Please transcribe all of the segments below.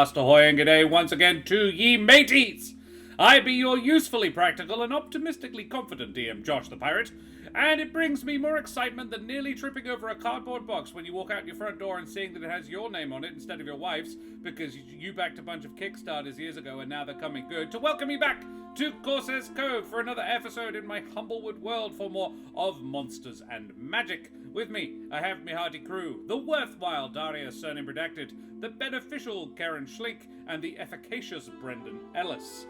Blast ahoy and g'day once again to ye mateys! I be your usefully practical and optimistically confident DM, Josh the Pirate, and it brings me more excitement than nearly tripping over a cardboard box when you walk out your front door and seeing that it has your name on it instead of your wife's, because you backed a bunch of Kickstarters years ago and now they're coming good, to welcome me back to Corsair's Cove for another episode in my Humblewood world for more of Monsters and Magic. With me, I have my hearty crew, the worthwhile Daria Surname Redacted, the beneficial Karen Schlink, and the efficacious Brendan Ellis.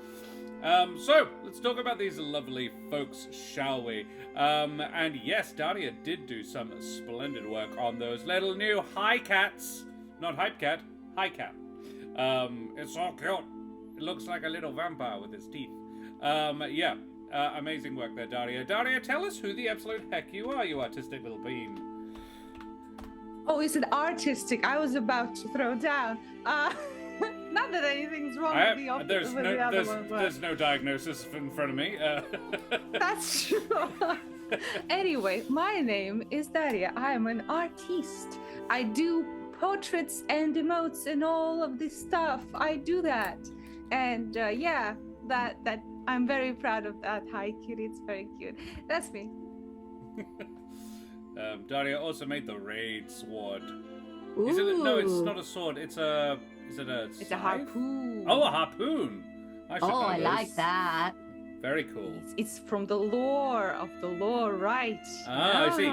So, let's talk about these lovely folks, shall we? And yes, Daria did do some splendid work on those little new Hi Cats. Not Hype Cat, Hi Cat. It's so cute. It looks like a little vampire with its teeth. Amazing work there, Daria. Daria, tell us who the absolute heck you are, you artistic little bean. Oh, is it artistic? I was about to throw down. Not that anything's wrong with the other one. There's no diagnosis in front of me. That's true. Anyway, my name is Daria. I am an artiste. I do portraits and emotes and all of this stuff. I do that. And that I'm very proud of that. Hi, cutie. It's very cute. That's me. Daria also made the raid sword. Ooh. No, it's not a sword. It's a harpoon. Oh, a harpoon. I like that. Very cool. It's from the lore of the lore, right? Ah, I see.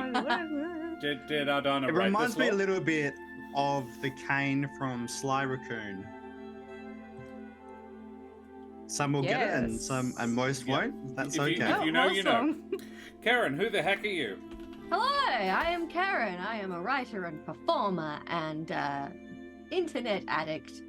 Did Ardana write It reminds this me a lore? little bit of the cane from Sly Raccoon. Some will get it, and most won't. That's If okay. if you know, you know. Awesome. Karen, who the heck are you? Hello, I am Karen. I am a writer and performer and internet addict.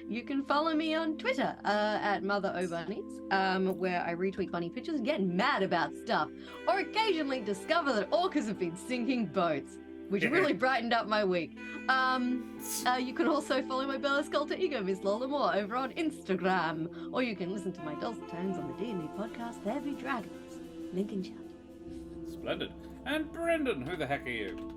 You can follow me on Twitter at MotherO'Bunnies, where I retweet funny pictures and get mad about stuff, or occasionally discover that orcas have been sinking boats, which really brightened up my week. You can also follow my burlesque alter ego, Miss Lola Moore, over on Instagram, or you can listen to my dulcet tones on the D&D podcast, There Be Dragons. Link in chat. Splendid. And Brendan, who the heck are you?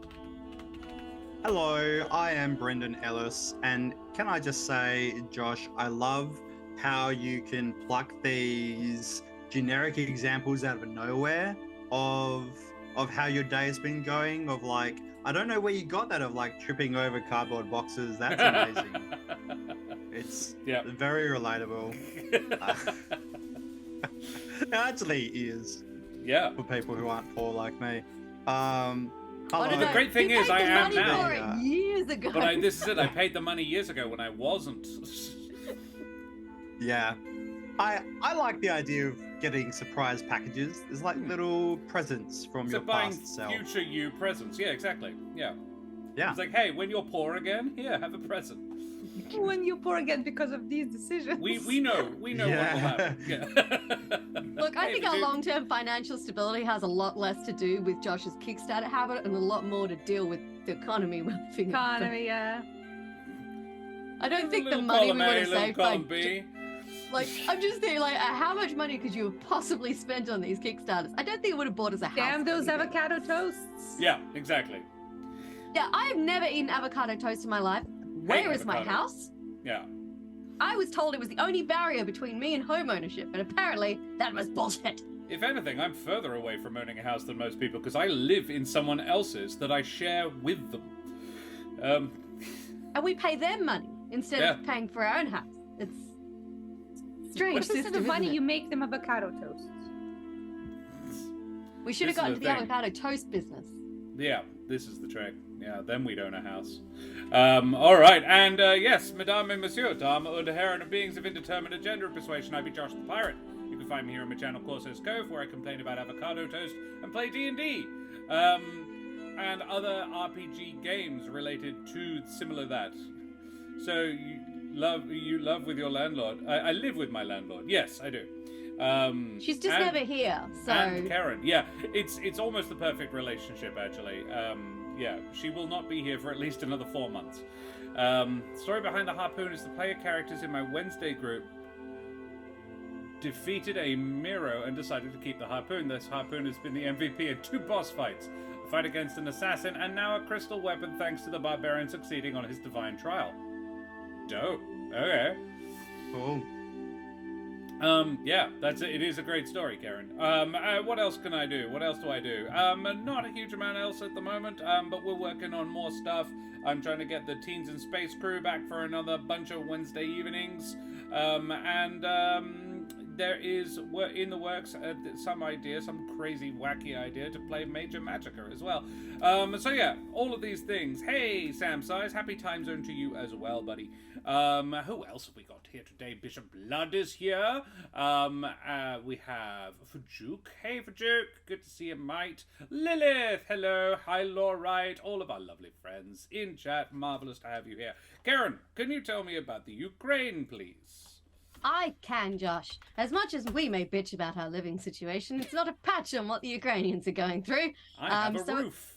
Hello, I am Brendan Ellis, and can I just say, Josh, I love how you can pluck these generic examples out of nowhere of how your day's been going, of like, I don't know where you got that, of like tripping over cardboard boxes. That's amazing. It's very relatable. It actually is. Yeah. For people who aren't poor like me. The great thing is I am now. Years ago. But this is it. I paid the money years ago when I wasn't. Yeah. I like the idea of getting surprise packages. There's like little presents from your past self. Future you presents. Yeah, exactly. Yeah. Yeah. It's like, hey, when you're poor again, here, have a present. When you're poor again because of these decisions. We know what will happen. Yeah. Look, I think our long-term financial stability has a lot less to do with Josh's Kickstarter habit and a lot more to deal with the economy we're living in. Yeah. I don't think the money we would have saved by... Like, I'm just thinking, like, how much money could you have possibly spent on these Kickstarters? I don't think it would have bought us a house. Damn those avocado toasts. Yeah, exactly. Yeah, I have never eaten avocado toast in my life. Where is my house? Yeah. I was told it was the only barrier between me and home ownership, and apparently that was bullshit. If anything, I'm further away from owning a house than most people because I live in someone else's that I share with them. And we pay them money instead of paying for our own house. It's strange. What percent of money you make them avocado toasts? We should have gotten to the avocado toast business. Yeah, this is the trick. Yeah, then we'd own a house. All right, and yes, Madame and Monsieur, Dame und Herren of beings of indeterminate gender and persuasion, I be Josh the Pirate. You can find me here on my channel, Corsair's Cove, where I complain about avocado toast and play D&D. And other RPG games related to similar that. So, you love with your landlord. I live with my landlord. Yes, I do. She's just never here, so... And Karen, yeah. It's almost the perfect relationship, actually. Yeah, she will not be here for at least another 4 months. Story behind the harpoon is the player characters in my Wednesday group defeated a Miro and decided to keep the harpoon. This harpoon has been the MVP in 2 boss fights. A fight against an assassin, and now a crystal weapon thanks to the barbarian succeeding on his divine trial. Dope. Okay. Cool. Yeah, that's it. It is a great story, Karen. What else can I do? What else do I do? Not a huge amount else at the moment, but we're working on more stuff. I'm trying to get the Teens in Space crew back for another bunch of Wednesday evenings. There is in the works some crazy, wacky idea to play Major Magicka as well. So yeah, all of these things. Hey, Sam Size, happy time zone to you as well, buddy. Who else have we got here today? Bishop Blood is here. We have Fajuk. Hey, Fajuk. Good to see you, mate. Lilith. Hello. Hi, Lawrite. All of our lovely friends in chat. Marvelous to have you here. Karen, can you tell me about the Ukraine, please? I can, Josh. As much as we may bitch about our living situation, it's not a patch on what the Ukrainians are going through. I have a roof.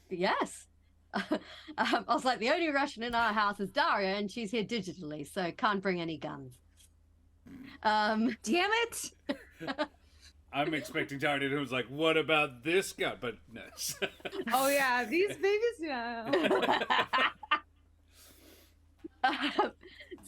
Yes. I was like, the only Russian in our house is Daria, and she's here digitally, so can't bring any guns. Damn it! I'm expecting Daria to was like, what about this guy? But no. Oh yeah, these babies, yeah.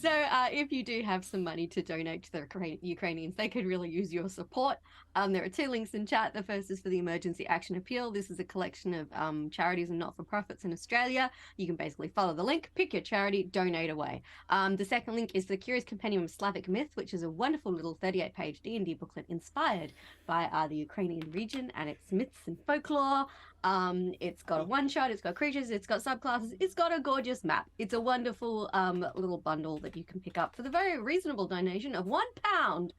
So if you do have some money to donate to the Ukrainians, they could really use your support. There are 2 links in chat. The first is for the Emergency Action Appeal. This is a collection of charities and not-for-profits in Australia. You can basically follow the link, pick your charity, donate away. The second link is the Curious Compendium of Slavic Myth, which is a wonderful little 38-page D&D booklet inspired by the Ukrainian region and its myths and folklore. It's got a one-shot, it's got creatures, it's got subclasses, it's got a gorgeous map. It's a wonderful little bundle that you can pick up for the very reasonable donation of £1,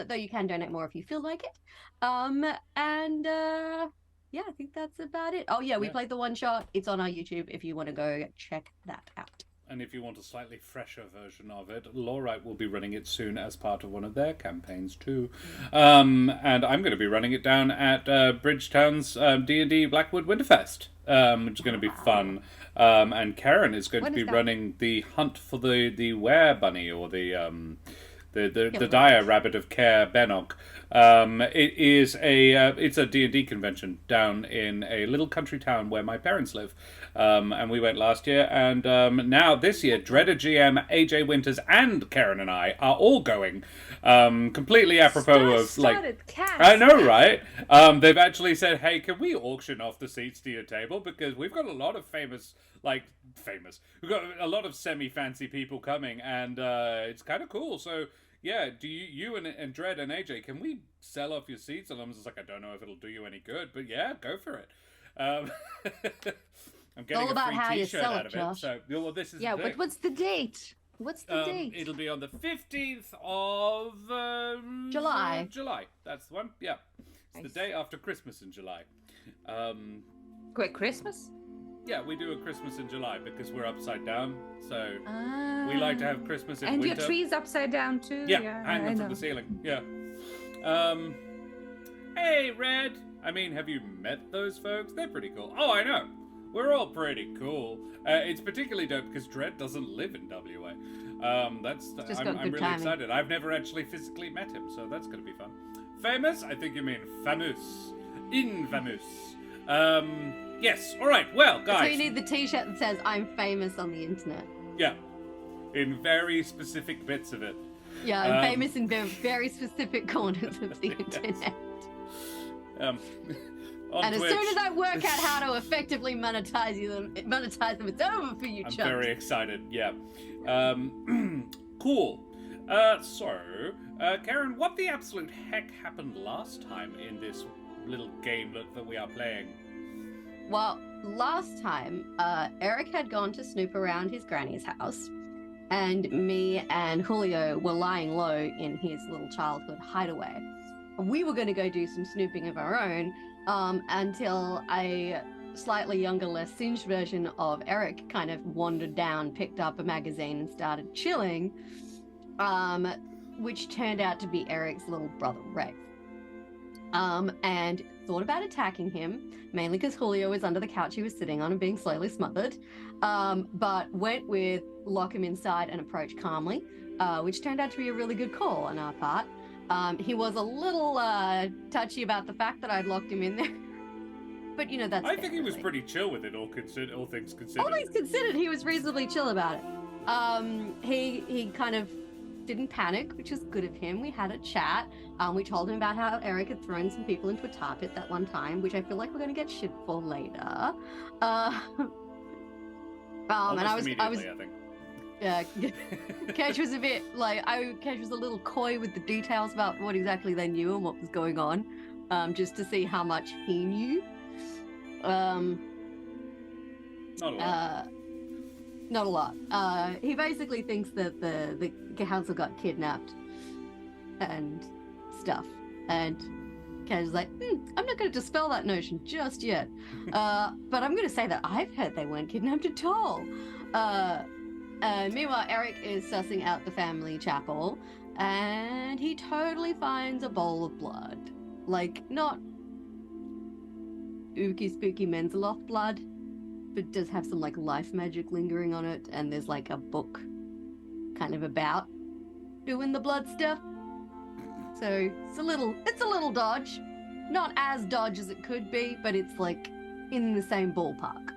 though you can donate more if you feel like it. Yeah, I think that's about it. Oh yeah, we played the one-shot. It's on our YouTube if you want to go check that out. And if you want a slightly fresher version of it, Lawrite will be running it soon as part of one of their campaigns too. And I'm going to be running it down at Bridgetown's D&D Blackwood Winterfest, which is going to be fun. And Karen is going to be running the hunt for the were bunny, or the dire rabbit of Care Benok. It is it's a D&D convention down in a little country town where my parents live. And we went last year, and now this year, Dreader GM, AJ Winters, and Karen and I are all going. Completely apropos of I know, right? They've actually said, "Hey, can we auction off the seats to your table? Because we've got a lot of famous. We've got a lot of semi-fancy people coming, and it's kind of cool. So." Yeah, do you and Dredd and AJ, can we sell off your seats? And I'm just like, I don't know if it'll do you any good, but yeah, go for it. I'm getting all about a how free you t-shirt sell out it, of Josh. it. So, well, this is but what's the date? What's the date? It'll be on the 15th of July. July. That's the one. Yeah, it's the day after Christmas in July. Wait, Christmas? Yeah, we do a Christmas in July because we're upside down. So we like to have Christmas in and winter. And your tree's upside down too? Yeah, hang them from the ceiling. Yeah. Hey, Red. I mean, have you met those folks? They're pretty cool. Oh, I know. We're all pretty cool. It's particularly dope because Dredd doesn't live in WA. I'm really excited. I've never actually physically met him, so that's going to be fun. Famous? I think you mean famous. Infamous. Yes. All right. Well, guys. So you need the T-shirt that says "I'm famous on the internet." Yeah, in very specific bits of it. Yeah, I'm famous in very specific corners of the internet. On and Twitch, as soon as I work out how to effectively monetize them, it's over for you, I'm chumps. very excited. Yeah. Cool. Karen, what the absolute heck happened last time in this little gamelet that we are playing? Well, last time, Ereq had gone to snoop around his granny's house, and me and Julio were lying low in his little childhood hideaway. We were going to go do some snooping of our own, until a slightly younger, less singed version of Ereq kind of wandered down, picked up a magazine, and started chilling, which turned out to be Ereq's little brother, Ray. And thought about attacking him, mainly because Julio was under the couch he was sitting on and being slowly smothered, but went with lock him inside and approach calmly, which turned out to be a really good call on our part. He was a little touchy about the fact that I'd locked him in there, but that's I think he was pretty chill with it, all things considered. All things considered, he was reasonably chill about it. He kind of didn't panic, which is good of him. We had a chat. We told him about how Ereq had thrown some people into a tar pit that one time, which I feel like we're going to get shit for later. And I was, I think. yeah, Kedge was a bit like, Kedge was a little coy with the details about what exactly they knew and what was going on, just to see how much he knew. Not a lot. Not a lot. He basically thinks that the council got kidnapped and stuff. And Kedge is like, I'm not going to dispel that notion just yet. But I'm going to say that I've heard they weren't kidnapped at all. Meanwhile, Ereq is sussing out the family chapel, and he totally finds a bowl of blood. Like, not ooky spooky Menzoloth blood, but it does have some like life magic lingering on it, and there's like a book kind of about doing the blood stuff. So it's a little dodge. Not as dodge as it could be, but it's like in the same ballpark.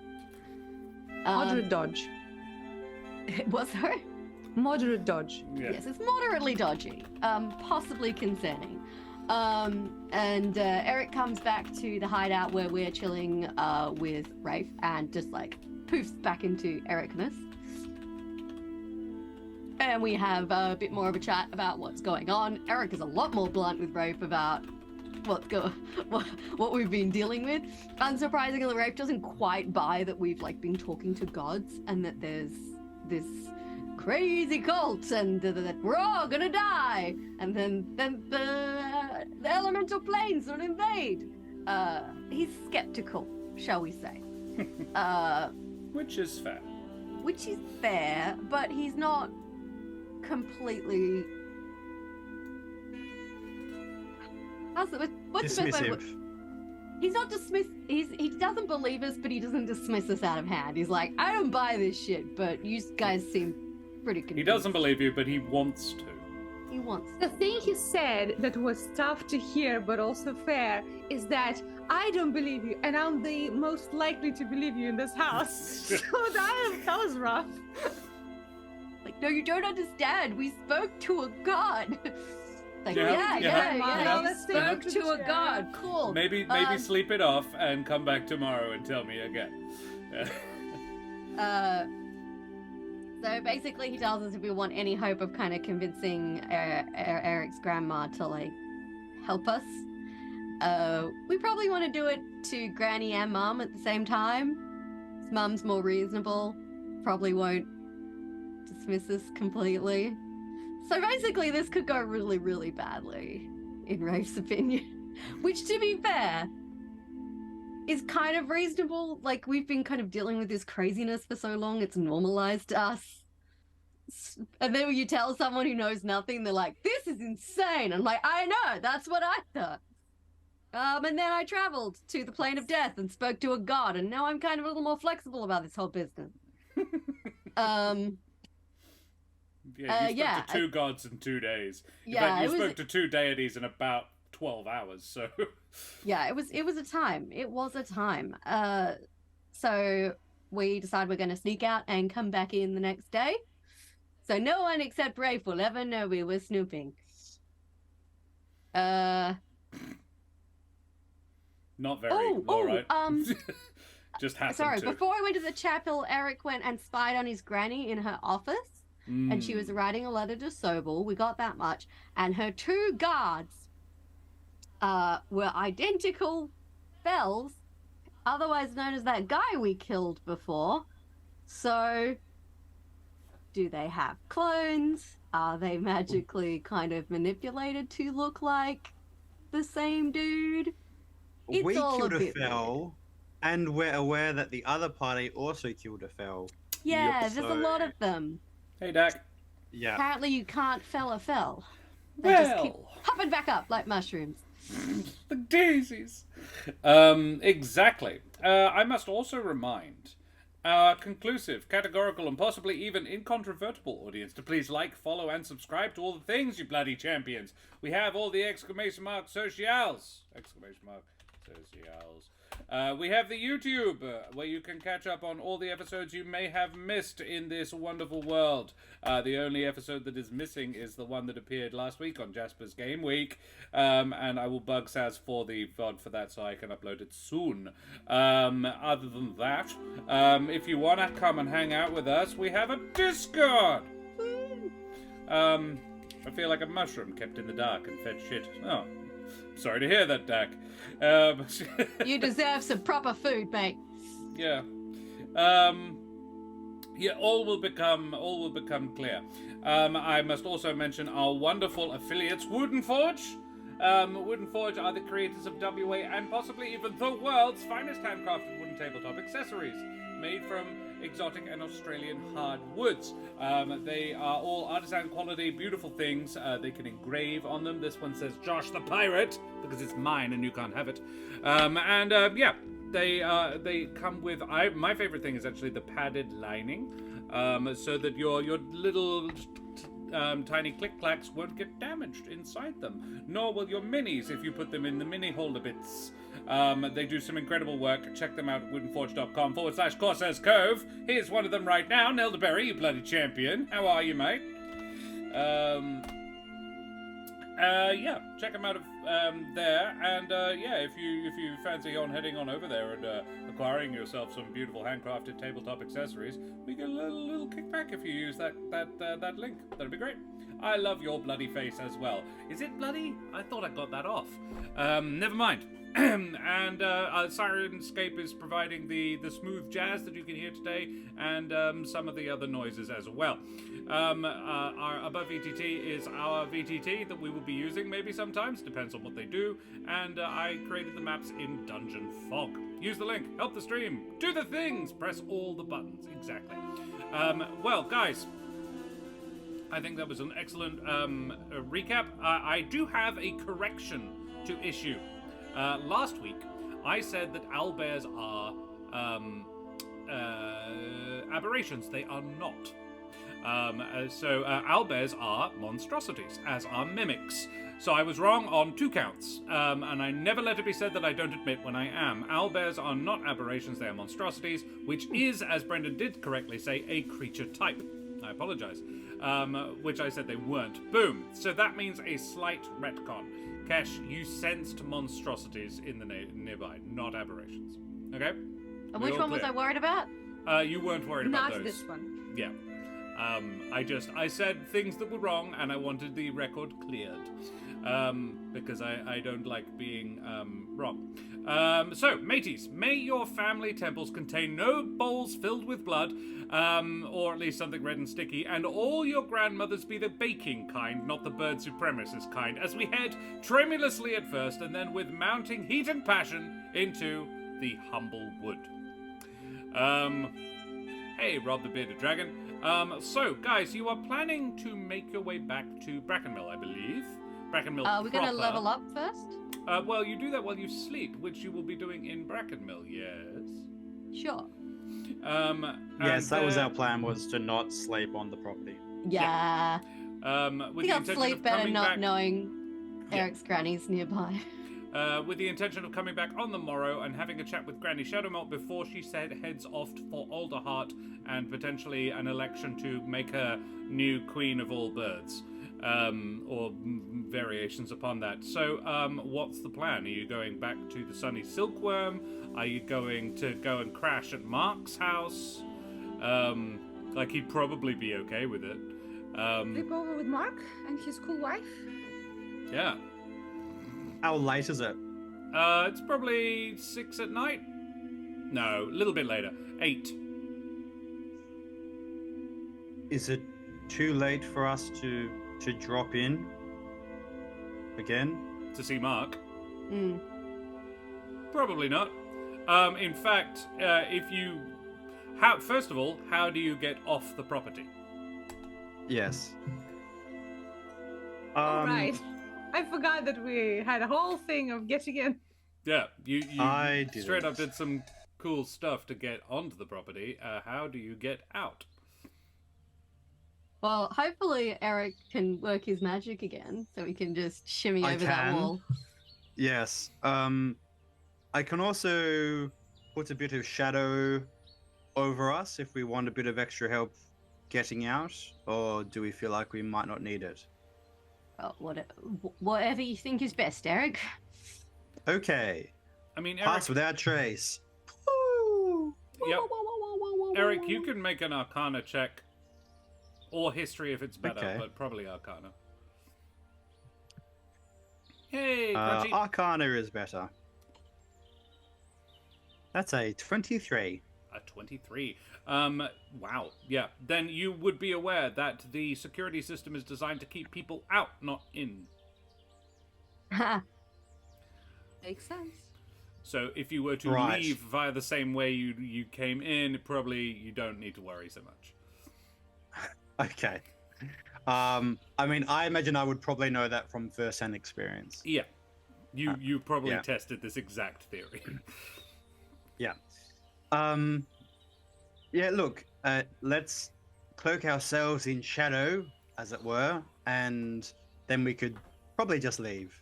Moderate dodge. What's that? Moderate dodge. Yeah. Yes, it's moderately dodgy, possibly concerning. And Ereq comes back to the hideout where we're chilling with Rafe, and just like poofs back into Ereqness. And we have a bit more of a chat about what's going on. Ereq is a lot more blunt with Rafe about what we've been dealing with. Unsurprisingly, Rafe doesn't quite buy that we've like been talking to gods and that there's this crazy cult and that we're all gonna die, and then the elemental planes will invade. He's skeptical, shall we say. Which is fair. Which is fair, but he's not completely... What's the best way Dismissive. He's not dismiss. He doesn't believe us, but he doesn't dismiss us out of hand. He's like, I don't buy this shit, but you guys seem pretty confused. He doesn't believe you, but he wants to. He wants The thing he said that was tough to hear but also fair is that I don't believe you, and I'm the most likely to believe you in this house. So that was rough. Like, no, you don't understand. We spoke to a god. Like, Yeah, yeah. let's You stay spoke up to to the a chat. god. Cool. Maybe sleep it off and come back tomorrow and tell me again. So basically, he tells us if we want any hope of kind of convincing Ereq's grandma to like help us, we probably want to do it to Granny and Mum at the same time. His Mum's more reasonable, probably won't dismiss us completely. So basically, this could go really, really badly, in Rafe's opinion. Which, to be fair, is kind of reasonable. Like, we've been kind of dealing with this craziness for so long, it's normalized to us. And then when you tell someone who knows nothing, they're like, this is insane. I'm like, I know, that's what I thought. And then I traveled to the plane of death and spoke to a god, and now I'm kind of a little more flexible about this whole business. Yeah, you spoke to two gods in 2 days. In Yeah, fact, you it was- spoke to two deities in about 12 hours, so... Yeah, it was a time. It was a time. So we decide we're going to sneak out and come back in the next day. So no one except Rafe will ever know we were snooping. Not very, alright. Just happened Sorry, to. before I went to the chapel, Ereq went and spied on his granny in her office. And she was writing a letter to Sobel. We got that much. And her two guards were identical Fells, otherwise known as that guy we killed before. So, do they have clones? Are they magically kind of manipulated to look like the same dude? It's We all killed a bit Fell, and we're aware that the other party also killed a Fell. Yeah, Yup, there's a so- lot of them. Hey, Dak. Yeah. Apparently you can't fell a fell. They just keep Well, popping back up like mushrooms. the daisies. Exactly. I must also remind our conclusive, categorical, and possibly even incontrovertible audience to please like, follow, and subscribe to all the things, you bloody champions. We have all the exclamation mark socials. Exclamation mark Says the owls. We have the YouTube, where you can catch up on all the episodes you may have missed in this wonderful world. The only episode that is missing is the one that appeared last week on Jasper's Game Week, and I will bug Saz for the VOD for that so I can upload it soon. Other than that, if you want to come and hang out with us, we have a Discord! I feel like a mushroom kept in the dark and fed shit. Oh, sorry to hear that, Dak. You deserve some proper food, mate. Yeah. Yeah, all will become clear. I must also mention our wonderful affiliates, Wooden Forge. Wooden Forge are the creators of WA and possibly even the world's finest handcrafted wooden tabletop accessories, made from exotic and Australian hardwoods. They are all artisan quality, beautiful things. They can engrave on them. This one says Josh the Pirate because it's mine and you can't have it. Yeah, they come with. My favorite thing is actually the padded lining, so that your little tiny click-clacks won't get damaged inside them, nor will your minis if you put them in the mini holder bits. They do some incredible work. Check them out at woodenforge.com/Corsairs Cove. Here's one of them right now. Nelderberry, you bloody champion. How are you, mate? Yeah, check them out there. And yeah, if you fancy on heading on over there and acquiring yourself some beautiful handcrafted tabletop accessories, we get a little kickback if you use that link. That'd be great. I love your bloody face as well. Is it bloody? I thought I got that off. Never mind. And Sirenscape is providing the smooth jazz that you can hear today, and some of the other noises as well. Our Above VTT is our VTT that we will be using maybe sometimes, depends on what they do, and I created the maps in Dungeonfog. Use the link, help the stream, do the things, press all the buttons, exactly. Well, guys, I think that was an excellent recap. I do have a correction to issue. Last week, I said that owlbears are aberrations. They are not. So owlbears are monstrosities, as are mimics. So I was wrong on 2 counts, and I never let it be said that I don't admit when I am. Owlbears are not aberrations, they are monstrosities, which is, as Brendan did correctly say, a creature type. I apologize. Which I said they weren't. Boom. So that means a slight retcon. Kesh, you sensed monstrosities in the nearby, not aberrations. Okay? And which one was I worried about? You weren't worried about those. Not this one. Yeah. I said things that were wrong, and I wanted the record cleared. Because I don't like being wrong. So, mateys, may your family temples contain no bowls filled with blood, or at least something red and sticky, and all your grandmothers be the baking kind, not the bird supremacist kind, as we head tremulously at first, and then with mounting heat and passion into the Humblewood. Hey, Rob the Bearded Dragon. So, guys, you are planning to make your way back to Brackenmill, I believe. Brackenmill Are we going to level up first? Well, you do that while you sleep, which you will be doing in Brackenmill, yes. Sure. Yes, that was our plan, was to not sleep on the property. Yeah. With I'll sleep better not knowing Ereq's granny's nearby. With the intention of coming back on the morrow and having a chat with Granny Shadowmelt before she heads off for Alderheart and potentially an election to make her new queen of all birds. Or variations upon that. So, what's the plan? Are you going back to the Sunny Silkworm? Are you going to go and crash at Mark's house? Like, he'd probably be okay with it. Sleep over with Mark and his cool wife? Yeah. How late is it? It's probably 6 at night. No, a little bit later. 8. Is it too late for us to drop in again? To see Mark? Mm. Probably not. In fact, if you... First of all, how do you get off the property? Yes. Right. I forgot that we had a whole thing of getting in. Yeah, you I straight up did some cool stuff to get onto the property. How do you get out? Well, hopefully Ereq can work his magic again, so we can just shimmy over that wall. Yes. I can also put a bit of shadow over us if we want a bit of extra help getting out, or do we feel like we might not need it? Well, whatever you think is best, Eric. Okay. I mean, Pass Ereq, without trace. Woo! yep. Ereq, you can make an Arcana check, or History if it's better, Okay. but probably Arcana. Hey, Crunchy. Arcana is better. That's a 23. A 23. Wow. Yeah. Then you would be aware that the security system is designed to keep people out, not in. Makes sense. So if you were to Right. leave via the same way you came in, probably you don't need to worry so much. Okay. I mean, I imagine I would probably know that from first-hand experience. Yeah. You probably yeah. tested this exact theory. Yeah. Yeah, look, let's cloak ourselves in shadow, as it were, and then we could probably just leave.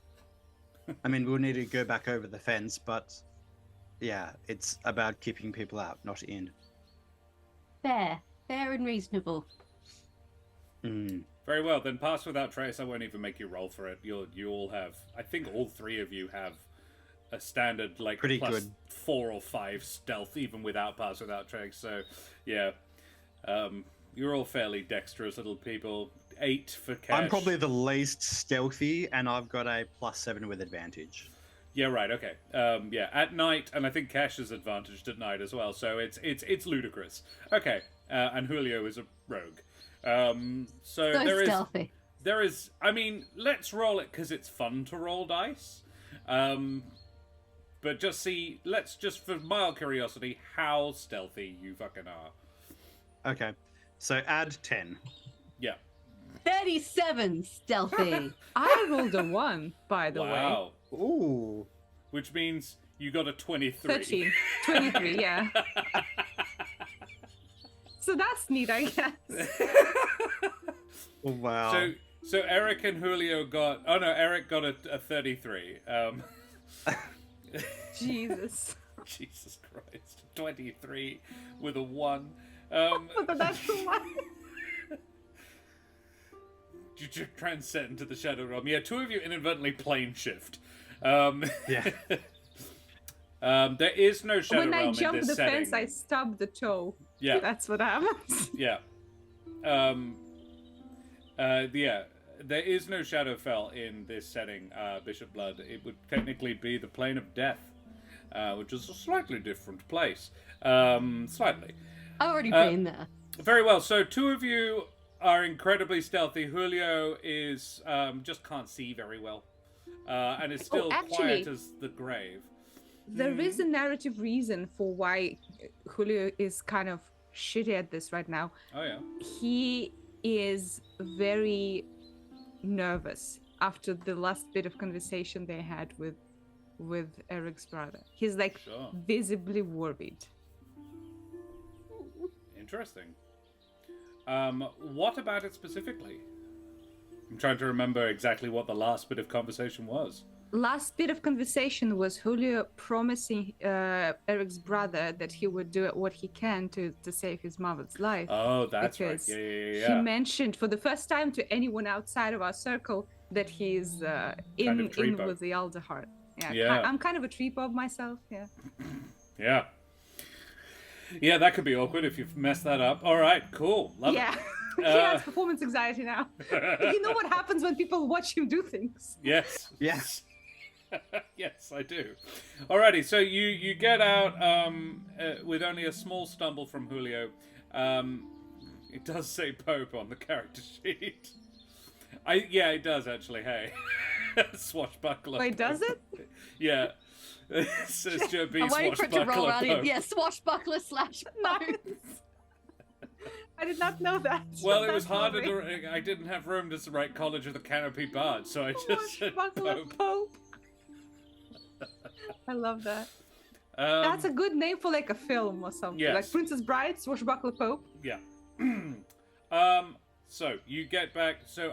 I mean, we'll need to go back over the fence, but yeah, it's about keeping people out, not in. Fair and reasonable. Mm. Very well, then pass without trace. I won't even make you roll for it. You all have, I think all three of you have a standard like Pretty plus good. 4 or 5 stealth, even without pass without trace. So, yeah, you're all fairly dexterous little people. 8 for Cash. I'm probably the least stealthy, and I've got a +7 with advantage. Yeah, right. Okay. Yeah, at night, and I think Cash is advantaged at night as well. So it's ludicrous. Okay, and Julio is a rogue. So there Stealthy. there is. I mean, let's roll it because it's fun to roll dice. But let's just for mild curiosity, how stealthy you fucking are. Okay, so add 10. Yeah. 37 stealthy. I rolled a 1, by the way. Wow. Ooh. Which means you got a 23. 13. 23, yeah. So that's neat, I guess. Wow. So Ereq and Julio got. Oh no, Ereq got a 33. Jesus. Jesus Christ, 23 with a 1. But that's the one. You transcend into the shadow realm. Yeah, 2 of you inadvertently plane shift. Yeah. There is no shadow When realm I jump in the this setting. fence, I stub the toe. Yeah. That's what happens. Yeah. Yeah. There is no Shadowfell in this setting, Bishop Blood. It would technically be the Plane of Death, which is a slightly different place. Slightly. I've already been there. Very well. So 2 of you are incredibly stealthy. Julio is just can't see very well, and is still actually, quiet as the grave. There is a narrative reason for why Julio is kind of shitty at this right now. Oh yeah. He is very nervous after the last bit of conversation they had with Ereq's brother. He's like Sure. visibly worried. Interesting. What about it specifically? I'm trying to remember exactly what the last bit of conversation was. Last bit of conversation was Julio promising Ereq's brother that he would do what he can to save his mother's life. Oh, that's because right. Yeah. He mentioned for the first time to anyone outside of our circle that he's in treepo. with the Aldeheart. Yeah. I'm kind of a treepo myself. Yeah. Yeah. Yeah, that could be awkward if you've messed that up. All right, cool. Love Yeah. it. He has performance anxiety now. You know what happens when people watch him do things. Yes. Yes. Yes, I do. Alrighty, so you get out with only a small stumble from Julio. It does say Pope on the character sheet. Yeah, it does actually. Hey, swashbuckler. Wait, does it? Yeah. It says Joe B. I'm waiting for it to roll swashbuckler around in. Pope. Yeah, swashbuckler / Nice. Pope. I did not know that. Well, it was That's harder lovely. to. I didn't have room to write College of the Canopy Bard, so I just said Swashbuckler Pope. Pope. I love that. Um, That's a good name for like a film or something. yes. Like Princess Bride, Swashbuckler Pope. Yeah. So you get back. So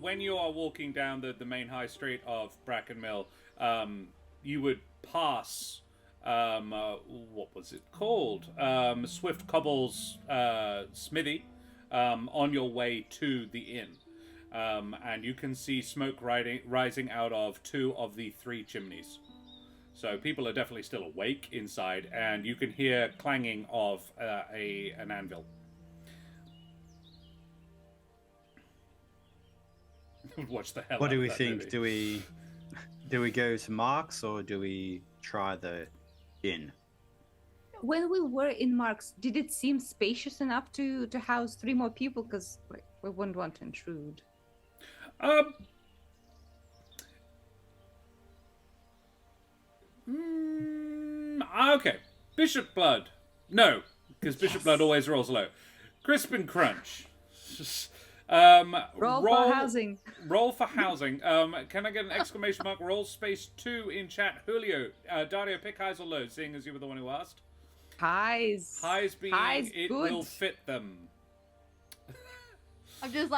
when you are walking down the main high street of Brackenmill, you would pass what was it called? Swift Cobble's smithy on your way to the inn. And you can see smoke rising out of 2 of the 3 chimneys. So people are definitely still awake inside, and you can hear clanging of an anvil. Watch the hell. What out do of we that think? movie. Do we go to Mark's or do we try the inn? When we were in Mark's, did it seem spacious enough to house 3 more people? Because we wouldn't want to intrude. Okay. Bishop Blood. No, because Bishop Blood always rolls low. Crisp and Crunch. Roll for housing. Roll for housing. Can I get an exclamation mark? Roll space 2 in chat. Julio, Dario, pick highs or lows, seeing as you were the one who asked. Highs. Highs being it good. will fit them. I just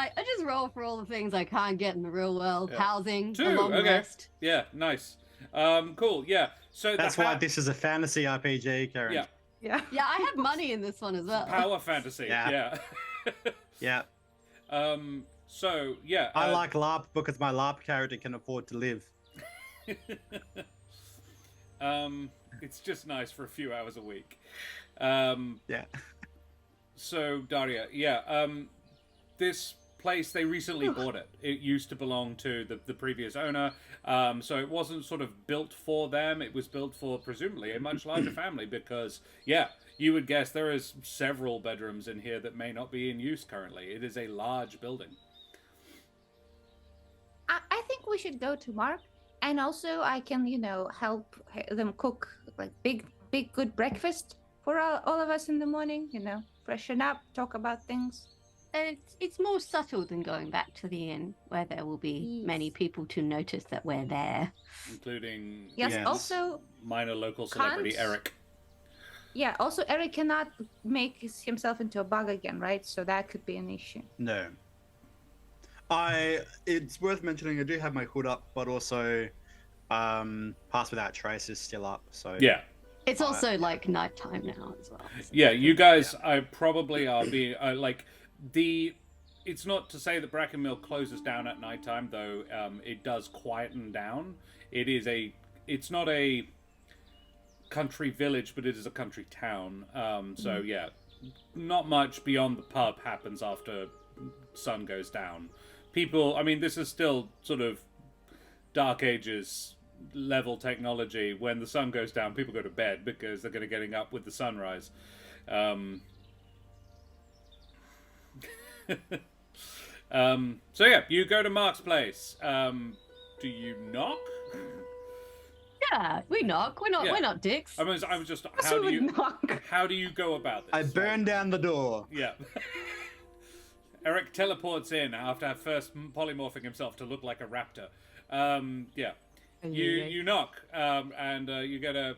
roll for all the things I can't get in the real world. Yeah. Housing, 2, a long okay. rest. Yeah, nice. Cool, yeah. So That's why this is a fantasy RPG, Karen. Yeah. Yeah. Yeah, I have money in this one as well. Power fantasy, yeah. Yeah. So, yeah. I like LARP because my LARP character can afford to live. It's just nice for a few hours a week. Yeah. So, Daria, this place, they recently bought it. It used to belong to the previous owner, so it wasn't sort of built for them. It was built for, presumably, a much larger family because, you would guess there is several bedrooms in here that may not be in use currently. It is a large building. I think we should go to Mark, and also I can, help them cook like big, good breakfast for all of us in the morning. Freshen up, talk about things. And it's more subtle than going back to the inn, where there will be many people to notice that we're there. Including Also minor local celebrity Ereq. Yeah, also Ereq cannot make himself into a bug again, right? So that could be an issue. No. It's worth mentioning I do have my hood up, but also Pass Without Trace is still up. So yeah. It's also like nighttime now as well. So. Yeah, you guys I probably are being it's not to say that Brackenmill closes down at nighttime, though it does quieten down. It's not a country village, but it is a country town. So yeah, not much beyond the pub happens after sun goes down. People, this is still sort of Dark Ages level technology. When the sun goes down, people go to bed because they're going to getting up with the sunrise. So yeah, you go to Mark's place. Do you knock? Yeah, we knock. We're not dicks. I was just knock. how do you go about this? I burn down the door. Yeah. Ereq teleports in after first polymorphing himself to look like a raptor. Yeah. You knock, and you get a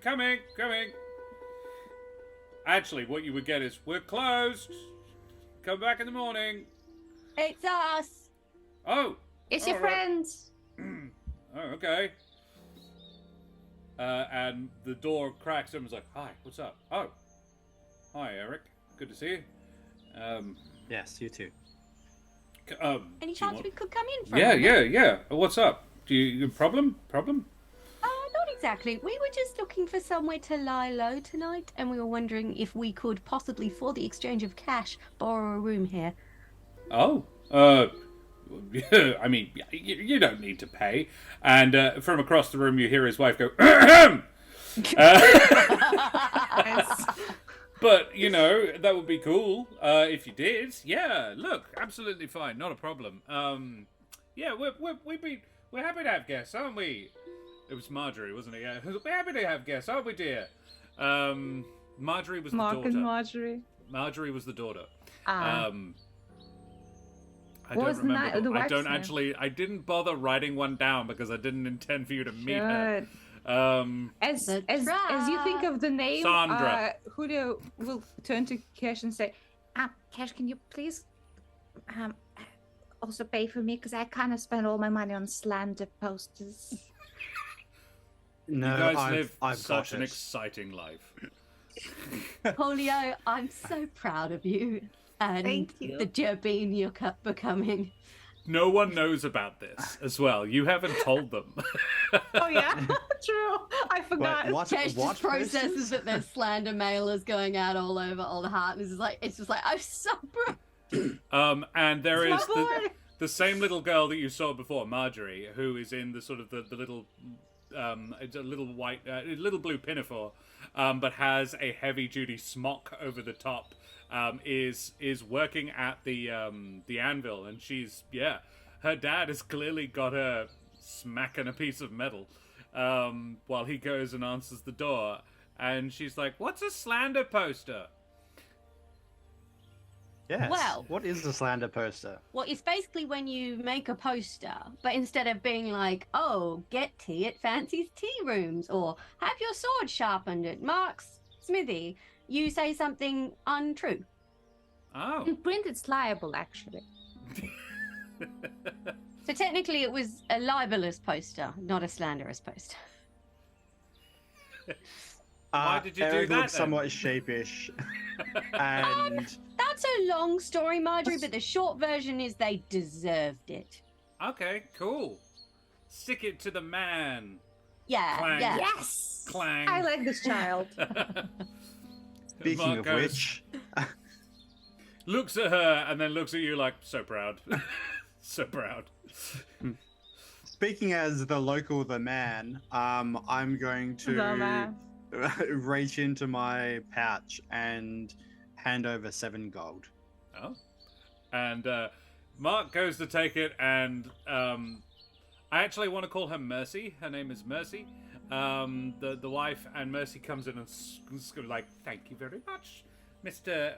coming. Actually, what you would get is we're closed. Come back in the morning. It's us. Oh. It's your friends. Oh, okay. And the door cracks. Everyone's like, "Hi, what's up?" Oh, hi, Ereq. Good to see you. Yes, you too. Any chance we could come in for Yeah. What's up? Do you problem? Not exactly. We were just looking for somewhere to lie low tonight, and we were wondering if we could possibly, for the exchange of cash, borrow a room here. Oh, you don't need to pay. And from across the room, you hear his wife go, But, that would be cool if you did. Yeah, look, absolutely fine. Not a problem. Yeah, we're happy to have guests, aren't we? It was Marjorie, wasn't it? Yeah, we're happy to have guests, aren't we, dear? Marjorie was the daughter. Mark and Marjorie. Marjorie was the daughter. Ah. I don't remember. I didn't bother writing one down because I didn't intend for you to meet her. As you think of the name, Sandra. Julio will turn to Cash and say, Cash, can you please also pay for me? Because I kind of spent all my money on slander posters. No, You guys I've live such got an it. exciting life. Polio, I'm so proud of you and Thank you. the Gerbine you're becoming. No one knows about this as well. You haven't told them. Oh yeah, true. I forgot. Wait, what? Kesh What just processes posters? that there's slander mailers going out all over all the heart, and it's just like I'm so proud. And there It's is my boy. the same little girl that you saw before, Marjorie, who is in the sort of the little it's a little white, little blue pinafore, but has a heavy duty smock over the top. Is working at the anvil, and she's her dad has clearly got her smacking a piece of metal while he goes and answers the door, and she's like, "What's a slander poster?" Yes. Well- What is the slander poster? Well, it's basically when you make a poster, but instead of being like, "Oh, get tea at Fancy's tea rooms," or "Have your sword sharpened at Mark's smithy," you say something untrue. Oh. In print, it's liable, actually. So technically, it was a libelous poster, not a slanderous poster. Why did you do Ereq that, looks then? somewhat sheepish, and That's a long story, Marjorie, but the short version is they deserved it. Okay, cool. Stick it to the man. Yeah, Clang. yeah. Yes. Clang. I like this child. speaking Mark of goes, which, looks at her and then looks at you like, so proud. So proud. speaking as the local the man, I'm going The to man. reach into my pouch and hand over 7 gold. Oh. And Mark goes to take it, and I actually want to call her Mercy. Her name is Mercy. The wife, and Mercy comes in and like, "Thank you very much, Mr.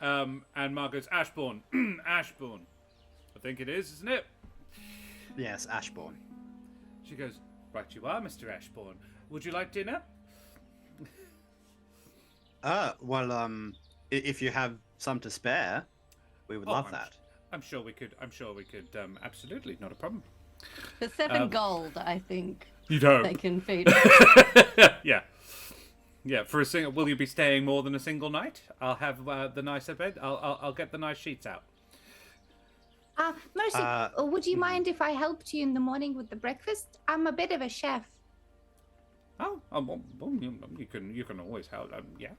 And Mark goes, "Ashbourne." Ashbourne. I think it is, isn't it? Yes, Ashbourne. She goes, "Right you are, Mr. Ashbourne. Would you like dinner?" Well, if you have some to spare, we would love that. I'm sure we could. Absolutely, not a problem. For 7 gold, I think You'd hope. they can feed. Yeah. Yeah, for a single. Will you be staying more than a single night? I'll have the nicer bed. I'll get the nice sheets out. Mercy, would you mind if I helped you in the morning with the breakfast? I'm a bit of a chef. Oh, well, you can always help. Yeah.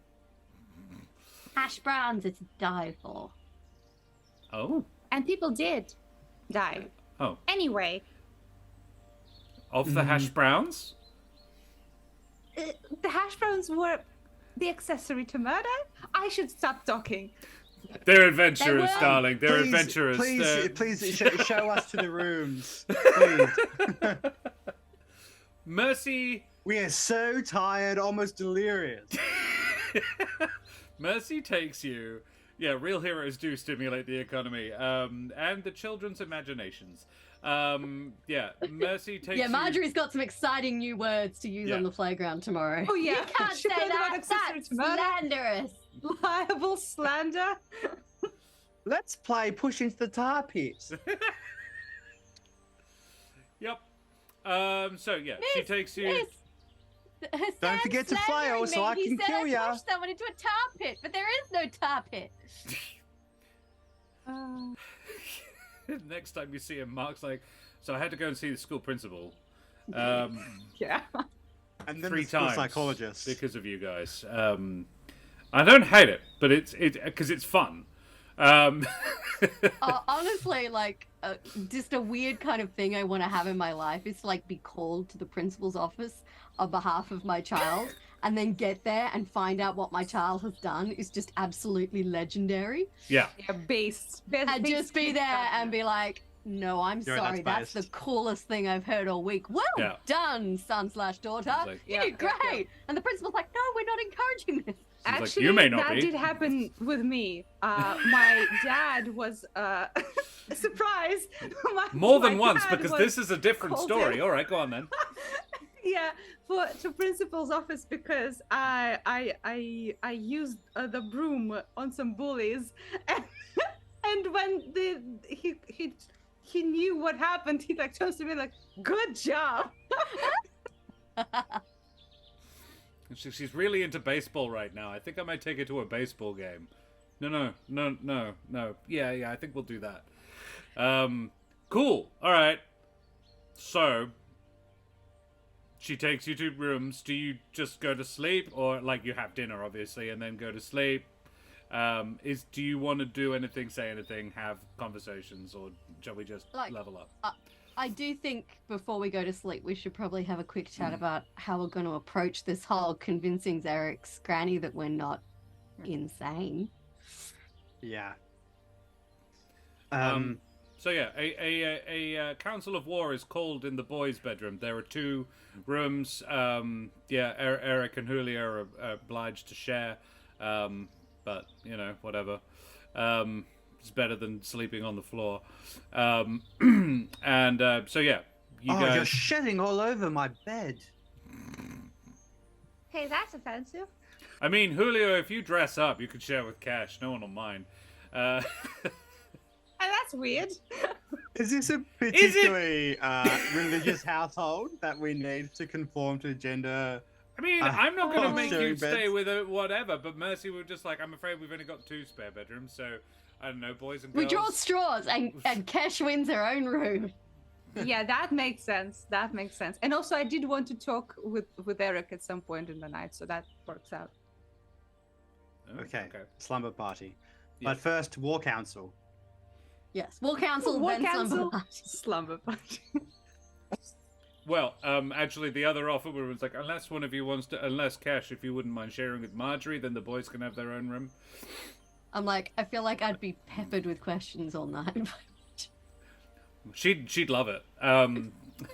Hash browns are to die for. Oh. And people did die. Oh. Anyway, Of the hash browns. the hash browns were the accessory to murder. I should stop talking. They're adventurers, were. darling. They're adventurers. Please show us to the rooms. Please. Mercy. We are so tired, almost delirious. Mercy takes you. Yeah, real heroes do stimulate the economy, and the children's imaginations. Yeah, Mercy takes Yeah, Marjorie's got some exciting new words to use Yeah. on the playground tomorrow. Oh, yeah. You can't She say put about that. accessory That's to murder. slanderous. Liable slander. Let's play push into the tar pit. Yep. So yeah, she takes you. Miss, Don't forget to flail so I can kill ya. Push someone into a tar pit, but there is no tar pit. Next time you see him, Mark's like, "So I had to go and see the school principal." Yeah. And then 3 the school times psychologist. because of you guys. I don't hate it, but it's because it's fun. Honestly, like, just a weird kind of thing I want to have in my life is to, like, be called to the principal's office on behalf of my child and then get there and find out what my child has done is just absolutely legendary. Yeah. Yeah, based. And just be there and be like, "No, I'm Yeah, sorry, that's that's the based. coolest thing I've heard all week. Well Yeah. done, son/daughter. Like- You Yeah, did yeah, great." yeah. And the principal's like, "No, we're not encouraging this." like, Actually, "You may not that be." did happen with me. My dad was surprised. More than my once, dad because was this is a different called story. in. All right, go on then. Yeah, to principal's office because I used the broom on some bullies, and when he knew what happened, he like turns to me like, "Good job." She's really into baseball right now. I think I might take her to a baseball game. No. Yeah, I think we'll do that. Cool. All right. So, she takes you to rooms. Do you just go to sleep, or like you have dinner, obviously, and then go to sleep? Do you want to do anything, say anything, have conversations, or shall we just level up? I do think before we go to sleep, we should probably have a quick chat about how we're going to approach this whole convincing Ereq's granny that we're not insane. Yeah. So yeah, a council of war is called in the boys' bedroom. There are 2 rooms. Ereq and Julio are obliged to share, but you know, whatever. It's better than sleeping on the floor. So yeah, you guys. You're shedding all over my bed. Hey, that's offensive. I mean, Julio, if you dress up, you could share with Cash. No one will mind. That's weird. Is this a particularly religious household that we need to conform to gender? I mean, I'm not going to make you beds. stay with it, whatever, but Mercy were just like, I'm afraid we've only got 2 spare bedrooms, so, I don't know, boys and girls. We draw straws and Cash wins her own room. Yeah, that makes sense. And also, I did want to talk with Ereq at some point in the night, so that works out. Oh, Okay. Slumber party. Yeah. But first, war council. Yes, war council, War then council, slumber party. slumber party. Well, actually, the other offer was like, unless Cash, if you wouldn't mind sharing with Marjorie, then the boys can have their own room. I'm like, I feel like I'd be peppered with questions all night. She'd love it.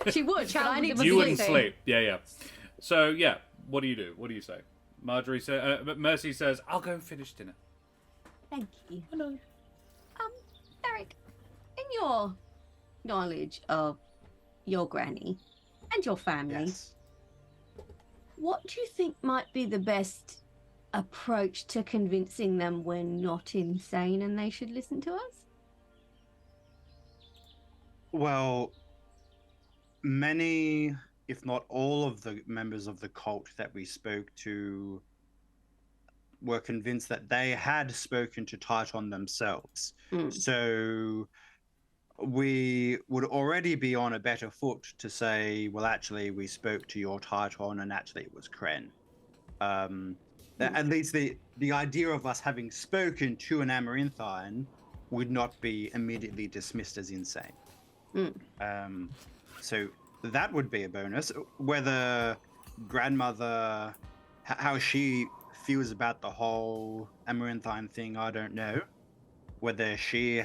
She would, but I need to You sleep. wouldn't sleep. Yeah. So, yeah, what do you do? What do you say? Marjorie says, Mercy says, I'll go and finish dinner. Thank you. Ereq, in your knowledge of your granny and your family, Yes. what do you think might be the best approach to convincing them we're not insane and they should listen to us? Well, many, if not all of the members of the cult that we spoke to were convinced that they had spoken to Titon themselves. So we would already be on a better foot to say, well, actually, we spoke to your Titon and actually it was Kren. At least the idea of us having spoken to an Amaranthine would not be immediately dismissed as insane. So that would be a bonus. Whether grandmother, how she feels about the whole Amaranthine thing, I don't know. Whether she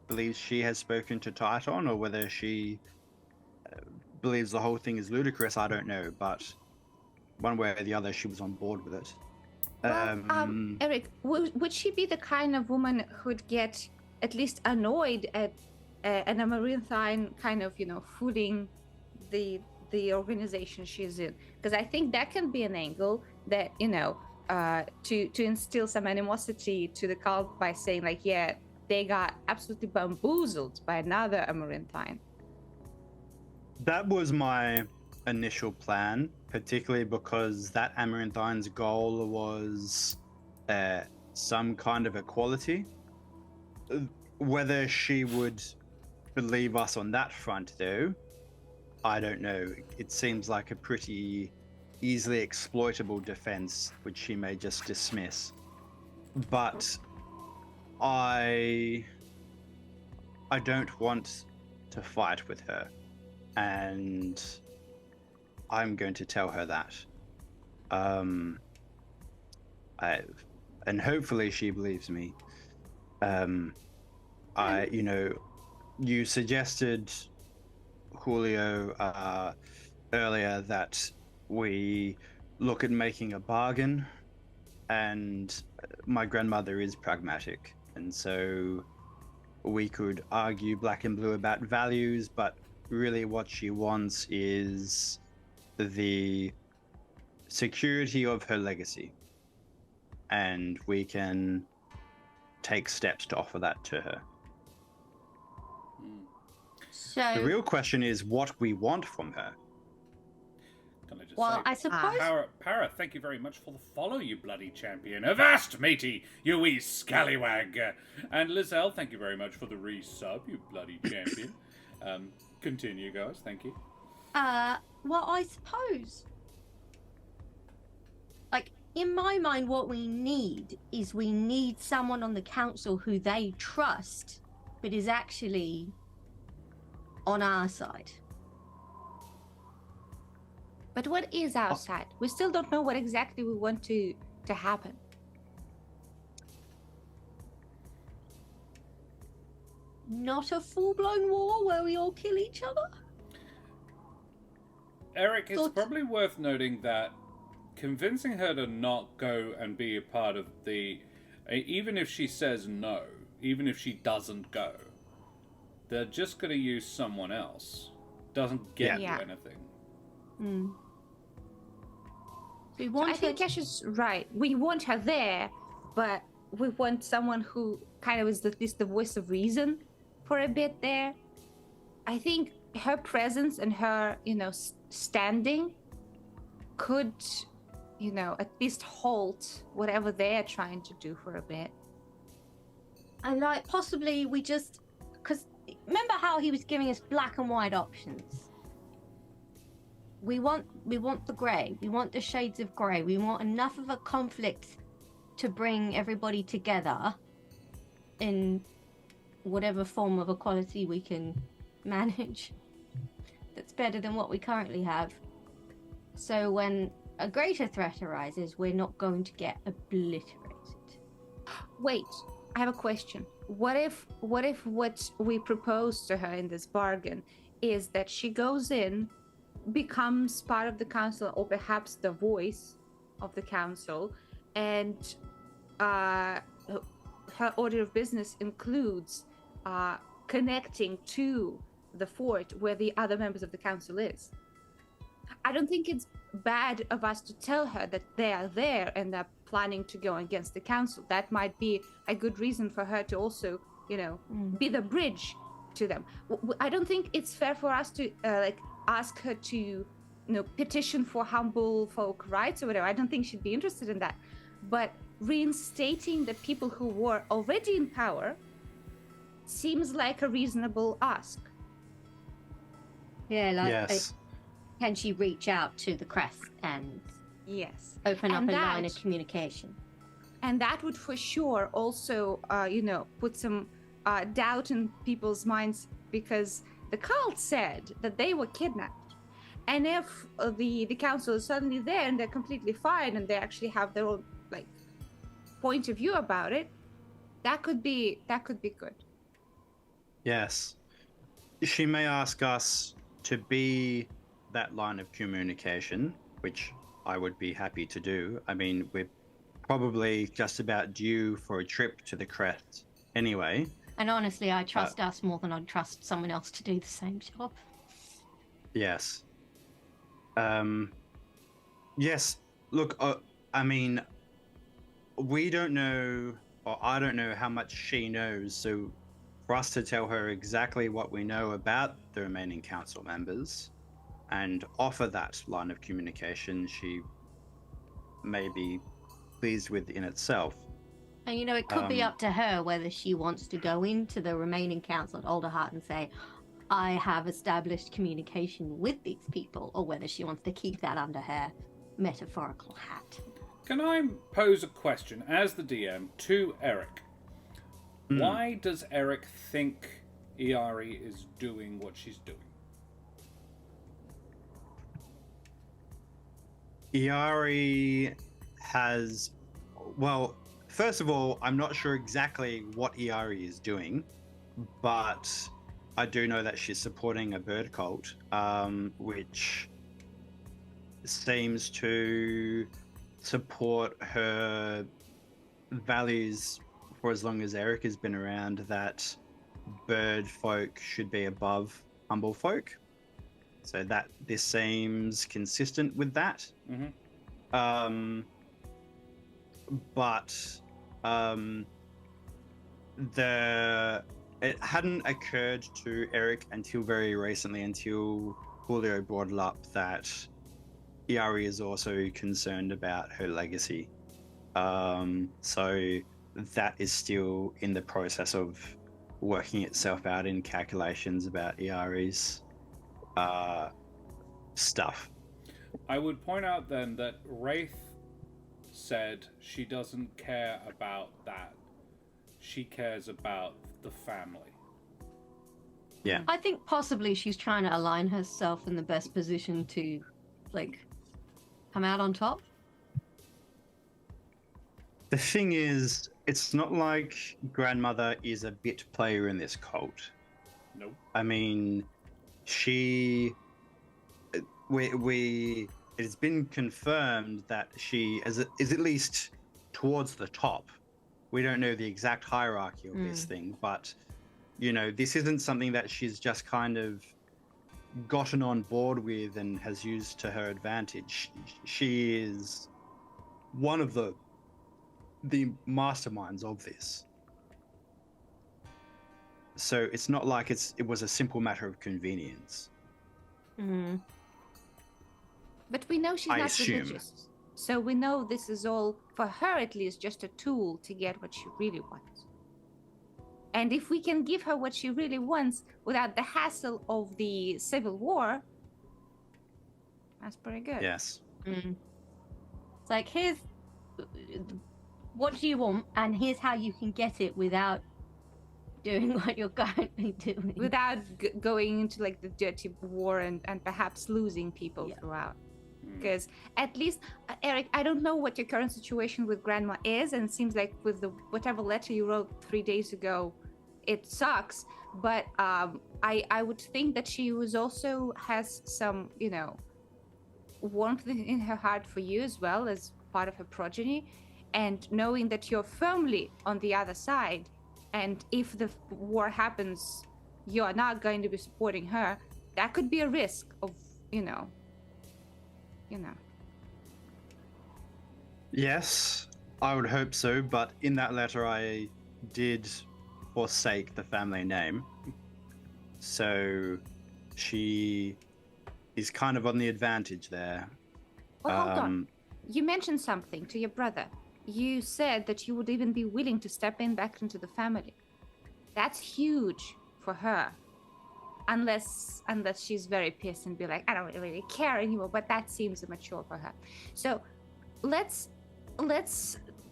believes she has spoken to Titon, or whether she believes the whole thing is ludicrous, I don't know. But one way or the other, she was on board with it. Well, Ereq, would she be the kind of woman who'd get at least annoyed at an Amaranthine kind of, fooling the organization she's in? Because I think that can be an angle that, to instill some animosity to the cult by saying, like, yeah, they got absolutely bamboozled by another Amaranthine. That was my initial plan, particularly because that Amaranthine's goal was some kind of equality. Whether she would believe us on that front, though, I don't know. It seems like a pretty easily exploitable defense, which she may just dismiss. But I don't want to fight with her, and I'm going to tell her that. And hopefully she believes me. You suggested, Julio, earlier that we look at making a bargain, and my grandmother is pragmatic, and so we could argue black and blue about values, but really what she wants is the security of her legacy, and we can take steps to offer that to her. So The real question is what we want from her. Can I just Well, say. I suppose. Para, thank you very much for the follow, you bloody champion. Avast, matey, you wee scallywag. And Lizelle, thank you very much for the resub, you bloody champion. Continue, guys. Thank you. Well, I suppose. Like, in my mind, what we need is someone on the council who they trust, but is actually on our side. But what is our side? We still don't know what exactly we want to happen. Not a full-blown war where we all kill each other? Ereq, it's probably worth noting that convincing her to not go and be a part of the... Even if she says no, even if she doesn't go, they're just going to use someone else. Doesn't get you anything. I think Cash is right. We want her there, but we want someone who kind of is at least the voice of reason for a bit there. I think her presence and her, standing could, at least halt whatever they're trying to do for a bit. And like possibly we just, because remember how he was giving us black and white options? We want the grey. We want the shades of grey. We want enough of a conflict to bring everybody together in whatever form of equality we can manage. That's better than what we currently have. So when a greater threat arises, we're not going to get obliterated. Wait, I have a question. What if what we propose to her in this bargain is that she goes in, becomes part of the council, or perhaps the voice of the council, and her order of business includes connecting to the fort where the other members of the council is? I don't think it's bad of us to tell her that they are there and they're planning to go against the council. That might be a good reason for her to also, be the bridge to them. I don't think it's fair for us to ask her to, petition for humble folk rights or whatever. I don't think she'd be interested in that. But reinstating the people who were already in power seems like a reasonable ask. Yeah, yes. Can she reach out to the crest and open up a line of communication? And that would for sure also, put some doubt in people's minds, because the cult said that they were kidnapped. And if the council is suddenly there and they're completely fine and they actually have their own point of view about it, that could be good. Yes. She may ask us to be that line of communication, which I would be happy to do. I mean, we're probably just about due for a trip to the crest anyway. And honestly, I trust us more than I'd trust someone else to do the same job. Yes. Yes. Look, I mean, we don't know, or I don't know how much she knows, so for us to tell her exactly what we know about the remaining council members and offer that line of communication, she may be pleased with in itself. And it could be up to her whether she wants to go into the remaining council at Alderheart and say, I have established communication with these people, or whether she wants to keep that under her metaphorical hat. Can I pose a question as the DM to Ereq? Why does Ereq think Iari is doing what she's doing? Iari has... Well, first of all, I'm not sure exactly what Iari is doing, but I do know that she's supporting a bird cult, which seems to support her values for as long as Ereq has been around, that bird folk should be above humble folk. So that this seems consistent with that. Mm-hmm. But it hadn't occurred to Ereq until very recently, until Julio brought it up, that Iari is also concerned about her legacy. So that is still in the process of working itself out in calculations about Iari's stuff. I would point out then that Wraith said she doesn't care about that. She cares about the family. Yeah. I think possibly she's trying to align herself in the best position to, like, come out on top. The thing is, it's not like grandmother is a bit player in this cult. Nope. I mean, it's been confirmed that she is at least towards the top. We don't know the exact hierarchy of this thing, but this isn't something that she's just kind of gotten on board with and has used to her advantage. She is one of the masterminds of this. So it's not like it was a simple matter of convenience. Mm. But we know she's I not assume. religious. So we know this is all, for her at least, just a tool to get what she really wants. And if we can give her what she really wants without the hassle of the civil war, that's pretty good. Yes. Mm. It's like, here's what do you want, and here's how you can get it without doing what you're currently doing. Without going into like the dirty war and perhaps losing people throughout. Because at least, Ereq, I don't know what your current situation with Grandma is, and it seems like with the whatever letter you wrote 3 days ago, it sucks. But I would think that she has some, warmth in her heart for you as well as part of her progeny, and knowing that you're firmly on the other side, and if the war happens, you're not going to be supporting her. That could be a risk of, Yes, I would hope so, but in that letter I did forsake the family name. So she is kind of on the advantage there. Well, hold on. You mentioned something to your brother. You said that you would even be willing to step in back into the family. That's huge for her. Unless she's very pissed and be like, I don't really care anymore, but that seems immature for her. So let's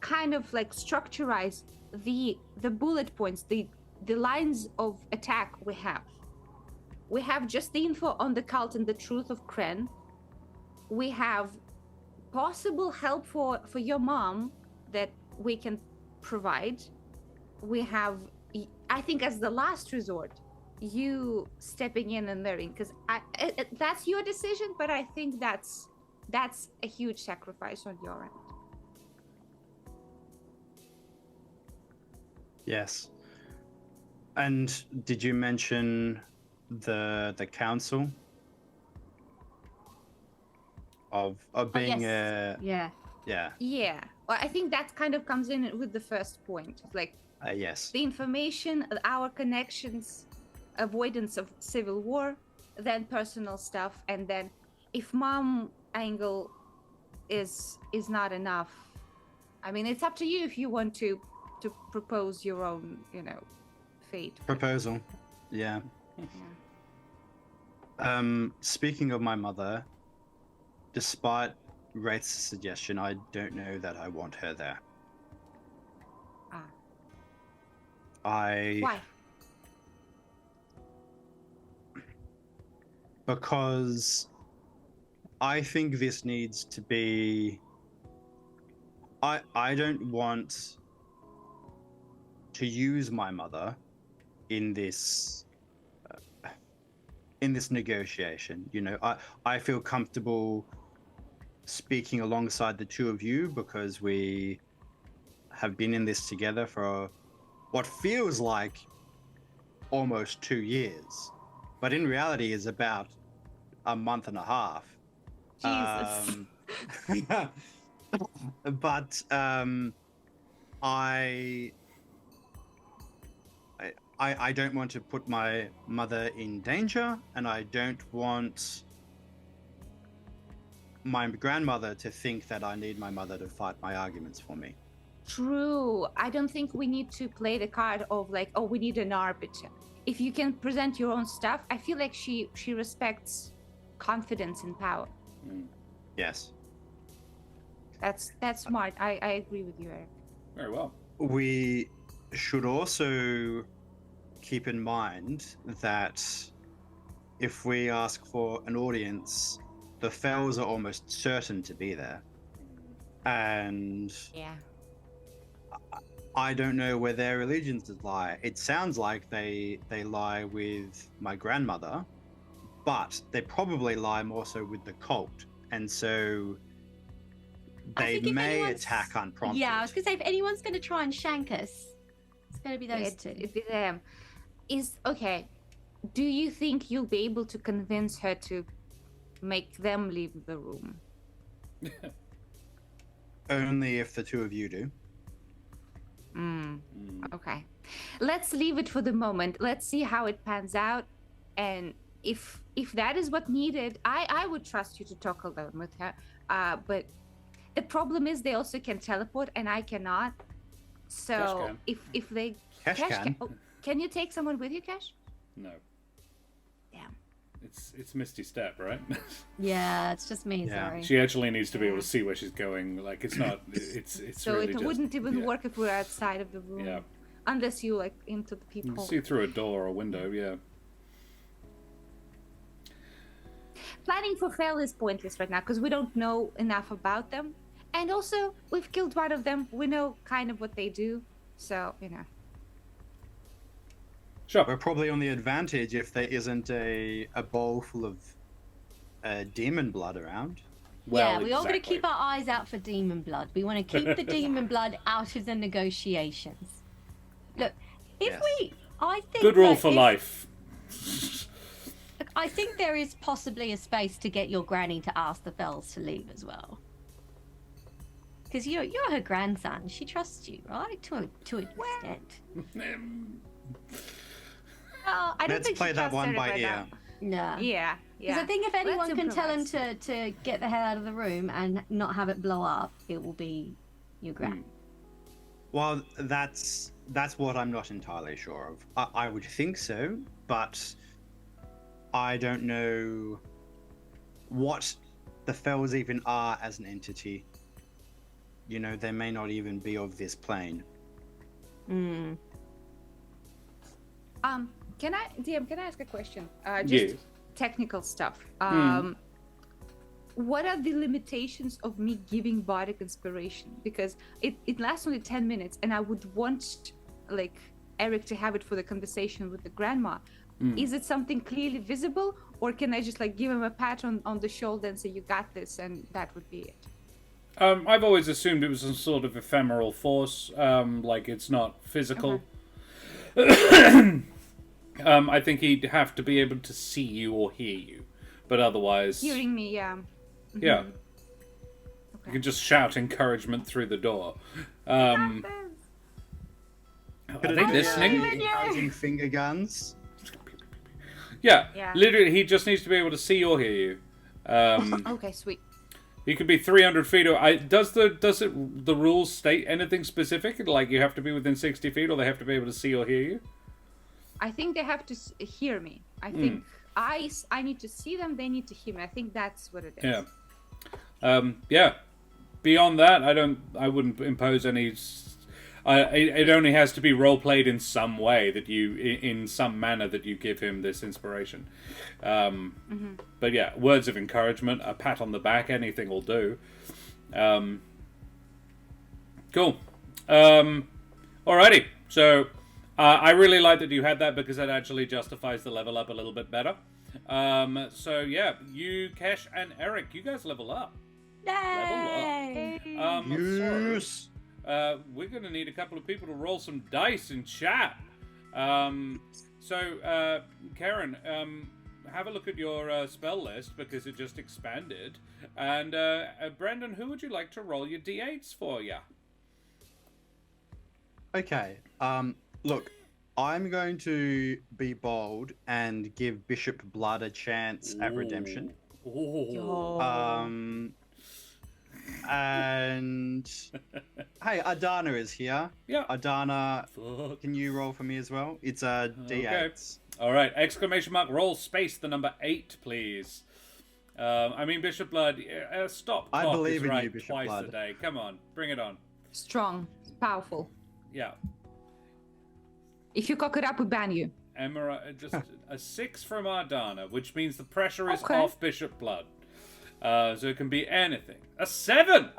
kind of like structurize the bullet points, the lines of attack we have. We have just the info on the cult and the truth of Kren. We have possible help for your mom that we can provide. We have, I think, as the last resort, you stepping in and learning, because that's your decision, but I think that's a huge sacrifice on your end. Yes. And did you mention the council of being yes. Yeah. Well, I think that kind of comes in with the first point, like Yes. the information, our connections, avoidance of civil war, then personal stuff, and then if mom angle is not enough, I mean, it's up to you if you want to propose your own, fate. Proposal. Yeah. Speaking of my mother, despite Wraith's suggestion, I don't know that I want her there. Why? Because I think this needs to be... I don't want to use my mother in this negotiation. I feel comfortable speaking alongside the two of you because we have been in this together for what feels like almost 2 years, but in reality is about a month and a half. Jesus. But I don't want to put my mother in danger, and I don't want my grandmother to think that I need my mother to fight my arguments for me. True. I don't think we need to play the card of like, oh, we need an arbiter. If you can present your own stuff, I feel like she respects confidence and power. Yes. That's smart. I agree with you, Ereq. Very well. We should also keep in mind that if we ask for an audience, the Fells are almost certain to be there. And Yeah. I don't know where their allegiances lie. It sounds like they lie with my grandmother, but they probably lie more so with the cult. And so they think if may anyone's- attack unprompted. Yeah, I was going to say, if anyone's going to try and shank us, it's going to be those two. Is okay. Do you think you'll be able to convince her to make them leave the room? Only if the two of you do. Okay. Let's leave it for the moment. Let's see how it pans out. And if that is what needed, I would trust you to talk alone with her. But the problem is they also can teleport and I cannot. So if they Cash can. Can you take someone with you, Cash? No. Damn. It's Misty Step, right? Yeah, it's just me, Yeah. sorry. She actually needs to be able to see where she's going. Like, it's not. It's So really it just, wouldn't even yeah. work if we're outside of the room. Yeah. Unless you like into the You can people. see through a door or a window. Yeah. Planning for fail is pointless right now because we don't know enough about them. And also, we've killed one of them. We know kind of what they do. So, Sure. We're probably on the advantage if there isn't a bowl full of demon blood around. Well, Yeah, we all got to exactly. keep our eyes out for demon blood. We want to keep the demon blood out of the negotiations. Look, Yes. I think Good rule that for if- life. Look, I think there is possibly a space to get your granny to ask the Fells to leave as well. Because you're her grandson. She trusts you, right? To an extent. well, I don't Let's think play she that trusts one her by right ear. now. Yeah. Yeah. Because I think if anyone can tell him to get the hell out of the room and not have it blow up, it will be your gran. Well, that's what I'm not entirely sure of. I would think so, but I don't know what the Fells even are as an entity. You know, they may not even be of this plane. Mm. Can I ask a question? Just Yes. technical stuff. What are the limitations of me giving bardic inspiration? Because it lasts only 10 minutes, and I would want like Ereq to have it for the conversation with the grandma. Is it something clearly visible, or can I just like give him a pat on the shoulder and say you got this, and that would be it? I've always assumed it was some sort of ephemeral force. Like it's not physical. I think he'd have to be able to see you or hear you, but otherwise, Hearing me, yeah. yeah, you can just shout encouragement through the door. Are they listening? Encouraging finger guns. Yeah, Yeah. literally, he just needs to be able to see or hear you. Okay, sweet. He could be 300 feet away. Does the rules state anything specific? Like you have to be within 60 feet, or they have to be able to see or hear you? I think they have to hear me. I think I need to see them. They need to hear me. I think that's what it is. Yeah. Yeah. Beyond that, I wouldn't impose any. It only has to be role played in some way that in some manner that you give him this inspiration. But yeah, words of encouragement, a pat on the back, anything will do. Cool. Alrighty. So I really like that you had that because that actually justifies the level up a little bit better. So yeah, you, Kesh, and Ereq, you guys level up. Yay! Yes. We're going to need a couple of people to roll some dice in chat. So, Karen, have a look at your spell list because it just expanded. And Brendan, who would you like to roll your d8s for ya? Okay. Look, I'm going to be bold and give Bishop Blood a chance at redemption. Ooh. Um, And hey, Adana is here. Yeah. Adana, Fuck. can you roll for me as well? It's a D8. All right. Exclamation mark. Roll space. The number 8, please. I mean, Bishop Blood. Stop. I cock believe is in right you, Bishop twice Blood. a day. Come on, bring it on. Strong, powerful. Yeah. If you cock it up, we ban you. Just a 6 from Ardana, which means the pressure is Okay. off Bishop Blood. So it can be anything. A 7!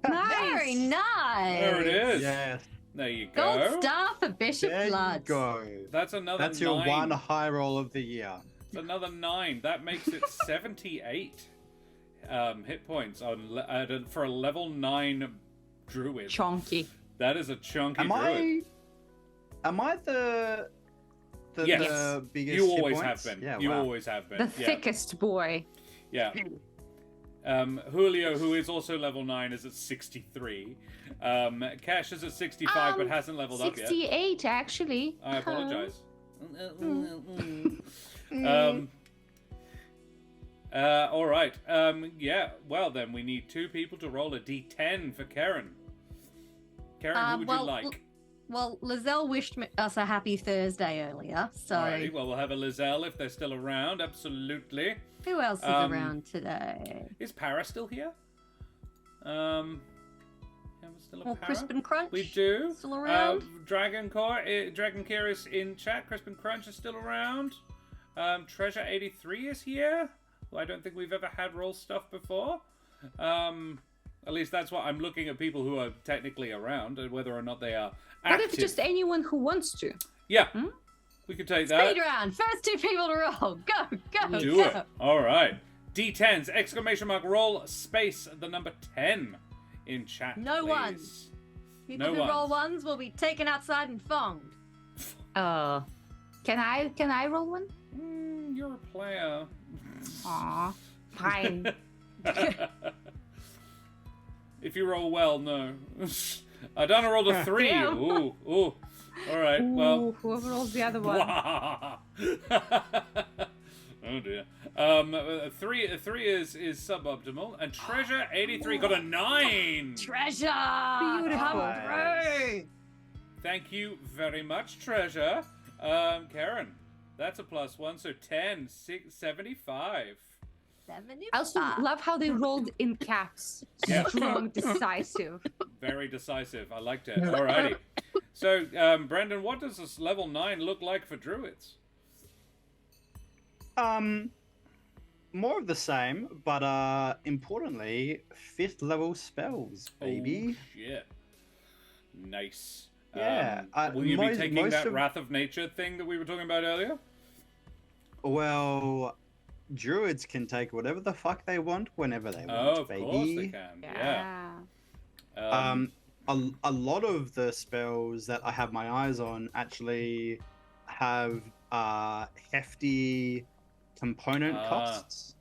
Very nice. There it is. Yes. There you go. Gold star for Bishop There Blood. you go. That's another That's 9. your one high roll of the year. It's another 9. That makes it 78 hit points for a level 9 druid. Chonky. That is a chunky Am druid. am I the Yes. the biggest You hit always points? have been. Yeah, You wow. always have been. The Yeah. thickest boy. Yeah. Julio, who is also level 9, is at 63. Cash is at 65, but hasn't leveled up yet. 68, actually. I apologize. All right. Yeah. Well, then we need 2 people to roll a d10 for Karen. Karen, who would you like? Well, Lizelle wished us a happy Thursday earlier, so Alrighty. Well, we'll have a Lizelle if they're still around. Absolutely. who else is around today? Is Para still here? Have we still a Well, Para? Crisp and Crunch. We do. Still around? Dragon Care is in chat. Crisp and Crunch is still around. Treasure 83 is here. Well, I don't think we've ever had roll stuff before. At least that's what I'm looking at, people who are technically around, and whether or not they are What active. if just anyone who wants to? Yeah, we could take that. Speed round. First 2 people to roll. Go. Do it. All right. D10s, exclamation mark, roll, space, the number 10 in chat, No please. ones. People No who roll ones. ones will be taken outside and fonged. Can I roll one? You're a player. Aw, fine. If you roll well, no. Adana rolled a 3. Damn. Ooh. All right, well. Ooh, whoever rolls the other one. Oh dear. 3 is suboptimal, and Treasure 83 got a 9. Treasure. Beautiful. Come through. Thank you very much, Treasure. Karen, that's a +1, so 10, 6, 75. 75. I also love how they rolled in caps. Yeah. Strong, decisive. Very decisive. I liked it. Alrighty. So, Brendan, what does this level 9 look like for druids? More of the same, but importantly, 5th level spells, baby. Oh, shit. Nice. Yeah, Will you be taking most that of- Wrath of Nature thing that we were talking about earlier? Well, druids can take whatever the fuck they want whenever they want, Oh, of baby. course they can. Yeah. A lot of the spells that I have my eyes on actually have hefty component costs,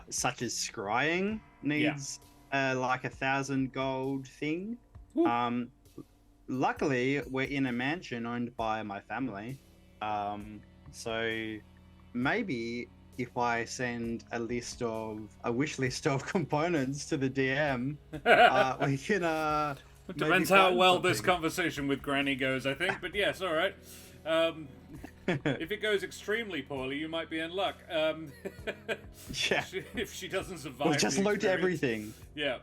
such as scrying needs like 1,000 gold thing. Ooh. Luckily, we're in a mansion owned by my family, so maybe if I send a wish list of components to the DM, we can. Depends maybe how find well this something. conversation with Granny goes, I think. But yes, all right. If it goes extremely poorly, you might be in luck. Yeah. If she doesn't survive, We'll just the loot experience. everything. Yeah.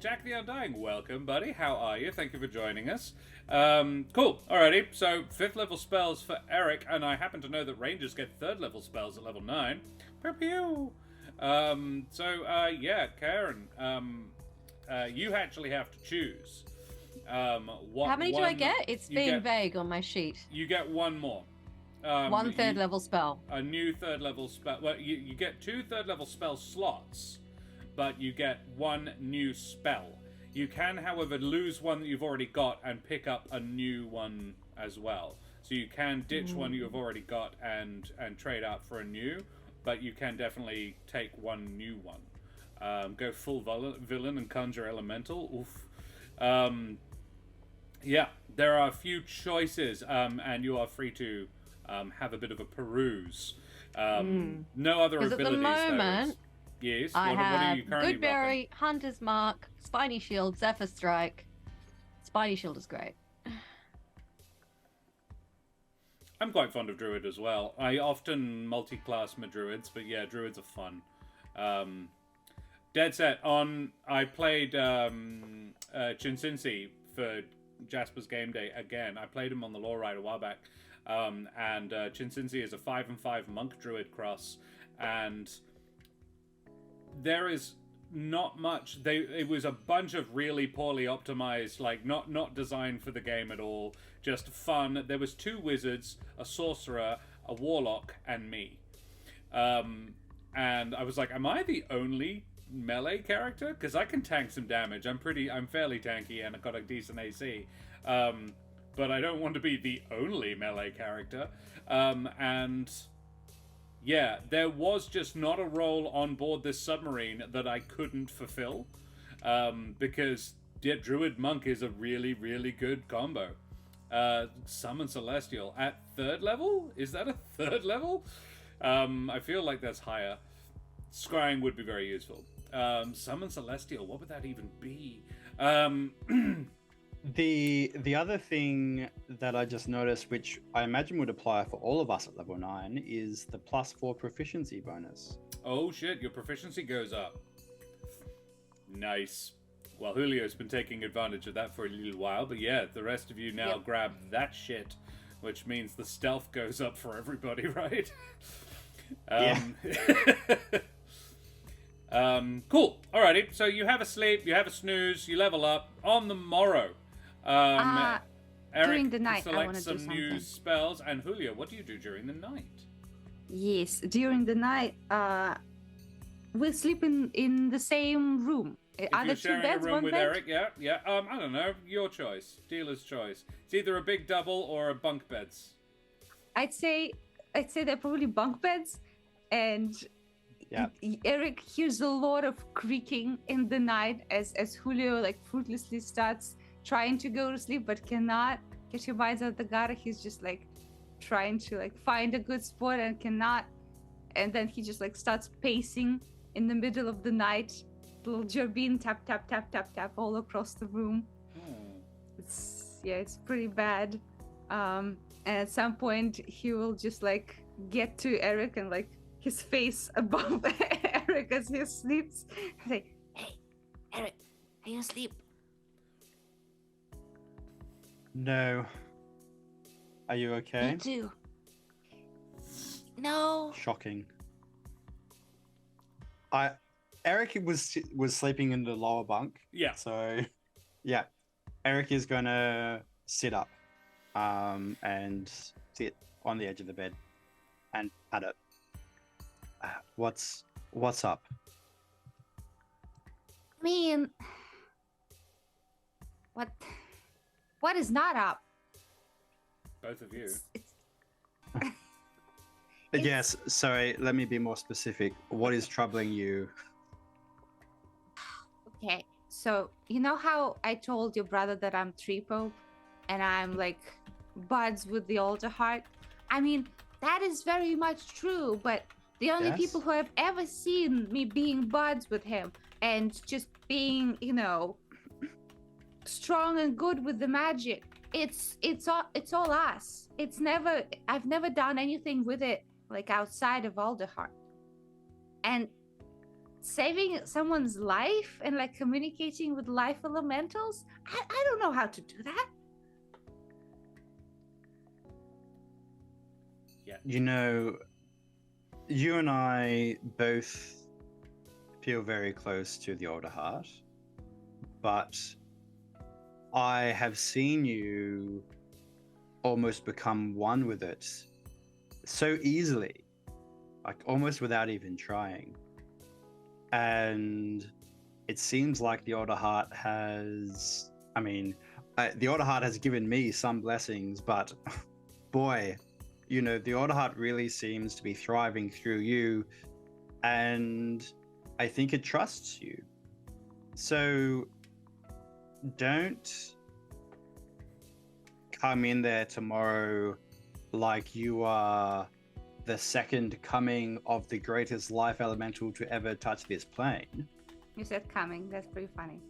Jack the Undying, welcome, buddy. How are you? Thank you for joining us. Cool. Alrighty. So 5th level spells for Ereq, and I happen to know that rangers get 3rd level spells at level 9. Pew pew. Yeah, Karen. You actually have to choose. How many do I get? It's you being get- vague on my sheet. You get one more. One third you- level spell. A new 3rd level spell. Well, you get 2 3rd level spell slots, but you get 1 new spell. You can, however, lose one that you've already got and pick up a new one as well. So you can ditch one you've already got and trade out for a new, but you can definitely take 1 new one. Go full villain and conjure elemental. Oof. Yeah, there are a few choices, and you are free to have a bit of a peruse. No other Because at abilities. the moment, Yes. I What are have you currently Goodberry, Hunter's Mark, Spiny Shield, Zephyr Strike. Spiny Shield is great. I'm quite fond of Druid as well. I often multi-class my Druids, but yeah, Druids are fun. Dead set on. I played Chincinsi for Jasper's game day again. I played him on the Lore Ride a while back, and Chincinsi is a 5/5 monk Druid cross, and there is not much. It was a bunch of really poorly optimized, like not designed for the game at all. Just fun. There was 2 wizards, a sorcerer, a warlock, and me. And I was like, am I the only melee character? Because I can tank some damage. I'm fairly tanky and I've got a decent AC. But I don't want to be the only melee character. And yeah, there was just not a role on board this submarine that I couldn't fulfill. Because Druid Monk is a really, really good combo. Summon Celestial at 3rd level? Is that a 3rd level? I feel like that's higher. Scrying would be very useful. Summon Celestial, what would that even be? The other thing that I just noticed, which I imagine would apply for all of us at level 9, is the +4 proficiency bonus. Oh shit, your proficiency goes up. Nice. Well, Julio's been taking advantage of that for a little while, but yeah, the rest of you now grab that shit, which means the stealth goes up for everybody, right? Cool. Alrighty, so you have a sleep, you have a snooze, you level up. On the morrow, during Ereq the night, I want selects to do some new something. spells, and Julio, what do you do during the night? Yes, during the night, we sleep in the same room. If Are you're there 2 sharing beds, a room 1 with bed? Ereq, yeah. I don't know, your choice, dealer's choice. It's either a big double or a bunk beds. I'd say they're probably bunk beds, and Yeah. Ereq hears a lot of creaking in the night as Julio like fruitlessly starts trying to go to sleep but cannot get your minds out the gutter. He's just like trying to like find a good spot and cannot, and then he just like starts pacing in the middle of the night. Little Jarbine tap tap tap tap tap all across the room. It's pretty bad. And at some point he will just like get to Ereq and like his face above Ereq as he sleeps. Say, "Hey, Ereq, are you asleep?" No. Are you okay? Me too. No. Shocking. Ereq was sleeping in the lower bunk. Yeah. So, yeah, Ereq is gonna sit up, and sit on the edge of the bed, and pat it. What's up? I mean, what is not up? Both of you. It's Yes. Sorry. Let me be more specific. What is troubling you? okay. So you know how I told your brother that I'm Tree Pope, and I'm like buds with the Altar Heart? I mean, that is very much true, but the only Yes? people who have ever seen me being buds with him and just being, strong and good with the magic, it's all us. I've never done anything with it like outside of Alderheart. And saving someone's life and like communicating with life elementals, I don't know how to do that. Yeah. You know, you and I both feel very close to the Older Heart, but I have seen you almost become one with it so easily, like almost without even trying. And it seems like the Older Heart has, the Older Heart has given me some blessings, but boy, the Older Heart really seems to be thriving through you, and I think it trusts you. So don't come in there tomorrow like you are the second coming of the greatest life elemental to ever touch this plane. You said coming. That's pretty funny.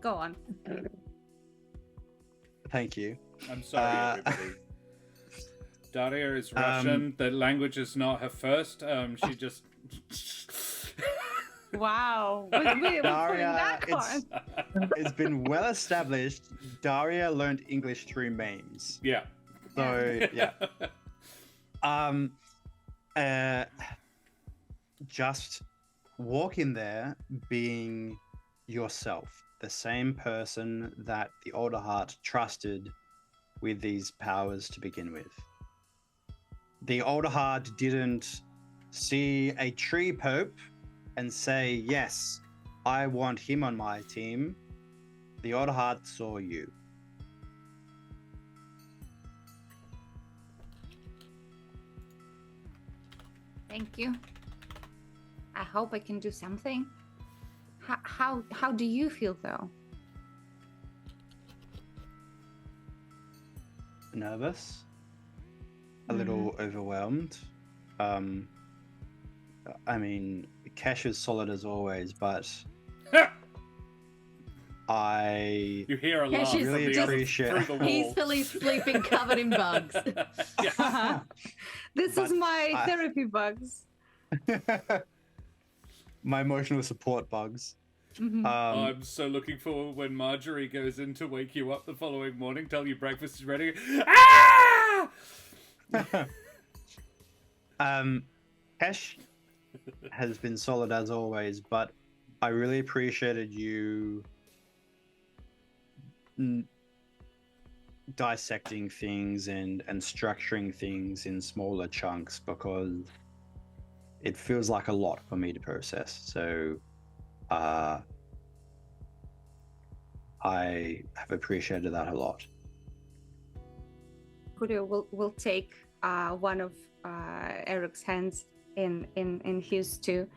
Go on. Thank you. I'm sorry, everybody. Daria is Russian. The language is not her first. She just... Wow. We're putting Daria, that on. it's been well established. Daria learned English through memes. Yeah. So, yeah. Just walk in there being yourself, the same person that the older heart trusted with these powers to begin with. The older heart didn't see a tree pope and say, yes, I want him on my team. The older heart saw you. Thank you. I hope I can do something. How do you feel though? Nervous, a little overwhelmed. I mean, Cash is solid as always, but You hear a laugh Cash is from the really other appreciate- through the wall. Peacefully sleeping covered in bugs. Yeah. This But is my I- therapy bugs. my emotional support bugs. Mhm. I'm so looking forward when Marjorie goes in to wake you up the following morning, tell you breakfast is ready. Ah! Cash has been solid as always, but I really appreciated you dissecting things and structuring things in smaller chunks, because it feels like a lot for me to process. So I have appreciated that a lot. Julio will take one of Eric's hands in his too,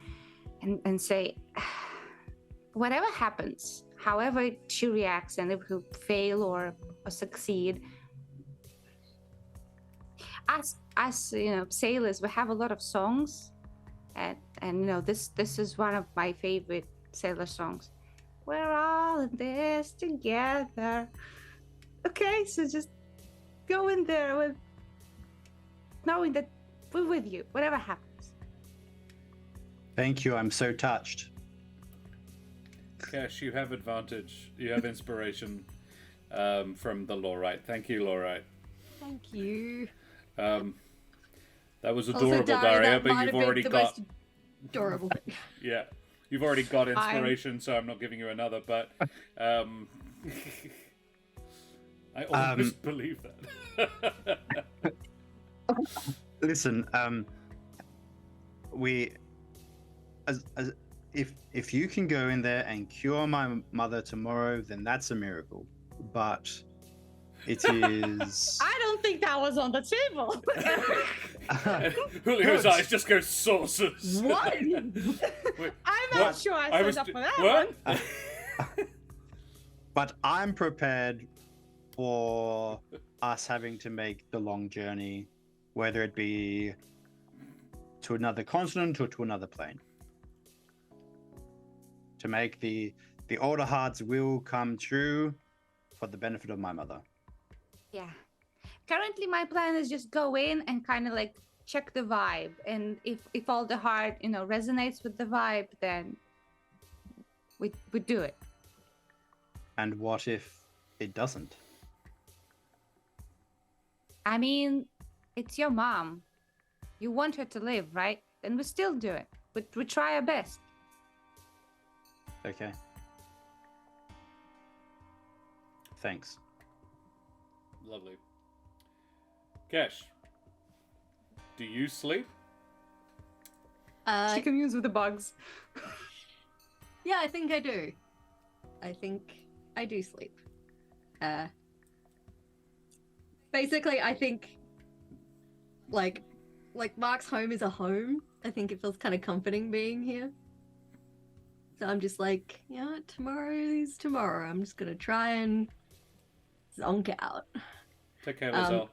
and say, whatever happens, however she reacts, and if we fail or succeed, as sailors, we have a lot of songs, and this is one of my favorite sailor songs. We're all in this together. Okay, so just go in there with knowing that we're with you, whatever happens. Thank you. I'm so touched. Cash, you have advantage. You have inspiration from the Lawrite. Thank you, Lawrite. Thank you. That was Also, adorable, Daria, that but might you've have been already the got... most adorable thing. Yeah. You've already got inspiration, so I'm not giving you another, but... I almost believe that. Listen, if you can go in there and cure my mother tomorrow, then that's a miracle. But it is. I don't think that was on the table. Julio's Good. eyes just go saucers. What? Wait, I'm not what? sure I signed up for that what? one. But I'm prepared for us having to make the long journey, whether it be to another continent or to another plane, to make the older heart's will come true for the benefit of my mother. Yeah. Currently, my plan is just go in and kind of like check the vibe, and if all the heart resonates with the vibe, then we do it. And what if it doesn't? I mean, it's your mom. You want her to live, right? Then we still do it. We try our best. Okay. Thanks. Lovely. Cash, do you sleep? She communes with the bugs. Yeah, I think I do. I think I do sleep. Basically, I think like Mark's home is a home. I think it feels kind of comforting being here. So I'm just like, tomorrow is tomorrow. I'm just gonna try and zonk out. Take care of yourself.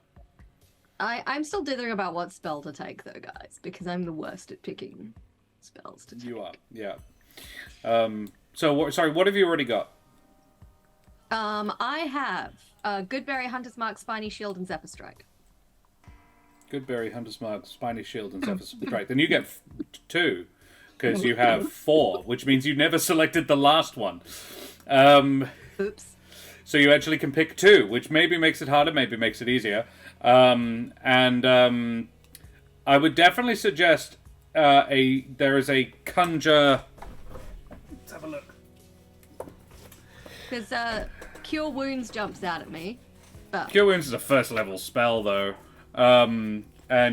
I'm still dithering about what spell to take, though, guys, because I'm the worst at picking spells to take. You are, yeah. Sorry, what have you already got? I have Goodberry, Hunter's Mark, Spiny Shield, and Zephyr Strike. Goodberry, Hunter's Mark, Spiny Shield, and Zephyr Strike. Then you get 2, because you have 4, which means you never selected the last one. Oops. So you actually can pick 2, which maybe makes it harder, maybe makes it easier. I would definitely suggest there is a conjure. Let's have a look. Because Cure Wounds jumps out at me. But... Cure Wounds is a first level spell, though. And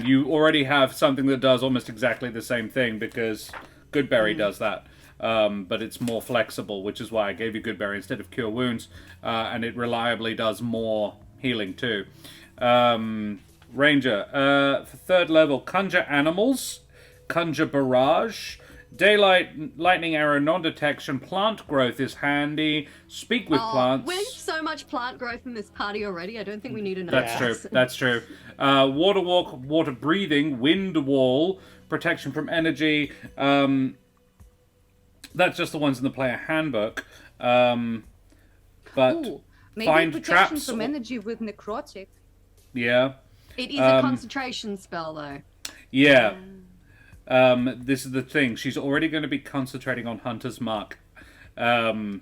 you already have something that does almost exactly the same thing, because Goodberry does that. But it's more flexible, which is why I gave you Goodberry instead of Cure Wounds. And it reliably does more healing, too. Ranger, for 3rd level, Conjure Animals, Conjure Barrage, Daylight, Lightning Arrow, Non-Detection, Plant Growth is handy, Speak with Plants. We have so much plant growth in this party already, I don't think we need another. That's true. Water Walk, Water Breathing, Wind Wall, Protection from Energy. That's just the ones in the player handbook. But Ooh, maybe find protection traps. from energy with necrotic. Yeah. It is a concentration spell, though. Yeah. This is the thing. She's already going to be concentrating on Hunter's Mark. Hail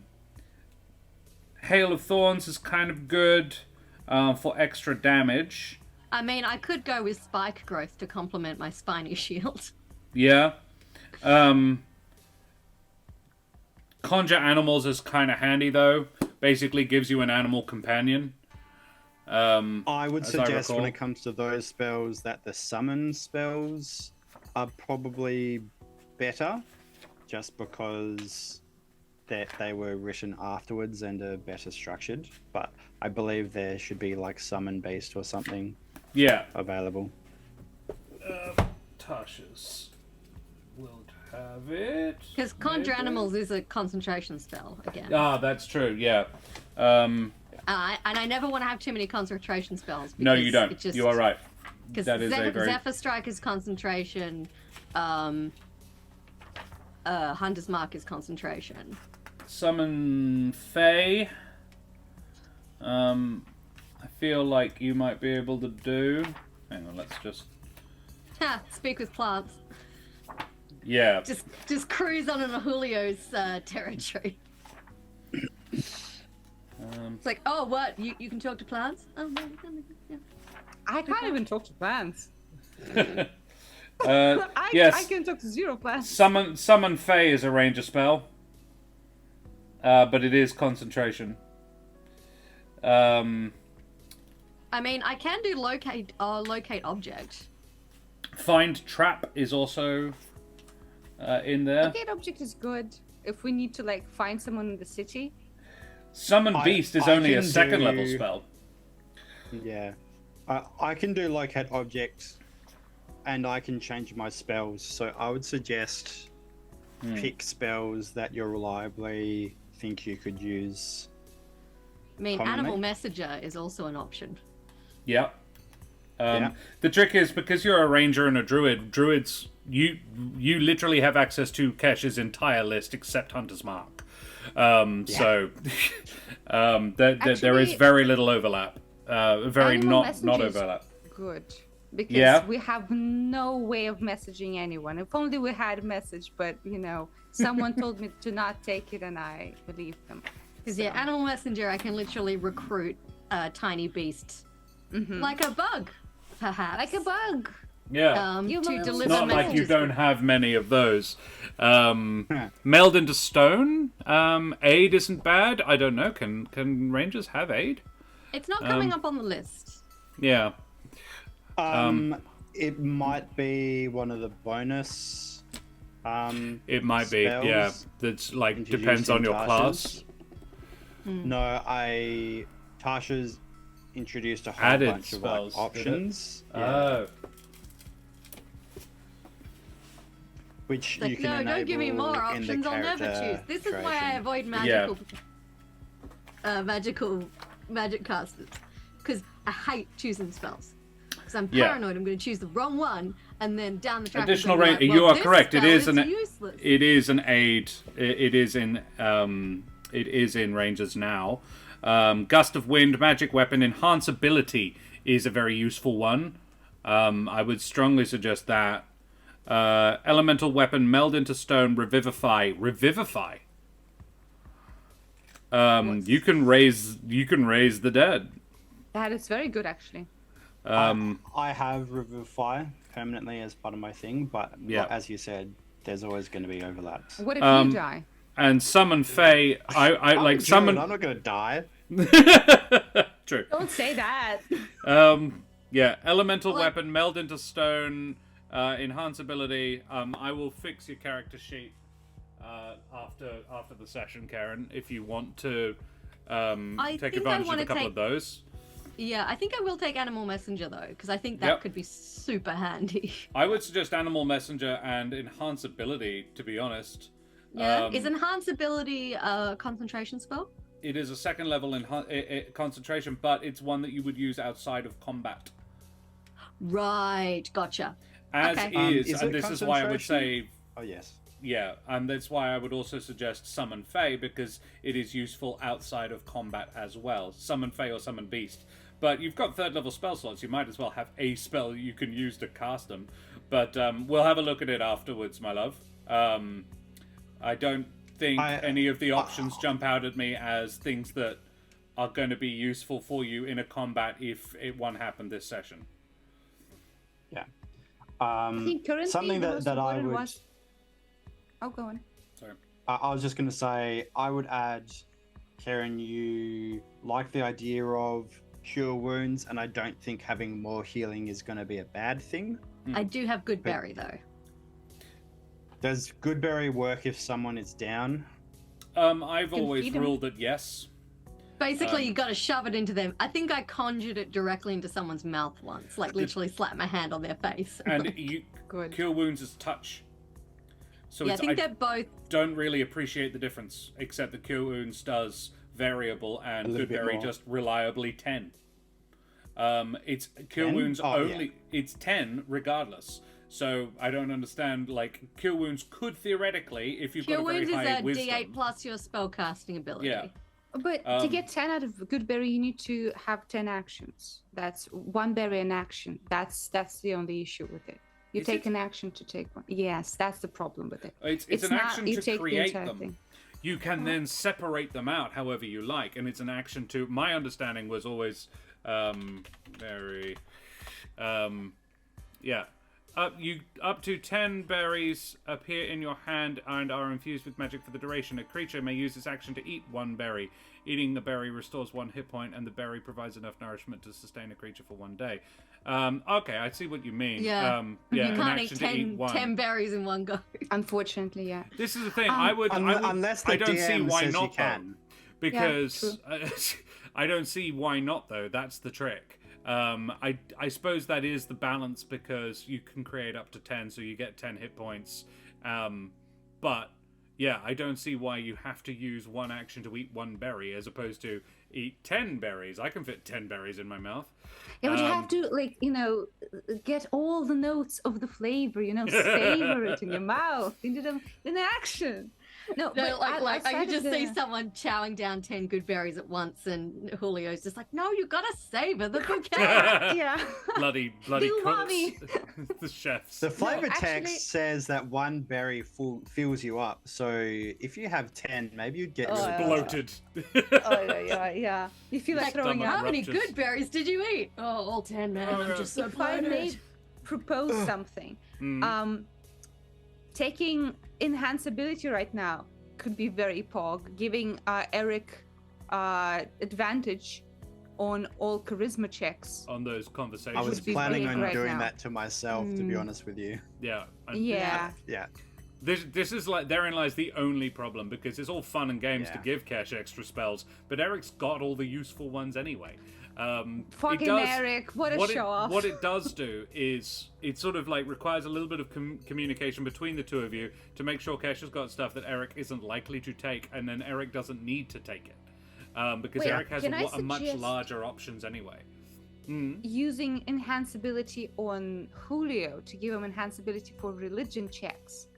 of Thorns is kind of good for extra damage. I mean, I could go with Spike Growth to complement my Spiny Shield. Yeah. Conjure Animals is kind of handy, though. Basically gives you an animal companion. I would suggest when recall. it comes to those spells that the summon spells are probably better, just because they were written afterwards and are better structured. But I believe there should be like summon based or something available. Tasha's will have it. Because Conjure maybe? Animals is a concentration spell, again. Ah, that's true, yeah. And I never want to have too many concentration spells. No, you don't. It just, You are right. Because That is a very... Zephyr Strike is concentration. Hunter's Mark is concentration. Summon Fae. I feel like you might be able to do... Hang on, let's just... Ha! Speak with plants. Yeah. Just cruise on in Julio's territory. It's like, oh, what? You can talk to plants? Oh, no, you can. Yeah. I can't even talk to plants. Yes. I can talk to 0 plants. Summon Fae is a ranger spell. But it is concentration. I mean, I can do locate object. Find Trap is also in there. Locate object is good if we need to like find someone in the city. Summon Beast is only a 2nd level spell. Yeah. I can do locate object, and I can change my spells. So I would suggest pick spells that you reliably think you could use. I mean, commonly. Animal Messenger is also an option. Yeah. The trick is, because you're a ranger and a druids, you literally have access to Kesh's entire list except Hunter's Mark. So there is very little overlap. Very not overlap. Good. Because we have no way of messaging anyone. If only we had a message, but someone told me to not take it and I believed them. Because Animal Messenger, I can literally recruit tiny beasts. Like a bug, perhaps. Like a bug. Yeah. To deliver It's not like you messages. don't have many of those. Meld into stone. Aid isn't bad. I don't know. Can rangers have aid? It's not coming up on the list. Yeah. It might be one of the bonus. It might be. Yeah. That's like depends on your class. No, Tasha's introduced a whole Added bunch spells, of like, options. Oh. Which Like, you can no, enable don't give me more in the options. I'll never choose. character This is why I creation. avoid magic casters, because I hate choosing spells. because I'm Yeah. paranoid I'm going to choose the wrong one, and then down the track. Additional I'm gonna range. be like, You well, are this correct. It spell is an. useless. It is an aid. It is in. It is in rangers now. Gust of wind, magic weapon, enhance ability is a very useful one. I would strongly suggest that. Elemental weapon, meld into stone, revivify. Revivify. You can raise the dead. That is very good, actually. I have Revivify permanently as part of my thing, but Yeah. as you said, there's always going to be overlaps. What if you die? And summon Fae. I like I'm summon. good, I'm not going to die. True. Don't say that. Yeah, elemental weapon, meld into stone, enhance ability. I will fix your character sheet after the session, Karen, if you want to take advantage of a couple of those. Yeah, I think I will take Animal Messenger though, because I think that could be super handy. I would suggest Animal Messenger and enhance ability, to be honest. Yeah, is enhance ability a concentration spell? It is a second level concentration, but it's one that you would use outside of combat. Right, gotcha. As Okay. is and this is why I would say... Oh, yes. Yeah, and that's why I would also suggest Summon Fae, because it is useful outside of combat as well. Summon Fae or Summon Beast. But you've got third level spell slots, you might as well have a spell you can use to cast them. But we'll have a look at it afterwards, my love. I don't think any of the options jump out at me as things that are going to be useful for you in a combat if one happened this session. Yeah. I think currently something the most that I important would... was... Oh, go on. Sorry. I was just going to say, I would add, Karen, you like the idea of cure wounds, and I don't think having more healing is going to be a bad thing. I do have good berry though. Does good berry work if someone is down? I've always ruled that yes. Basically, you got to shove it into them. I think I conjured it directly into someone's mouth once, like literally slap my hand on their face. And you Good. cure wounds is touch. So yeah, I it's, think they're both. Don't really appreciate the difference, except that cure wounds does variable and good berry just reliably 10. It's cure 10? wounds Oh, only. yeah. It's 10 regardless. So I don't understand. Like cure wounds could theoretically, if you've Cure got a wounds very is high a wisdom. D8 plus your spellcasting ability. Yeah. But to get 10 out of good berry, you need to have 10 actions. That's one berry an action. That's the only issue with it. You Is take it? an action to take one. Yes, that's the problem with it. It's an not- action you to take the create entire them. thing. You can then separate them out however you like, and it's an action to. My understanding was always very, yeah. Up to 10 berries appear in your hand and are infused with magic for the duration. A creature may use this action to eat one berry. Eating the berry restores 1 hit point, and the berry provides enough nourishment to sustain a creature for 1 day. Okay, I see what you mean. Yeah. Yeah, You an can't action eat to eat 1. 10 berries in one go. Unfortunately, yeah. This is the thing. I would Unless the I don't see DM why says not you can. though, because I don't see why not though. That's the trick. I suppose that is the balance because you can create up to 10, so you get 10 hit points. But yeah, I don't see why you have to use one action to eat 1 berry as opposed to eat 10 berries. I can fit 10 berries in my mouth. Yeah, but you have to, get all the notes of the flavor, savor it in your mouth, in action. No, No, but like I outside could of just see the- someone chowing down 10 good berries at once, and Julio's just like, "No, you gotta savor the bouquet." Yeah. bloody Do cooks. mommy. The chefs. The flavor actually- text says that 1 berry fills you up. So if you have 10, maybe you'd get Oh, rid of yeah. Bloated. yeah. You feel like throwing stomach up. How many ruptures. good berries did you eat? Oh, all 10, man. I'm just so If I may bloated. propose something, Mm. taking enhance ability right now could be very pog, giving Ereq advantage on all charisma checks. On those conversations. I was would be planning brilliant on right doing now. that to myself, to be honest with you. Yeah. And Yeah. Yeah. This is like, therein lies the only problem, because it's all fun and games to Yeah. give Kesh extra spells, but Eric's got all the useful ones anyway. Fucking Ereq, what a show off. What it does do is it sort of like requires a little bit of communication between the two of you to make sure Kesh has got stuff that Eric isn't likely to take, and then Eric doesn't need to take it. Because Wait, Eric has can I a much suggest- larger options anyway. using enhanceability on Julio to give him enhanceability for religion checks.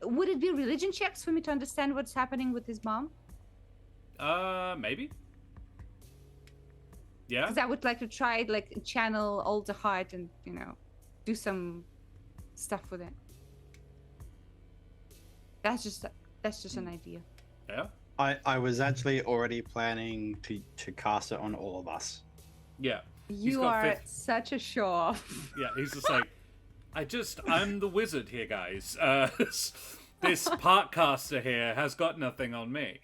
Would it be religion checks for me to understand what's happening with his mom? Maybe. Yeah. Because I would like to try channel Alter Heart and do some stuff with it. That's just an idea. Yeah. I was actually already planning to cast it on all of us. Yeah. You are such a show-off. Yeah, he's just like, I'm the wizard here, guys. This partcaster here has got nothing on me.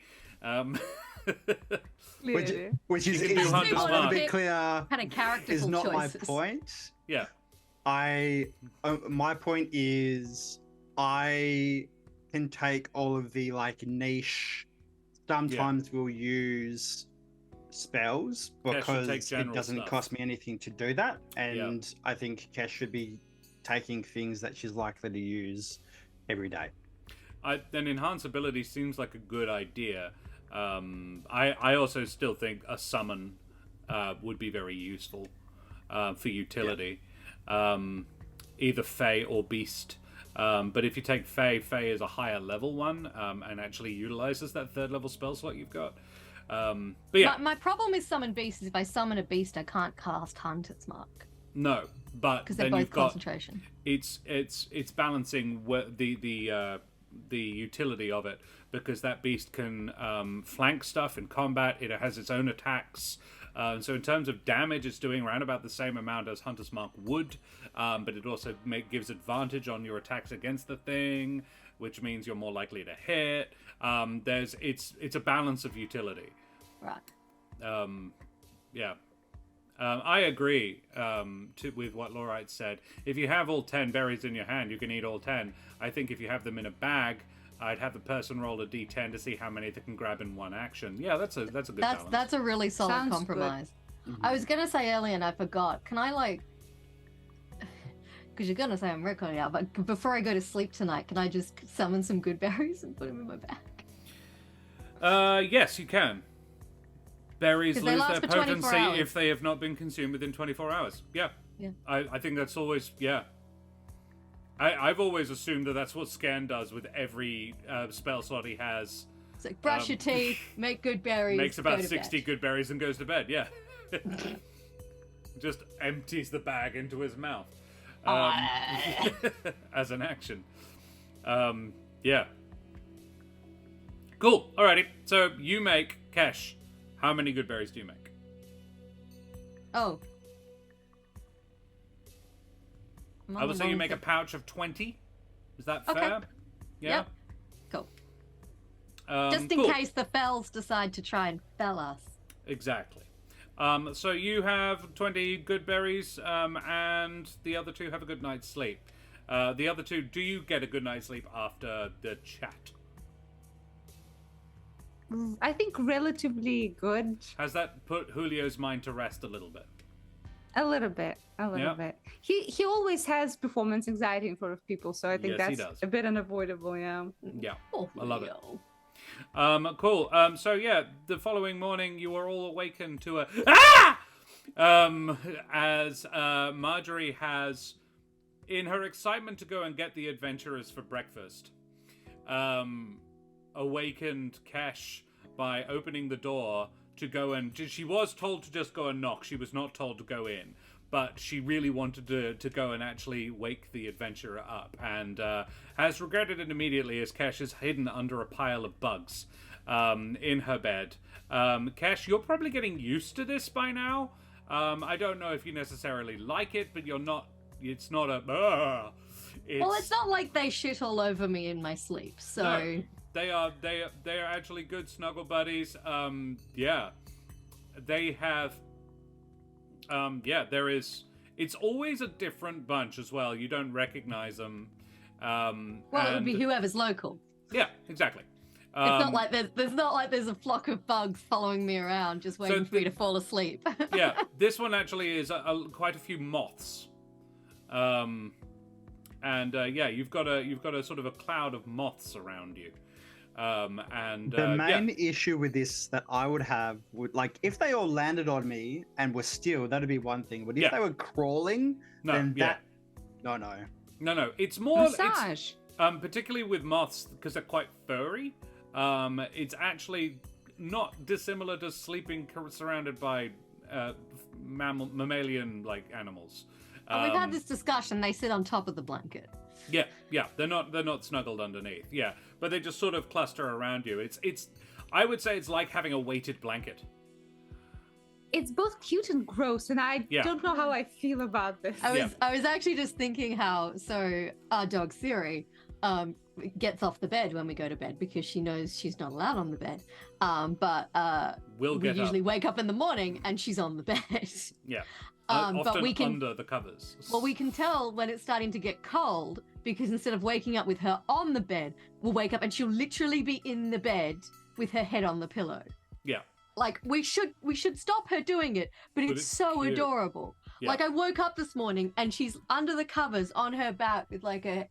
Which is, You can do Hunter's to Mark. be clear, Kind of character is not choices. my point. Yeah. My point is, I can take all of the niche. Sometimes we'll use spells because it doesn't cost me anything to do that, and I think Kesh should be taking things that she's likely to use every day. Then enhanceability seems like a good idea. I also still think a summon would be very useful for utility. Either Fey or Beast. But if you take Fey is a higher level one and actually utilizes that 3rd level spell slot you've got. But yeah. My problem with Summon Beast is if I summon a beast, I can't cast Hunter's Mark. No, but because they're then both concentration. It's balancing the utility of it, because that beast can flank stuff in combat. It has its own attacks. So in terms of damage, it's doing around about the same amount as Hunter's Mark would, but it also gives advantage on your attacks against the thing, which means you're more likely to hit. It's a balance of utility. Right. Yeah. I agree with what Laurite said. If you have all 10 berries in your hand, you can eat all 10. I think if you have them in a bag, I'd have the person roll a d10 to see how many they can grab in one action. Yeah, that's a good balance. That's a really solid Sounds compromise. Mm-hmm. I was gonna say earlier and I forgot. Can I because you're gonna say I'm recording out, but before I go to sleep tonight, can I just summon some good berries and put them in my bag? Yes, you can. Berries 'Cause they lose last their for 24 potency hours. if they have not been consumed within 24 hours. Yeah. Yeah. I think that's always, yeah. I've always assumed that that's what Scan does with every spell slot he has. It's like brush your teeth, make good berries. Makes about go to 60 bed. good berries and goes to bed, yeah. Just empties the bag into his mouth. As an action. Yeah. Cool. Alrighty. So you make Kesh. How many good berries do you make? Oh. I would say you make a pouch of 20. Is that fair? Okay. Yeah. Yep. Cool. Just in cool. case the fells decide to try and fell us. Exactly. So you have 20 good berries, and the other two have a good night's sleep. The other two, do you get a good night's sleep after the chat? I think relatively good. Has that put Julio's mind to rest a little bit? A little bit. He always has performance anxiety in front of people, so I think Yes, he that's does. a bit unavoidable, yeah. Yeah, Oh, I love it. Leo. Cool. So yeah, the following morning you are all awakened to a ah! As Marjorie has, in her excitement to go and get the adventurers for breakfast, awakened Kesh by opening the door to go and... She was told to just go and knock. She was not told to go in. But she really wanted to go and actually wake the adventurer up, and has regretted it immediately as Kesh is hidden under a pile of bugs in her bed. Kesh, you're probably getting used to this by now. I don't know if you necessarily like it, but you're not... It's not a... Well, it's not like they shit all over me in my sleep, so... No, they are actually good snuggle buddies. Yeah. They have... there is... It's always a different bunch as well. You don't recognize them. It would be whoever's local. Yeah, exactly. It's not like there's a flock of bugs following me around just waiting for me to fall asleep. Yeah, this one actually is quite a few moths. You've got a sort of a cloud of moths around you. And The main issue with this that I would have would, like, if they all landed on me and were still, that'd be one thing. But if they were crawling, then that no. It's more Massage. Particularly with moths because they're quite furry. It's actually not dissimilar to sleeping surrounded by mammalian like animals. We've had this discussion. They sit on top of the blanket. Yeah, they're not snuggled underneath. Yeah, but they just sort of cluster around you. It's I would say it's like having a weighted blanket. It's both cute and gross, and I don't know how I feel about this. I was actually just thinking how our dog Siri gets off the bed when we go to bed because she knows she's not allowed on the bed. But we usually wake up in the morning and she's on the bed. Yeah. But often we can, under the covers. Well, we can tell when it's starting to get cold because instead of waking up with her on the bed, we'll wake up and she'll literally be in the bed with her head on the pillow. Yeah. Like, we should stop her doing it, but it's so cute. Adorable. Yeah. Like, I woke up this morning and she's under the covers on her back with like her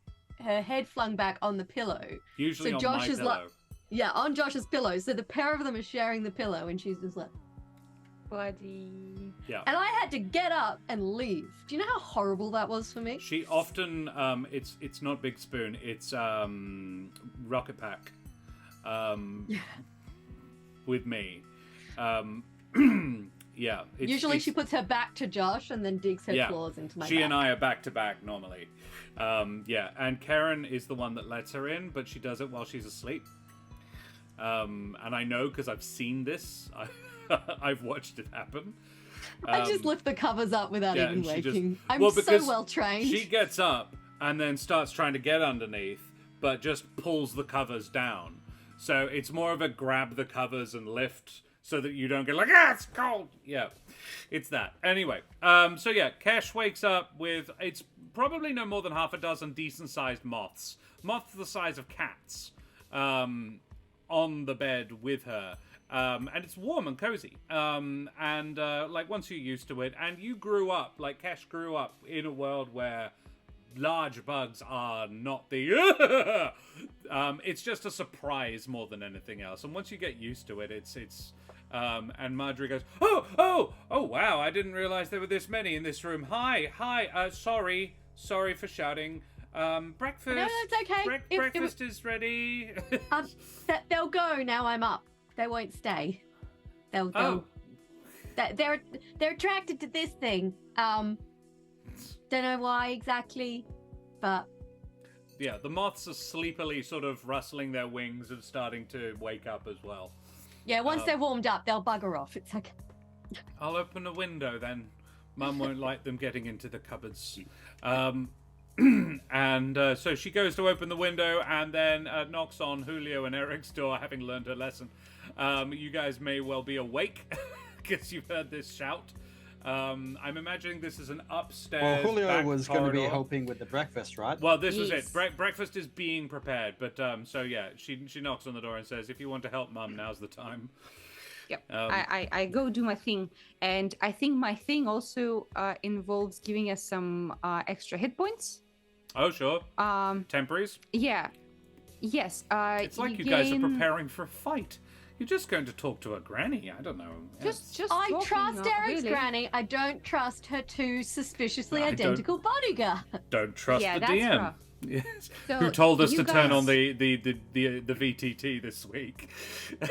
head flung back on the pillow. Usually so on Josh my is pillow. On Josh's pillow. So the pair of them are sharing the pillow and she's just like... Buddy. Yeah. And I had to get up and leave. Do you know how horrible that was for me? She often, it's not Big Spoon, it's Rocket Pack with me. Yeah. Usually she puts her back to Josh and then digs her claws into my back. She and I are back to back normally. Yeah, and Karen is the one that lets her in, but she does it while she's asleep. And I know because I've seen this. I've watched it happen. I just lift the covers up without even waking. I'm so well trained. She gets up and then starts trying to get underneath, but just pulls the covers down. So it's more of a grab the covers and lift so that you don't get like, it's cold. Yeah, it's that. Anyway, so yeah, Kesh wakes up with, it's probably no more than half a dozen decent-sized moths. Moths the size of cats on the bed with her. And it's warm and cozy. Like once you're used to it, and you grew up, like Kesh grew up in a world where large bugs are not the it's just a surprise more than anything else. And once you get used to it, it's and Marjorie goes, oh wow, I didn't realize there were this many in this room. Hi, sorry for shouting. Breakfast. No, that's okay. Breakfast is ready. They'll go now I'm up. They won't stay. They're attracted to this thing. Don't know why exactly, but yeah, the moths are sleepily sort of rustling their wings and starting to wake up as well. Yeah, once they're warmed up, they'll bugger off. It's like I'll open a window then. Mum won't like them getting into the cupboards. So she goes to open the window and then knocks on Julio and Ereq's door, having learned her lesson. You guys may well be awake because you've heard this shout. I'm imagining this is an upstairs. Well, Julio was going to be corridor. helping with the breakfast, right? Well, this is it. Breakfast is being prepared, but so yeah, she knocks on the door and says, "If you want to help Mum, now's the time." Yep. I go do my thing, and I think my thing also involves giving us some extra hit points. Oh sure. Temporaries. Yeah. Yes. It's like you guys are preparing for a fight. You're just going to talk to a granny. I don't know. Just I talking, trust Ereq's really. granny. I don't trust her two suspiciously identical bodyguards. Don't trust the that's DM. rough. Yes. So Who told us you to turn guys- on the VTT this week?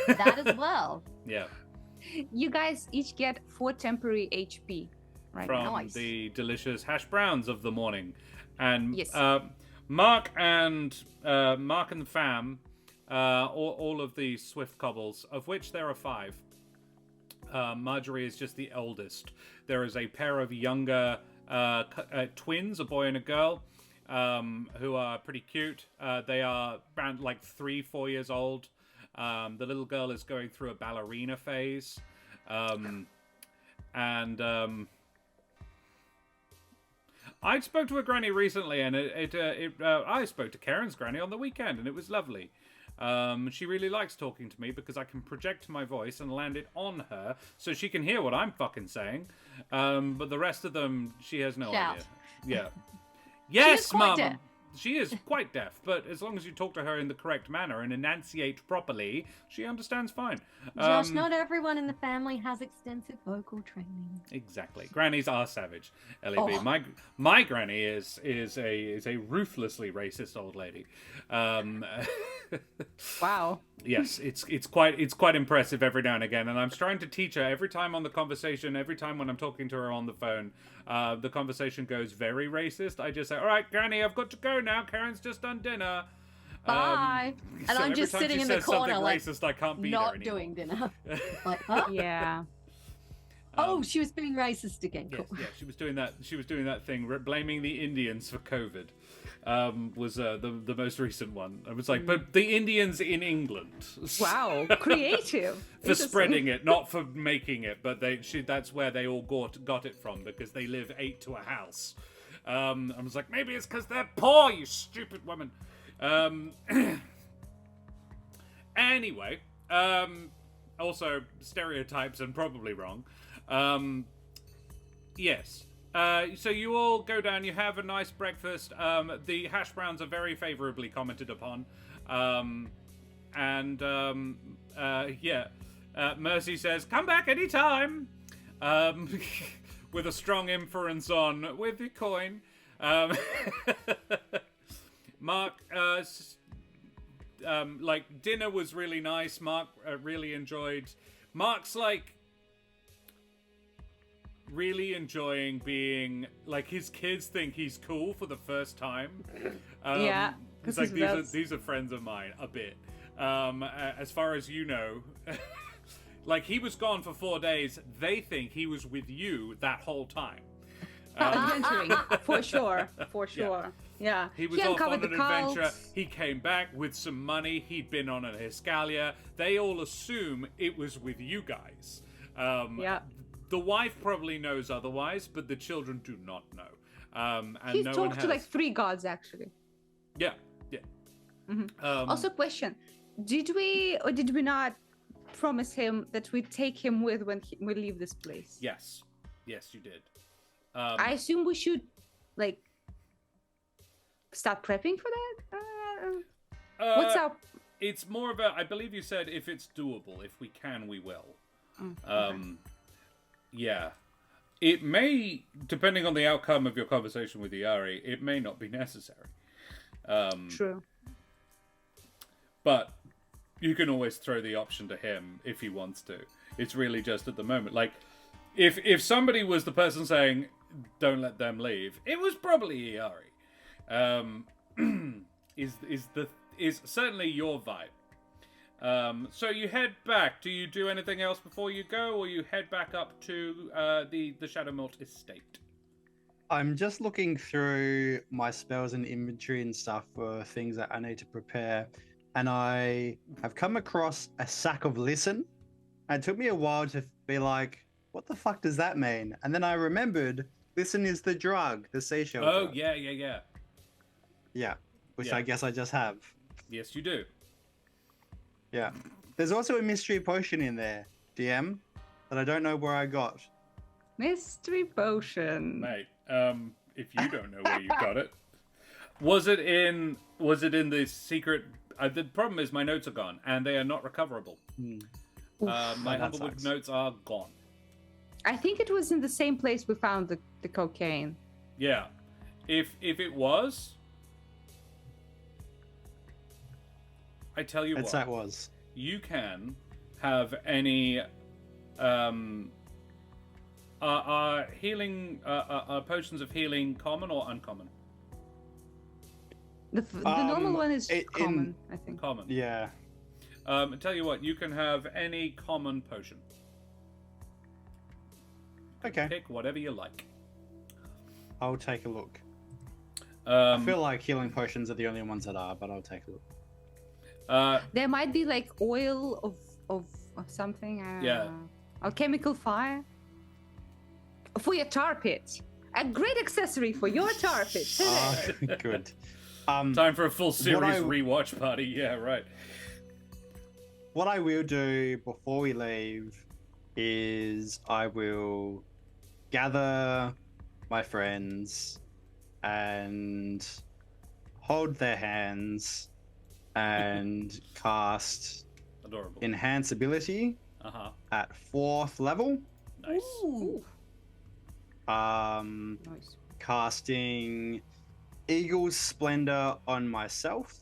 That as well. Yeah. You guys each get 4 temporary HP. Right. From Nice. the delicious hash browns of the morning, and Yes. Mark and the fam, all of the swift cobbles, of which there are 5. Marjorie is just the eldest. There is a pair of younger twins, a boy and a girl, who are pretty cute. They are around like 3-4 years old. The little girl is going through a ballerina phase. I spoke to a granny recently, and I spoke to Karen's granny on the weekend, and it was lovely. She really likes talking to me because I can project my voice and land it on her so she can hear what I'm fucking saying. But the rest of them, she has no Shout. idea. Yeah. Yes, quite Mum. deaf. she is quite deaf, but as long as you talk to her in the correct manner and enunciate properly, she understands fine. Josh, not everyone in the family has extensive vocal training. Exactly. Grannies are savage. LEB. Oh. My granny is a ruthlessly racist old lady. Wow. Yes, it's quite impressive every now and again, and I'm trying to teach her every time on the conversation. Every time when I'm talking to her on the phone, the conversation goes very racist. I just say, "All right, Granny, I've got to go now. Karen's just done dinner." Bye. And so I'm every just time sitting she in the says corner, something like, racist, I can't be not there anymore. doing dinner. Like, huh? Yeah. Oh, she was being racist again. Yes, Cool. yeah, she was doing that. She was doing that thing, blaming the Indians for COVID. Was the most recent one. I was like, but the Indians in England. Wow. Creative. For spreading it, not for making it, but that's where they all got it from, because they live 8 to a house. I was like, maybe it's because they're poor, you stupid woman. Anyway, also stereotypes and probably wrong. Yes. So you all go down, you have a nice breakfast. The hash browns are very favorably commented upon. Mercy says, come back anytime. With a strong inference on, with your coin. Mark, dinner was really nice. Mark really enjoyed. Mark's really enjoying being his kids think he's cool for the first time. Yeah, it's like these are friends of mine a bit. As far as you know, he was gone for 4 days. They think he was with you that whole time. Adventuring, for sure. Yeah. He was off on an adventure. He came back with some money. He'd been on an Escalia. They all assume it was with you guys. Yeah. The wife probably knows otherwise, but the children do not know. And He's no talked one to has. 3 gods, actually. Yeah. Mm-hmm. Also, question: did we or did we not promise him that we'd take him with when we leave this place? Yes, you did. I assume we should start prepping for that. What's up? It's more of a. I believe you said if it's doable, if we can, we will. Okay. Yeah. It may, depending on the outcome of your conversation with Iari, it may not be necessary. True. But you can always throw the option to him if he wants to. It's really just at the moment. If somebody was the person saying, don't let them leave, it was probably Iari. Is certainly your vibe. So you head back. Do you do anything else before you go, or you head back up to the Shadowmort estate? I'm just looking through my spells and inventory and stuff for things that I need to prepare, and I have come across a sack of listen. And it took me a while to be like, what the fuck does that mean? And then I remembered, listen is the drug, the seashell Oh, drug. yeah. Yeah, which Yeah. I guess I just have. Yes, you do. Yeah. There's also a mystery potion in there, DM, that I don't know where I got. Mystery potion. Mate, if you don't know where you got it. Was it in the secret... the problem is my notes are gone, and they are not recoverable. My that Humblewood sucks. notes are gone. I think it was in the same place we found the cocaine. Yeah. If it was... I tell you That's what. that was. You can have any... Are healing... Are potions of healing common or uncommon? The normal one is common, I think. Common. Yeah. I tell you what, you can have any common potion. Okay. Pick whatever you like. I'll take a look. I Um, feel like healing potions are the only ones that are, but I'll take a look. There might be oil of something. Yeah. Or chemical fire. For your tar pit. A great accessory for your tar pit. Good. time for a full series I- rewatch party. Yeah, right. What I will do before we leave is I will gather my friends and hold their hands and cast Adorable. Enhance Ability at 4th level. Nice. Ooh. Nice. Casting Eagle's Splendor on myself.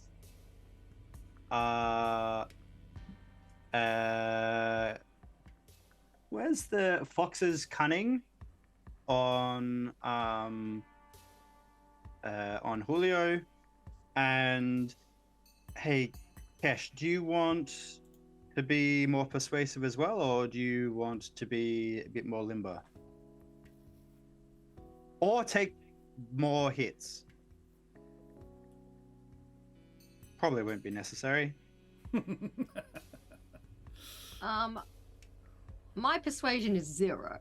Where's the Fox's Cunning on Julio? And hey, Kesh, do you want to be more persuasive as well, or do you want to be a bit more limber? Or take more hits? Probably won't be necessary. My persuasion is 0.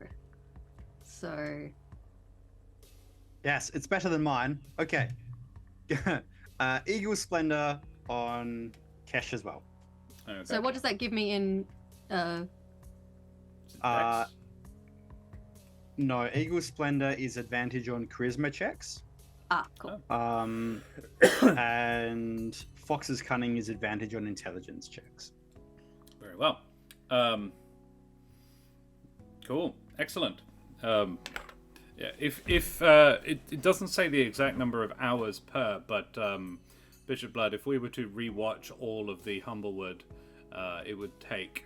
So Yes, it's better than mine. Okay. Eagle Splendor on Kesh as well. Okay. so what does that give me in Dex? No, Eagle Splendor is advantage on charisma checks. cool. And Fox's Cunning is advantage on intelligence checks. Very well. Cool. Excellent. Yeah. If it doesn't say the exact number of hours per, but Bishop Blood, if we were to rewatch all of the Humblewood, it would take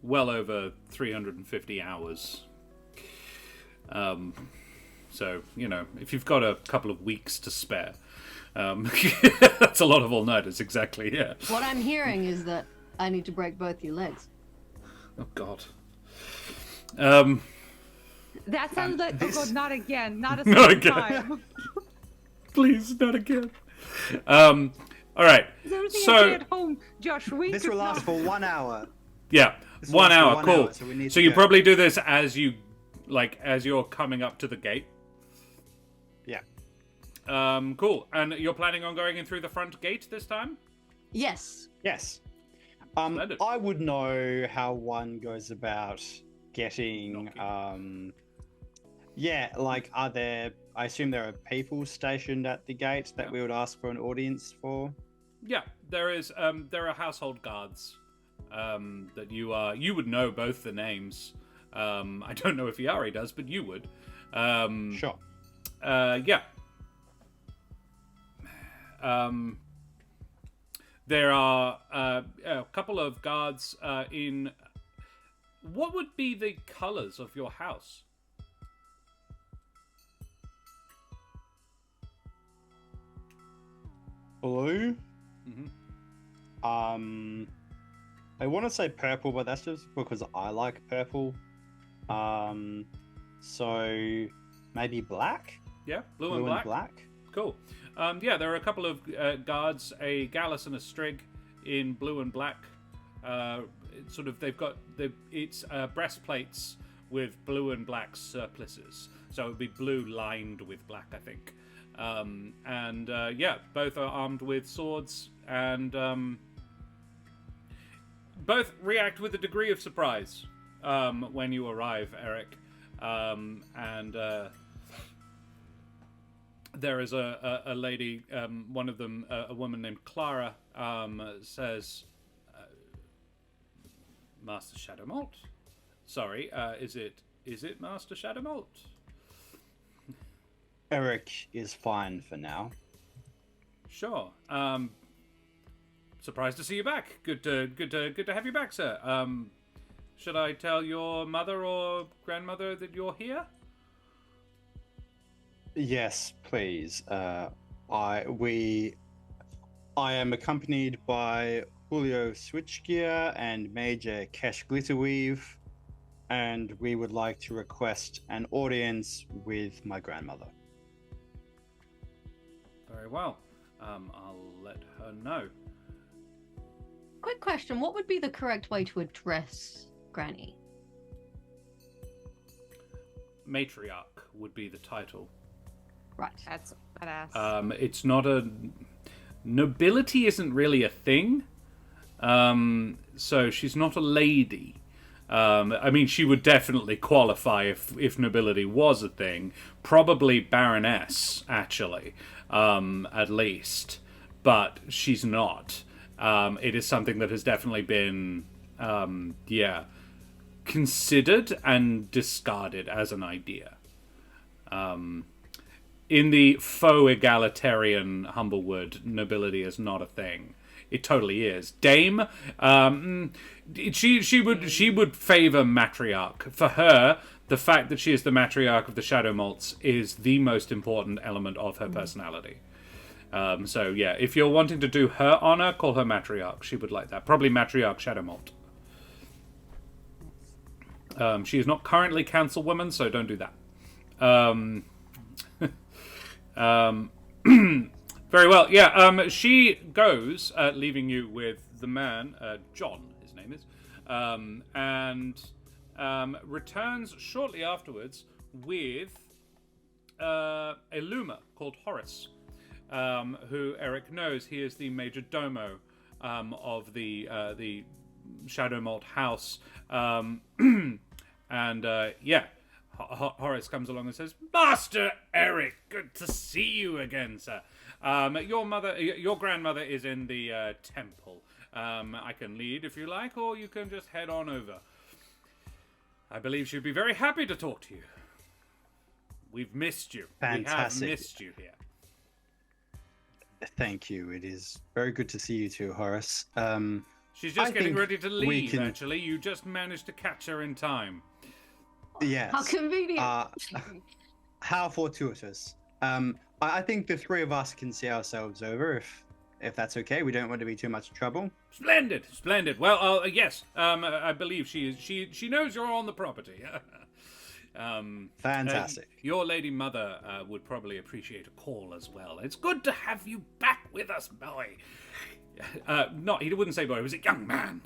well over 350 hours. So, you know, if you've got a couple of weeks to spare, that's a lot of all-nighters, exactly, yeah. What I'm hearing is that I need to break both your legs. Oh, God. That sounds like, this- oh god, not again. Not a Not second again. time. Please, not again. All right. Is everything So- okay at home, Josh? We This could will last not- for 1 hour. Yeah, This 1 lasts for hour, 1 cool. hour, so we need So to you go. probably do this as you, as you're coming up to the gate. Yeah. Cool. And you're planning on going in through the front gate this time? Yes. Yes. Splendid. I would know how one goes about getting. Yeah, like, are there? I assume there are people stationed at the gate that we would ask for an audience for. Yeah, there is. There are household guards that you would know both the names. I don't know if Iari does, but you would. Sure. Yeah. There are a couple of guards in. What would be the colors of your house? Blue. Mm-hmm. I want to say purple, but that's just because I like purple. So maybe black. Yeah, blue and black. Cool. Yeah, there are a couple of guards, a Gallus and a Strig, in blue and black. It's breastplates with blue and black surplices. So it would be blue lined with black, I think. Yeah, both are armed with swords and both react with a degree of surprise when you arrive, Ereq. There is a lady, one of them, a woman named Clara, says, Master Shadowmalt? Sorry, is it Master Shadowmalt? Ereq is fine for now. Sure. Surprised to see you back. Good to have you back, sir. Should I tell your mother or grandmother that you're here? Yes, please. I am accompanied by Julio Switchgear and Major Kesh Glitterweave, and we would like to request an audience with my grandmother. Very well. I'll let her know. Quick question: what would be the correct way to address Granny? Matriarch would be the title. Right. That's badass. It's not a... Nobility isn't really a thing. So she's not a lady. I mean, she would definitely qualify if nobility was a thing. Probably Baroness, actually, at least. But she's not. It is something that has definitely been, considered and discarded as an idea. In the faux egalitarian Humblewood, nobility is not a thing. It totally is. Dame, she would favor matriarch. For her, the fact that she is the matriarch of the Shadow Malts is the most important element of her personality. So yeah, if you're wanting to do her honor, call her matriarch. She would like that. Probably matriarch Shadow Malt. She is not currently councilwoman, so don't do that. Very well. Yeah. She goes, leaving you with the man, John. His name is, and returns shortly afterwards with a loomer called Horace, who Ereq knows. He is the major domo of the Shadow Malt house, and Horace comes along and says, "Master Ereq, good to see you again, sir. Your grandmother is in the temple. I can lead if you like, or you can just head on over. I believe she'd be very happy to talk to you. We've missed you. Fantastic. We have missed you here." Thank you. It is very good to see you too, Horace. She's just getting ready to leave, can... actually. You just managed to catch her in time. Yes. How convenient. How fortuitous. I think the three of us can see ourselves over, if that's okay. We don't want to be too much trouble. Splendid, splendid. Well, yes, I believe she knows you're on the property. Fantastic. Your lady mother would probably appreciate a call as well. It's good to have you back with us, boy. He wouldn't say boy. He was a young man.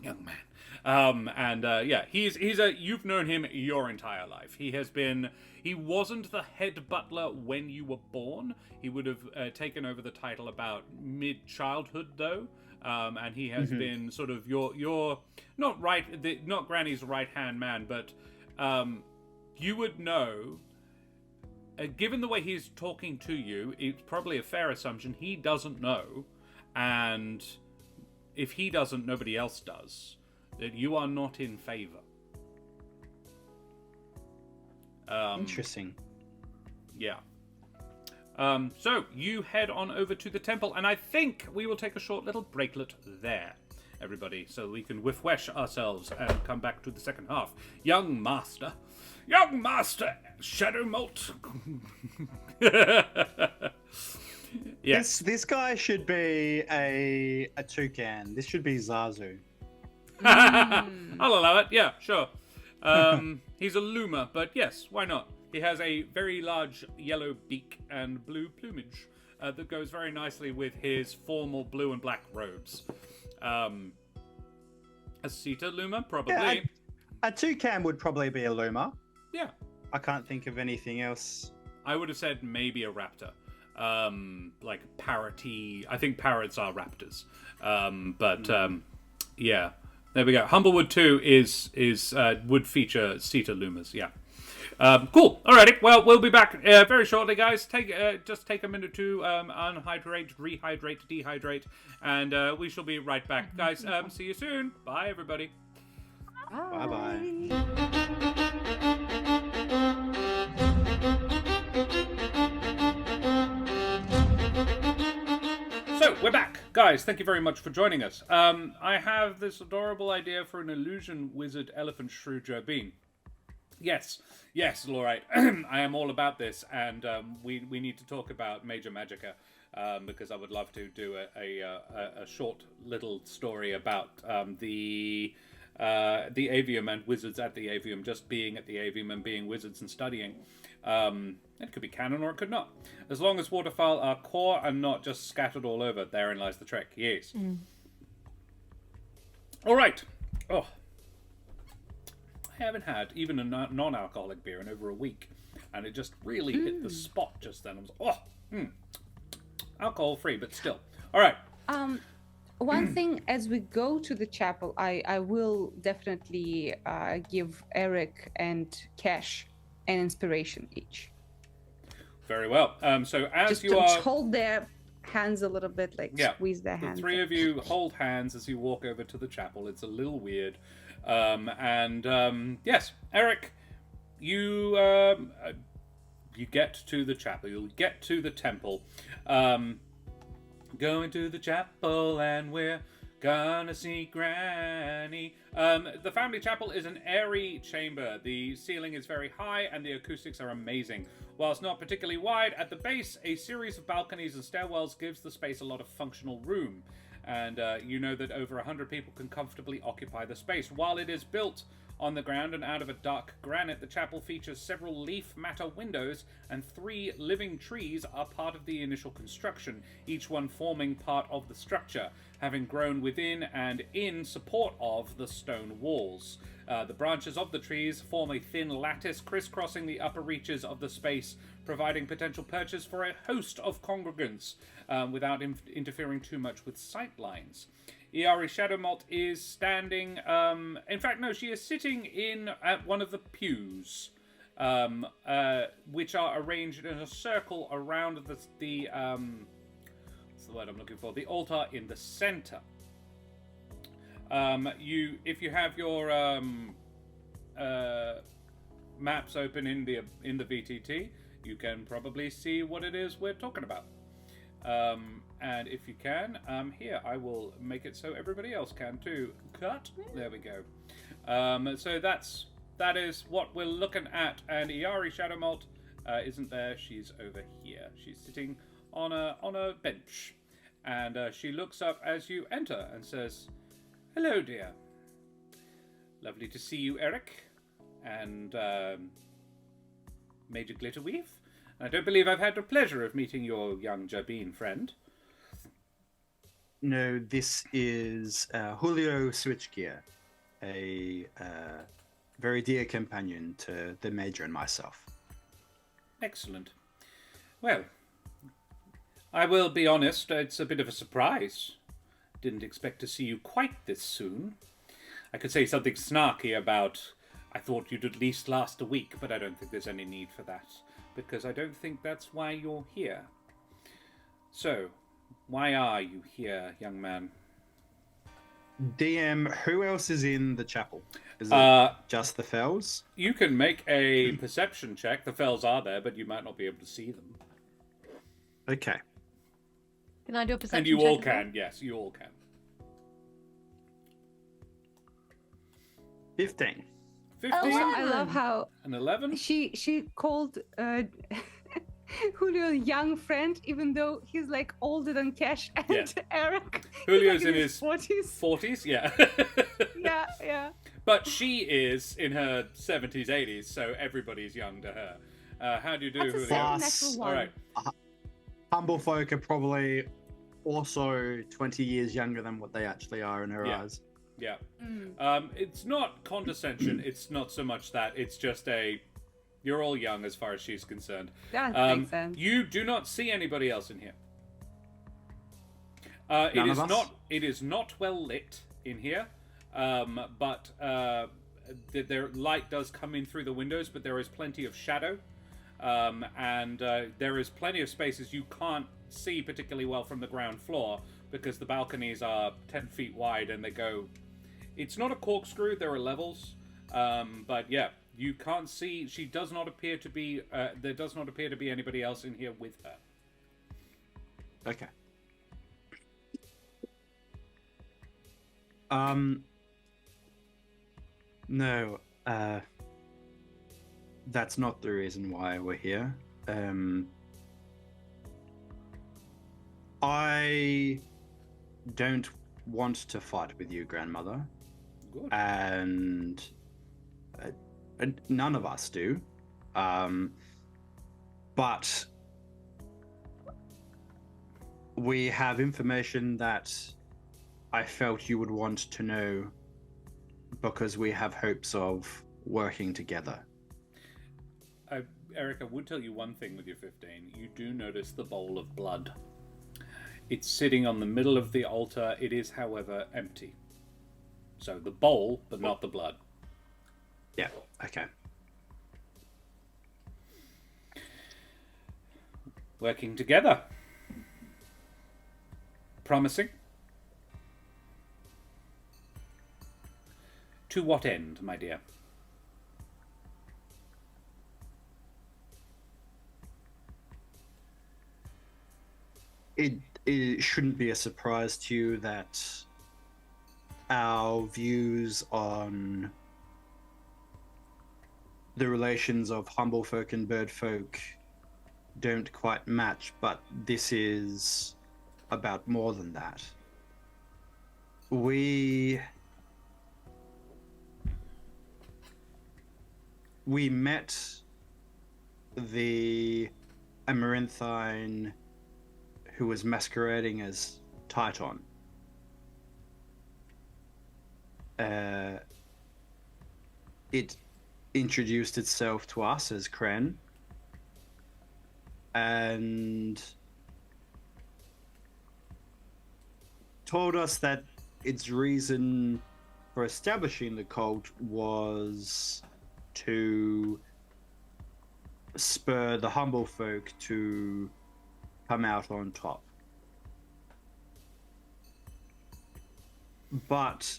You've known him your entire life. He wasn't the head butler when you were born. He would have taken over the title about mid-childhood, though. And he has been sort of your not Granny's right-hand man, but you would know, given the way he's talking to you, it's probably a fair assumption he doesn't know, and if he doesn't, nobody else does, that you are not in favor. Interesting. Yeah. So you head on over to the temple, and I think we will take a short little breaklet there, everybody, so we can whiff-wesh ourselves and come back to the second half. Young Master Shadow Malt. Yes. This guy should be a toucan. This should be Zazu. I'll allow it. Yeah, sure. He's a loomer, but yes, why not? He has a very large yellow beak and blue plumage that goes very nicely with his formal blue and black robes. A Sita loomer, probably. Yeah, a toucan would probably be a loomer. Yeah. I can't think of anything else. I would have said maybe a raptor. Like parroty. I think parrots are raptors. Yeah. There we go. Humblewood 2 would feature Sita loomers. Yeah. Cool. Alrighty. Well, we'll be back very shortly, guys. Just take a minute to unhydrate, rehydrate, dehydrate, and we shall be right back, guys. See you soon. Bye, everybody. Bye-bye. So, we're back. Guys, thank you very much for joining us. I have this adorable idea for an illusion wizard elephant shrew Bean. Yes, Laurite. I am all about this, and we need to talk about Major Magica, because I would love to do a short little story about the Avium and wizards at the Avium, just being at the Avium and being wizards and studying. It could be canon or it could not. As long as waterfowl are core and not just scattered all over, therein lies the trick. Yes. All right. Oh. I haven't had even a non-alcoholic beer in over a week, and it just really hit the spot just then. I was alcohol-free, but still. All right. one thing as we go to the chapel, I will definitely give Ereq and Cash an inspiration each. Very well. So as Just you to are... hold their hands a little bit, like squeeze their hands. The three of you hold hands as you walk over to the chapel. It's a little weird. Yes, Ereq, you get to the chapel. You'll get to the temple. Going to the chapel and we're gonna see Granny. The family chapel is an airy chamber. The ceiling is very high and the acoustics are amazing. Whilst not particularly wide, at the base, a series of balconies and stairwells gives the space a lot of functional room. And you know that over 100 people can comfortably occupy the space. While it is built on the ground and out of a dark granite, the chapel features several leaf matter windows, and 3 living trees are part of the initial construction, each one forming part of the structure, having grown within and in support of the stone walls. The branches of the trees form a thin lattice crisscrossing the upper reaches of the space, providing potential perches for a host of congregants without interfering too much with sight lines. Iari Shadowmalt is standing... she is sitting at one of the pews, which are arranged in a circle around what's the word I'm looking for? The altar in the center. If you have your maps open in the VTT, you can probably see what it is we're talking about. And if you can, here, I will make it so everybody else can too. Cut. There we go. So that is what we're looking at. And Iari Shadowmalt isn't there. She's over here. She's sitting on a bench. And she looks up as you enter and says, "Hello, dear. Lovely to see you, Ereq. And Major Glitterweave. I don't believe I've had the pleasure of meeting your young Jabin friend." No, this is Julio Switchgear, a very dear companion to the Major and myself. Excellent. Well, I will be honest, it's a bit of a surprise. Didn't expect to see you quite this soon. I could say something snarky about, I thought you'd at least last a week, but I don't think there's any need for that, because I don't think that's why you're here. So, why are you here, young man? DM, who else is in the chapel? Is it just the Fells? You can make a perception check. The Fells are there, but you might not be able to see them. Okay. Can I do a perception And you check all as well? can, yes, you all can. 15. 15? I love how An 11? she called Julio young friend, even though he's like older than Cash and Ereq. Julio's like in his 40s. 40s, yeah. Yeah. But she is in her 70s, 80s, so everybody's young to her. How do you do, That's a Julio? Plus, All right. Humble folk are probably also 20 years younger than what they actually are in her eyes. Yeah. It's not condescension. It's not so much that. It's just you're all young as far as she's concerned. That makes sense. You do not see anybody else in here. It is not well lit in here, but their light does come in through the windows, but there is plenty of shadow, and there is plenty of spaces you can't see particularly well from the ground floor because the balconies are 10 feet wide and they go... It's not a corkscrew, there are levels, but yeah, you can't see... She does not appear to be... there does not appear to be anybody else in here with her. Okay. No, that's not the reason why we're here. I don't want to fight with you, grandmother. Good. And none of us do. But we have information that I felt you would want to know because we have hopes of working together. Ereq, I would tell you one thing with your 15. You do notice the bowl of blood It's sitting on the middle of the altar. It is, however, empty. So the bowl, but not the blood. Yeah, okay. Working together. Promising. To what end, my dear? It shouldn't be a surprise to you that our views on the relations of humble folk and bird folk don't quite match, but this is about more than that. We met the Amaranthine who was masquerading as Titon. It introduced itself to us as Kren, and told us that its reason for establishing the cult was to spur the humble folk to come out on top. But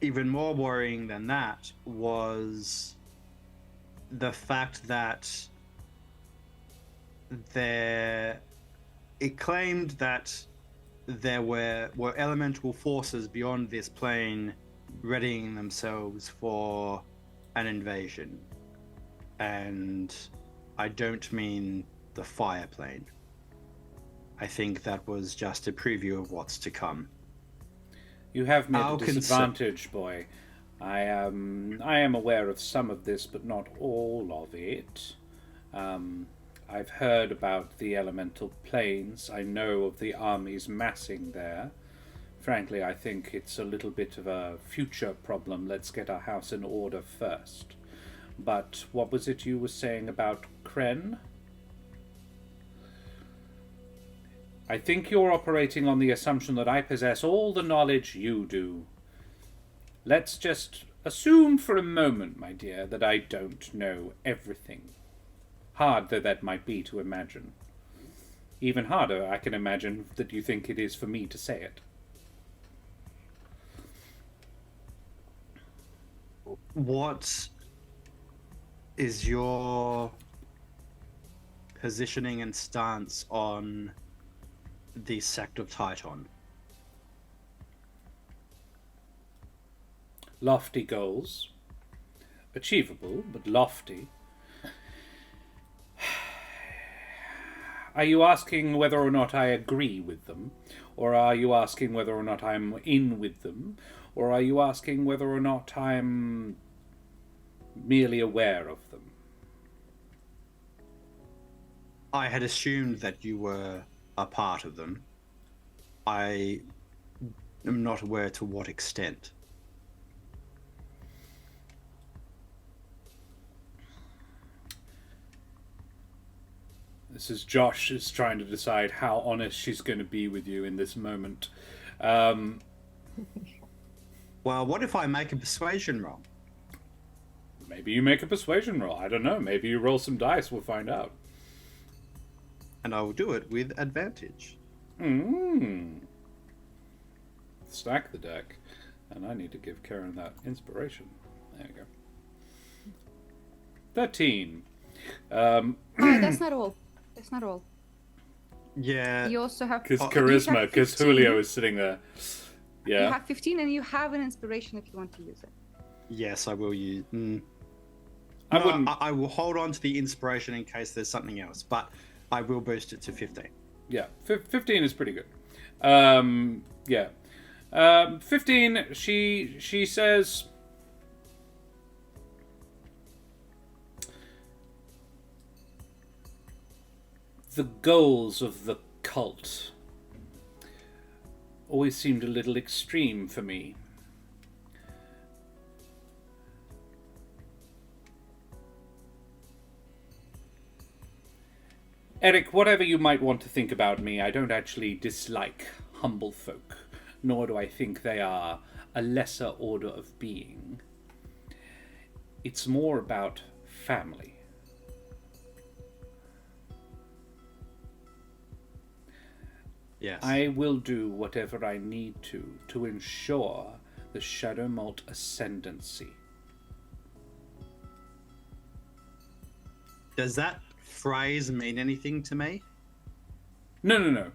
even more worrying than that was the fact that it claimed that there were elemental forces beyond this plane readying themselves for an invasion. And I don't mean the fire plane. I think that was just a preview of what's to come. You have me at a disadvantage, boy. I am aware of some of this, but not all of it. I've heard about the elemental planes. I know of the armies massing there. Frankly, I think it's a little bit of a future problem. Let's get our house in order first. But what was it you were saying about Kren? I think you're operating on the assumption that I possess all the knowledge you do. Let's just assume for a moment, my dear, that I don't know everything. Hard though that might be to imagine. Even harder, I can imagine, that you think it is for me to say it. What is your positioning and stance on the sect of Titon? Lofty goals. Achievable, but lofty. Are you asking whether or not I agree with them? Or are you asking whether or not I'm in with them? Or are you asking whether or not I'm merely aware of them? I had assumed that you were a part of them. I am not aware to what extent. This is Josh is trying to decide how honest she's going to be with you in this moment. Well, what if I make a persuasion roll? Maybe you make a persuasion roll. I don't know. Maybe you roll some dice. We'll find out. And I will do it with advantage. Stack the deck. And I need to give Karen that inspiration. There you go. 13. That's not all. That's not all. Yeah. You also have... Because you charisma, have because 15. Julio is sitting there. You Yeah. have 15 and you have an inspiration if you want to use it. Yes, I will use... I wouldn't... I will hold on to the inspiration in case there's something else, but I will boost it to 15. Yeah, 15 is pretty good. Yeah. 15, she says... The goals of the cult always seemed a little extreme for me. Ereq, whatever you might want to think about me, I don't actually dislike humble folk, nor do I think they are a lesser order of being. It's more about family. Yes. I will do whatever I need to ensure the Shadowmalt ascendancy. Does that phrase mean anything to me? No.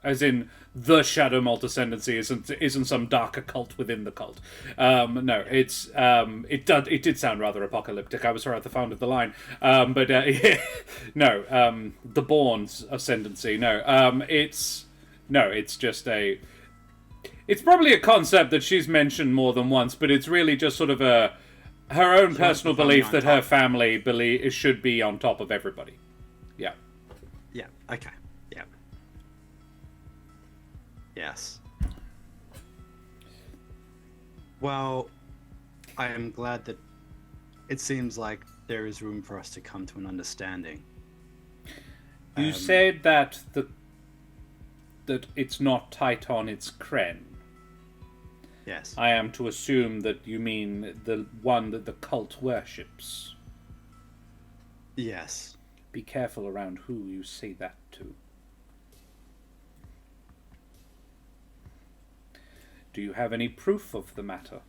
As in, the Shadowmalt ascendancy isn't some dark occult within the cult. No, it's it did sound rather apocalyptic. I was rather fond of the line, but no, the Born's ascendancy. No, it's just a. It's probably a concept that she's mentioned more than once, but it's really just sort of her own personal belief that her family should be on top of everybody. Yeah. Yeah. Okay. Yeah. Yes. Well, I am glad that it seems like there is room for us to come to an understanding. You said that that it's not Titan, it's Kren. Yes. I am to assume that you mean the one that the cult worships. Yes. Be careful around who you say that to. Do you have any proof of the matter?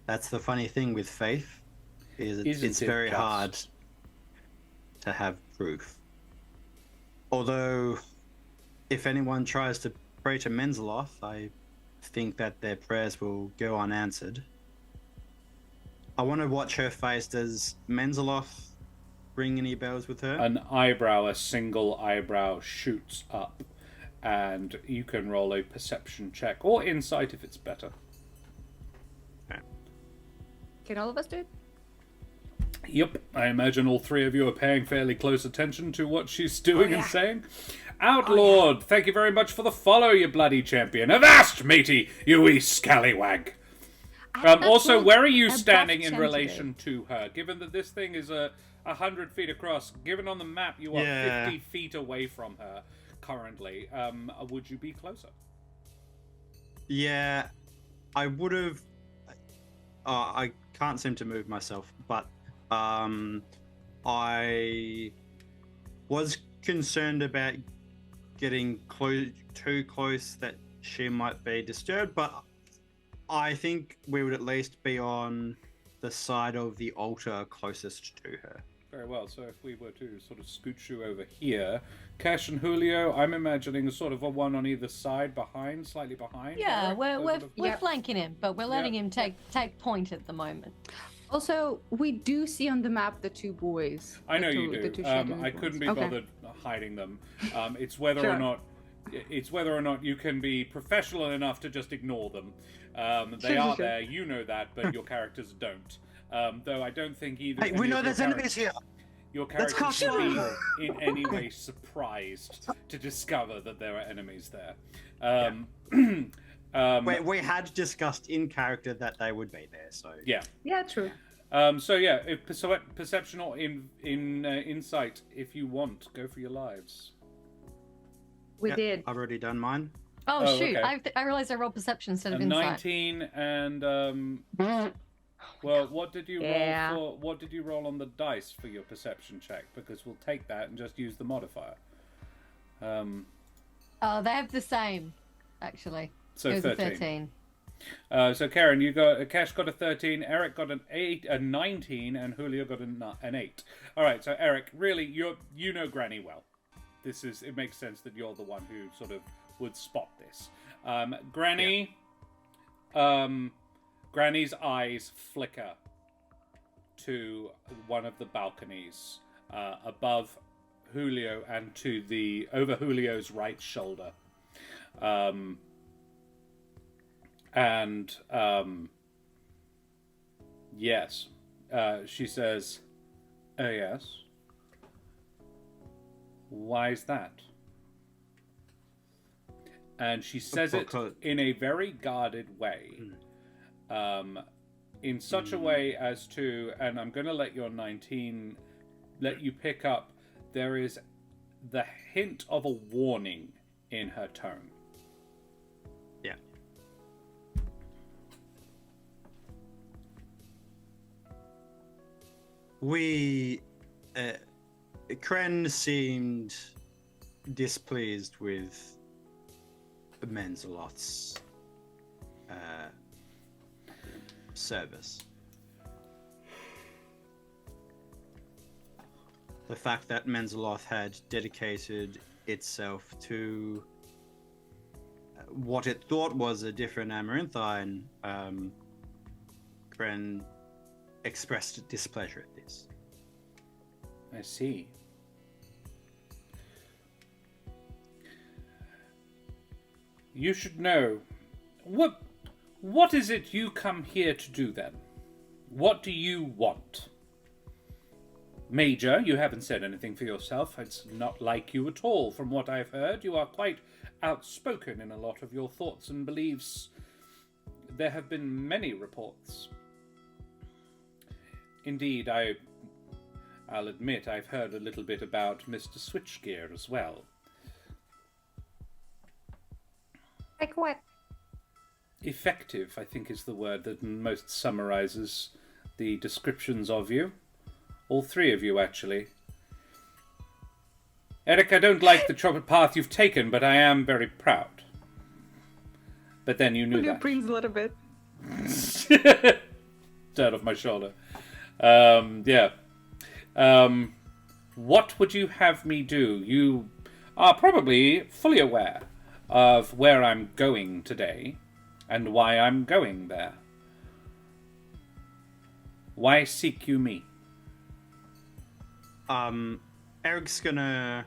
That's the funny thing with faith, Isn't it's it very just? hard to have proof. Although, if anyone tries to pray to Menzoloth, I think that their prayers will go unanswered. I want to watch her face. Does Menzoloth ring any bells with her? A single eyebrow shoots up, and you can roll a perception check, or insight if it's better. Can all of us do it? Yep, I imagine all three of you are paying fairly close attention to what she's doing and saying. Outlord, thank you very much for the follow, you bloody champion. Avast, matey, you wee scallywag. Also, where are you standing in relation to her? Given that this thing is 100 feet across, given on the map you are 50 feet away from her currently, would you be closer? Yeah, I would have. I can't seem to move myself, but I was concerned about getting too close that she might be disturbed, but I think we would at least be on the side of the altar closest to her. Very well, so if we were to sort of scooch you over here, Cash and Julio, I'm imagining a sort of a one on either side, slightly behind. Yeah, Eric? we're flanking him, but we're letting him take point at the moment. Also, we do see on the map the two boys. I know the you two do. shadowy I couldn't be ones. bothered hiding them. It's whether Sure. or not you can be professional enough to just ignore them. They are there, you know that, but your characters don't. Though I don't think either. Hey, we know there's enemies here. Your Let's characters cast will fire. be in any way surprised to discover that there are enemies there. We had discussed in character that they would be there, so Yeah. Yeah, true. If perception or insight, if you want, go for your lives. We Yep, did. I've already done mine. Oh, Oh, shoot! okay. I realized I rolled perception instead of A insight. 19 and well, what did you Yeah. roll for? What did you roll on the dice for your perception check? Because we'll take that and just use the modifier. Oh, they have the same, actually. So It was 13. a 13. So Karen, Cash got a 13, Ereq got a 19, and Julio got an 8. All right, so Ereq, really, you know Granny well. It makes sense that you're the one who sort of would spot this. Granny, Granny's eyes flicker to one of the balconies above Julio and over Julio's right shoulder. Yes, she says, "Oh yes. Why is that?" And she says it in a very guarded way. in such a way as to, and I'm going to let your 19 let you pick up, there is the hint of a warning in her tone. Yeah. Kren seemed displeased with Menzoloth's service. The fact that Menzoloth had dedicated itself to what it thought was a different Amaranthine, Kren expressed displeasure at this. I see. You should know. What is it you come here to do, then? What do you want? Major, you haven't said anything for yourself. It's not like you at all. From what I've heard, you are quite outspoken in a lot of your thoughts and beliefs. There have been many reports. Indeed, I'll admit I've heard a little bit about Mr. Switchgear as well. Like what? Effective, I think, is the word that most summarizes the descriptions of you. All three of you, actually. Ereq, I don't like the troubled path you've taken, but I am very proud. But then you knew Pull your that. brains a little bit. Dirt off my shoulder. Yeah. What would you have me do? You are probably fully aware of where I'm going today and why I'm going there. Why seek you me? Eric's gonna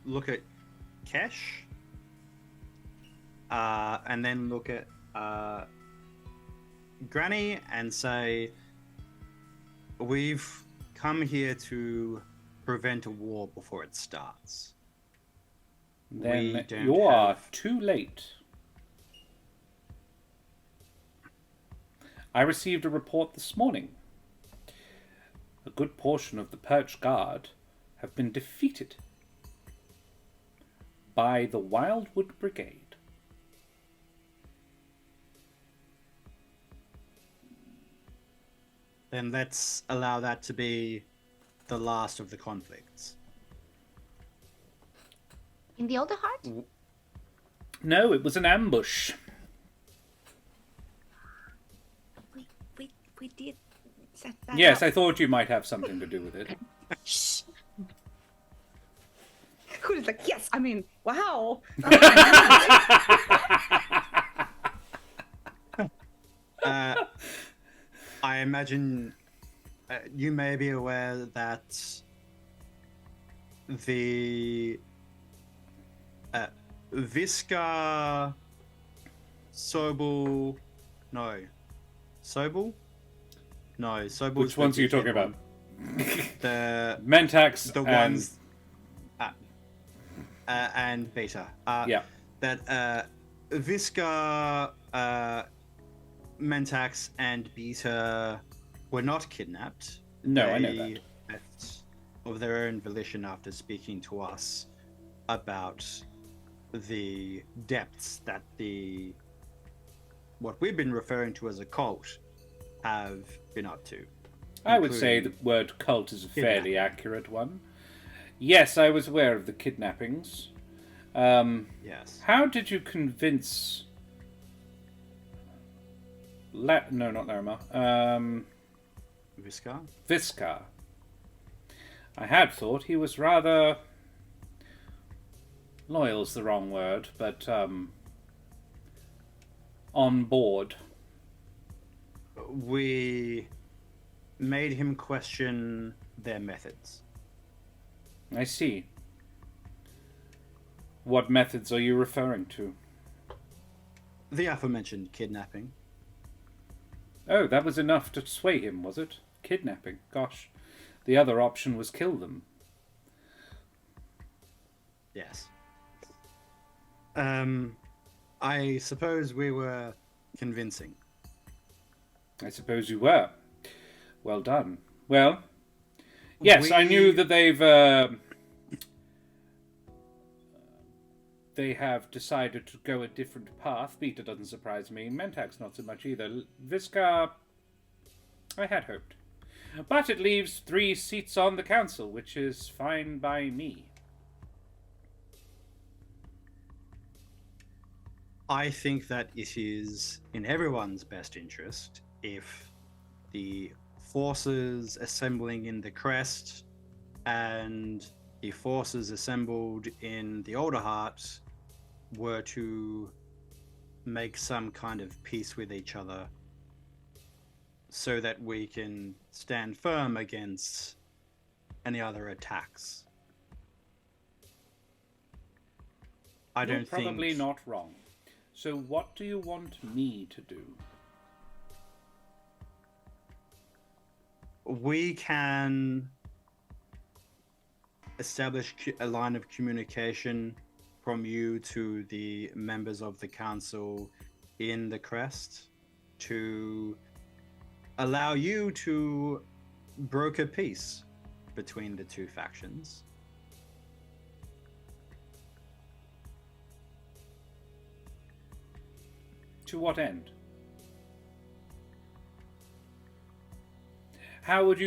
look at Kesh, and then look at Granny and say, we've come here to prevent a war before it starts. Then you are too late. I received a report this morning. A good portion of the Perch Guard have been defeated by the Wildwood Brigade. Then let's allow that to be the last of the conflicts. In the Older Heart? No, it was an ambush. We did set that Yes, up. I thought you might have something to do with it. Shh. Who's like, yes, I mean, wow. I imagine you may be aware that the Visca Sobel, no, Sobel? No, Sobel. Which ones are you talking about? The Mentax the and... ones and Beta. Yeah. That Visca, Mentax, and Beta were not kidnapped. No, I know They that. left of their own volition after speaking to us about the depths that what we've been referring to as a cult have been up to. I would say the word cult is a fairly accurate one. Yes, I was aware of the kidnappings. Yes. How did you convince... No, not Larima. Visca? Visca. I had thought he was rather... Loyal's the wrong word, but on board. We made him question their methods. I see. What methods are you referring to? The aforementioned kidnapping. Oh, that was enough to sway him, was it? Kidnapping. Gosh. The other option was kill them. Yes. I suppose we were convincing. I suppose you were. Well done. Well, yes, I knew that they have decided to go a different path. Beta doesn't surprise me. Mentax not so much either. Visca, I had hoped. But it leaves 3 seats on the council, which is fine by me. I think that it is in everyone's best interest if the forces assembling in the Crest and the forces assembled in the Older Heart were to make some kind of peace with each other so that we can stand firm against any other attacks. You're probably not wrong. So what do you want me to do? We can establish a line of communication from you to the members of the council in the Crest to allow you to broker peace between the 2 factions. To what end? How do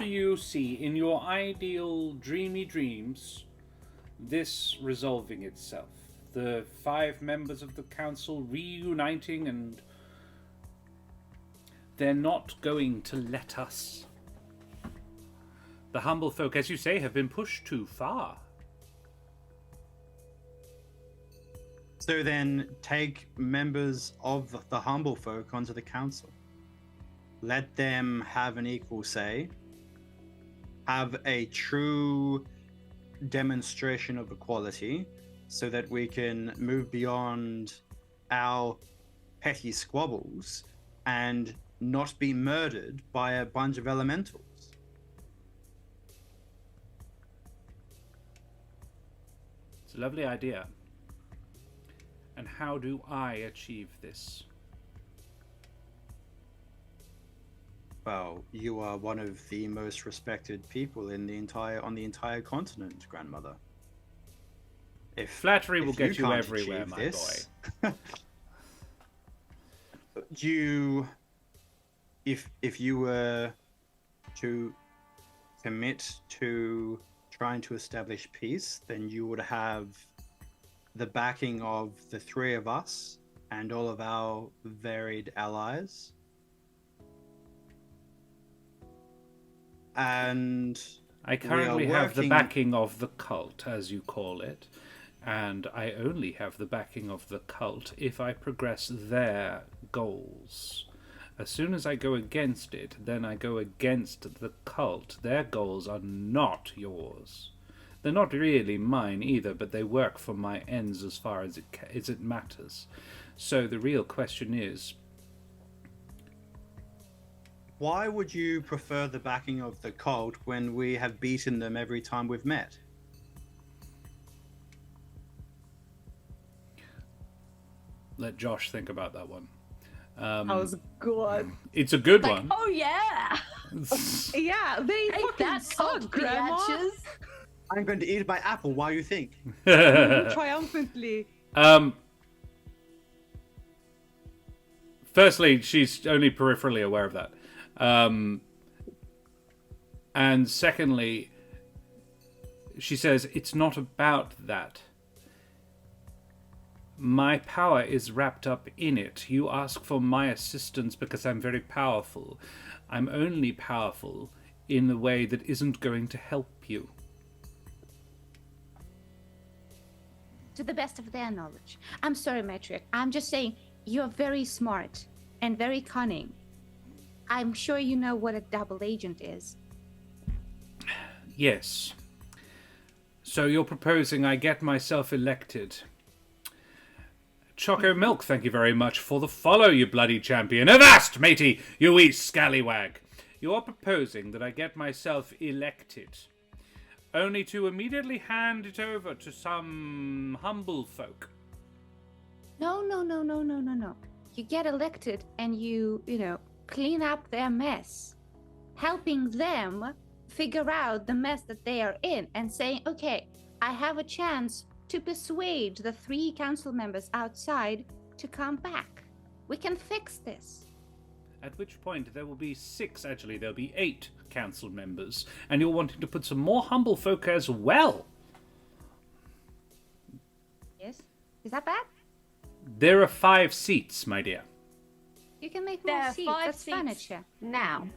you see in your ideal dreamy dreams this resolving itself? The 5 members of the council reuniting, and they're not going to let us. The humble folk, as you say, have been pushed too far. So then take members of the humble folk onto the council. Let them have an equal say. Have a true demonstration of equality so that we can move beyond our petty squabbles and not be murdered by a bunch of elementals. It's a lovely idea. And how do I achieve this? Well, you are one of the most respected people on the entire continent, grandmother. Flattery will get you everywhere, my boy. If you were to commit to trying to establish peace, then you would have the backing of the 3 of us and all of our varied allies. And I currently have the backing of the cult, as you call it, and I only have the backing of the cult if I progress their goals. As soon as I go against it, then I go against the cult. Their goals are not yours. They're not really mine either, but they work for my ends as far as it matters. So the real question is, why would you prefer the backing of the cult when we have beaten them every time we've met? Let Josh think about that one. That was good. It's a good Like, one. oh yeah! Yeah, they Take fucking that, suck, salt Grandma. biatches. I'm going to eat my apple while you think. Triumphantly. Firstly, she's only peripherally aware of that. And secondly, she says, it's not about that. My power is wrapped up in it. You ask for my assistance because I'm very powerful. I'm only powerful in a way that isn't going to help you. To the best of their knowledge. I'm sorry, Matriarch. I'm just saying, you're very smart and very cunning. I'm sure you know what a double agent is. Yes. So you're proposing I get myself elected. Choco Milk, thank you very much for the follow, you bloody champion. Avast, matey, you wee scallywag. You're proposing that I get myself elected, only to immediately hand it over to some humble folk. No. You get elected and you clean up their mess, helping them figure out the mess that they are in, and saying, okay, I have a chance to persuade the 3 council members outside to come back. We can fix this. At which point there will be 6, actually, there'll be 8 council members, and you're wanting to put some more humble folk as well. Yes? Is that bad? There are 5 seats, my dear. You can make There more are seats. 5 That's seats furniture. now.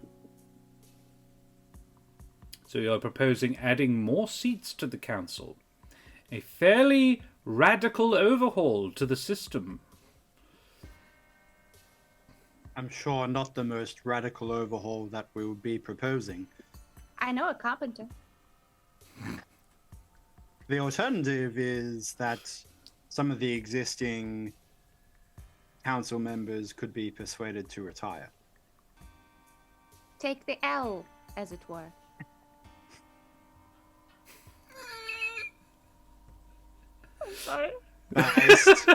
So you're proposing adding more seats to the council. A fairly radical overhaul to the system. I'm sure not the most radical overhaul that we will be proposing. I know a carpenter. The alternative is that some of the existing council members could be persuaded to retire. Take the L, as it were. I'm sorry. Based.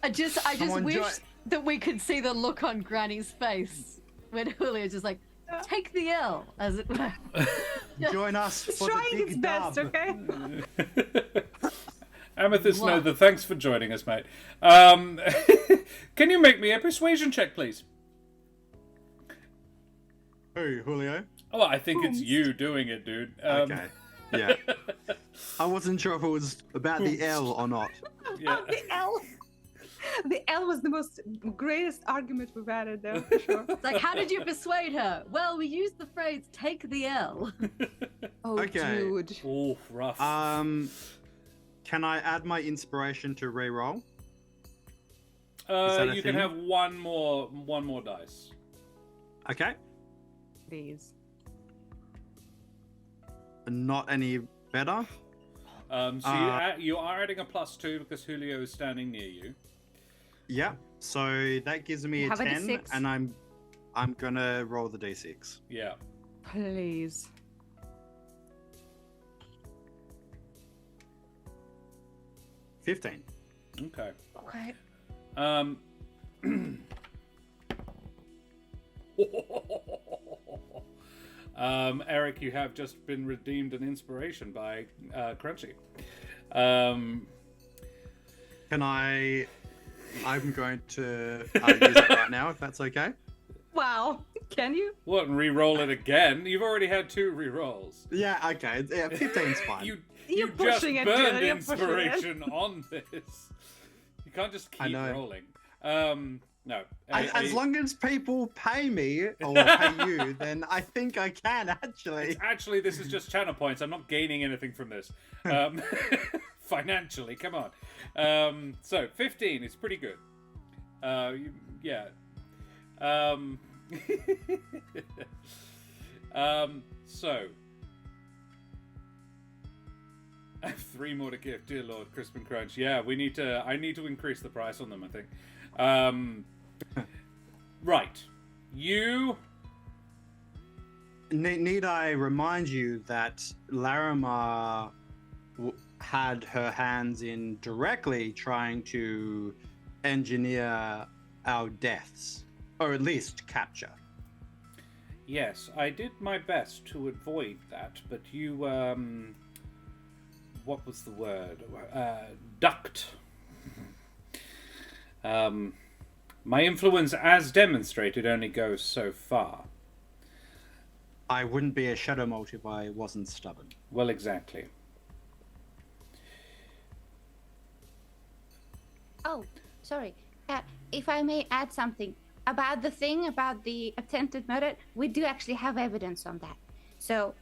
I just Someone wish join- that we could see the look on Granny's face when Julio's just like, take the L, as it were. Join us for It's the trying big its best, dub. okay? Amethyst Wow. Snowther, thanks for joining us, mate. Can you make me a persuasion check, please? Who, Julio? Oh, I think it's you doing it, dude. Okay. Yeah. I wasn't sure if it was about the L or not. Yeah. Oh, the L. The L was the most greatest argument we've had there, for sure. It's like, how did you persuade her? Well, we used the phrase, take the L. Oh, Okay. dude. Oh, rough. Can I add my inspiration to reroll? that a You can thing? have one more dice. Okay. Please. Not any better. So you are adding a +2 because Julio is standing near you. Yeah. So that gives me a Have a 10, D6. and I'm gonna roll the d6. Yeah. Please. $15. Okay. Okay. Ereq, you have just been redeemed an inspiration by Crunchy. Can I'm going to use it right now, if that's okay. Wow. Can you? What, and re-roll it again? You've already had 2 re-rolls. Yeah, okay. Yeah, 15's fine. You You're just pushing it, burned Jill, you're pushing it. inspiration on this. You can't just I keep know. rolling. No. As long as people pay me or pay you, then I think I can actually. Actually, this is just channel points. I'm not gaining anything from this. Financially, come on. So, 15 is pretty good. Yeah. So. I have 3 more to give, dear Lord, Crisp and Crunch. Yeah, I need to increase the price on them, I think. Right. You... Need I remind you that Larimar had her hands in directly trying to engineer our deaths, or at least capture. Yes, I did my best to avoid that, but you, what was the word? Ducked. My influence, as demonstrated, only goes so far. I wouldn't be a shadow mold if I wasn't stubborn. Well, exactly. Oh, sorry. If I may add something about the thing about the attempted murder, we do actually have evidence on that. So,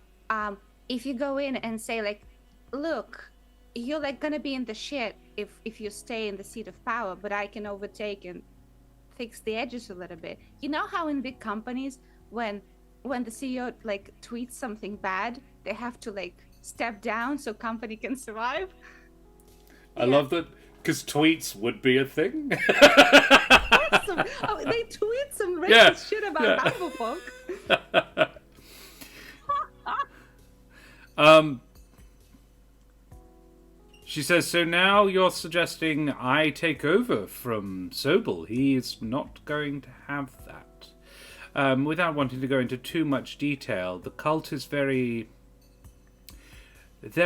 if you go in and say like, look, you're like gonna be in the shit if you stay in the seat of power, but I can overtake and fix the edges a little bit. You know how in big companies, when the CEO like tweets something bad, they have to like step down so company can survive. I love that, because tweets would be a thing. They tweet some racist shit about Humblewood. She says, so now you're suggesting I take over from Sobel. He is not going to have that. Without wanting to go into too much detail, the cult is very... It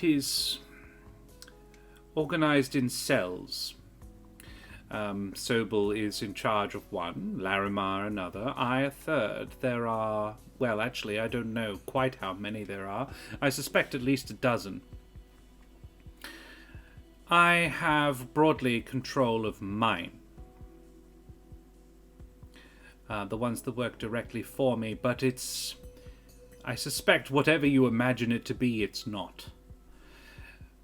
is organized in cells. Sobel is in charge of one, Larimar another, I a third. There are... Well, actually, I don't know quite how many there are. I suspect at least a dozen. I have broadly control of mine. The ones that work directly for me, but it's... I suspect whatever you imagine it to be, it's not.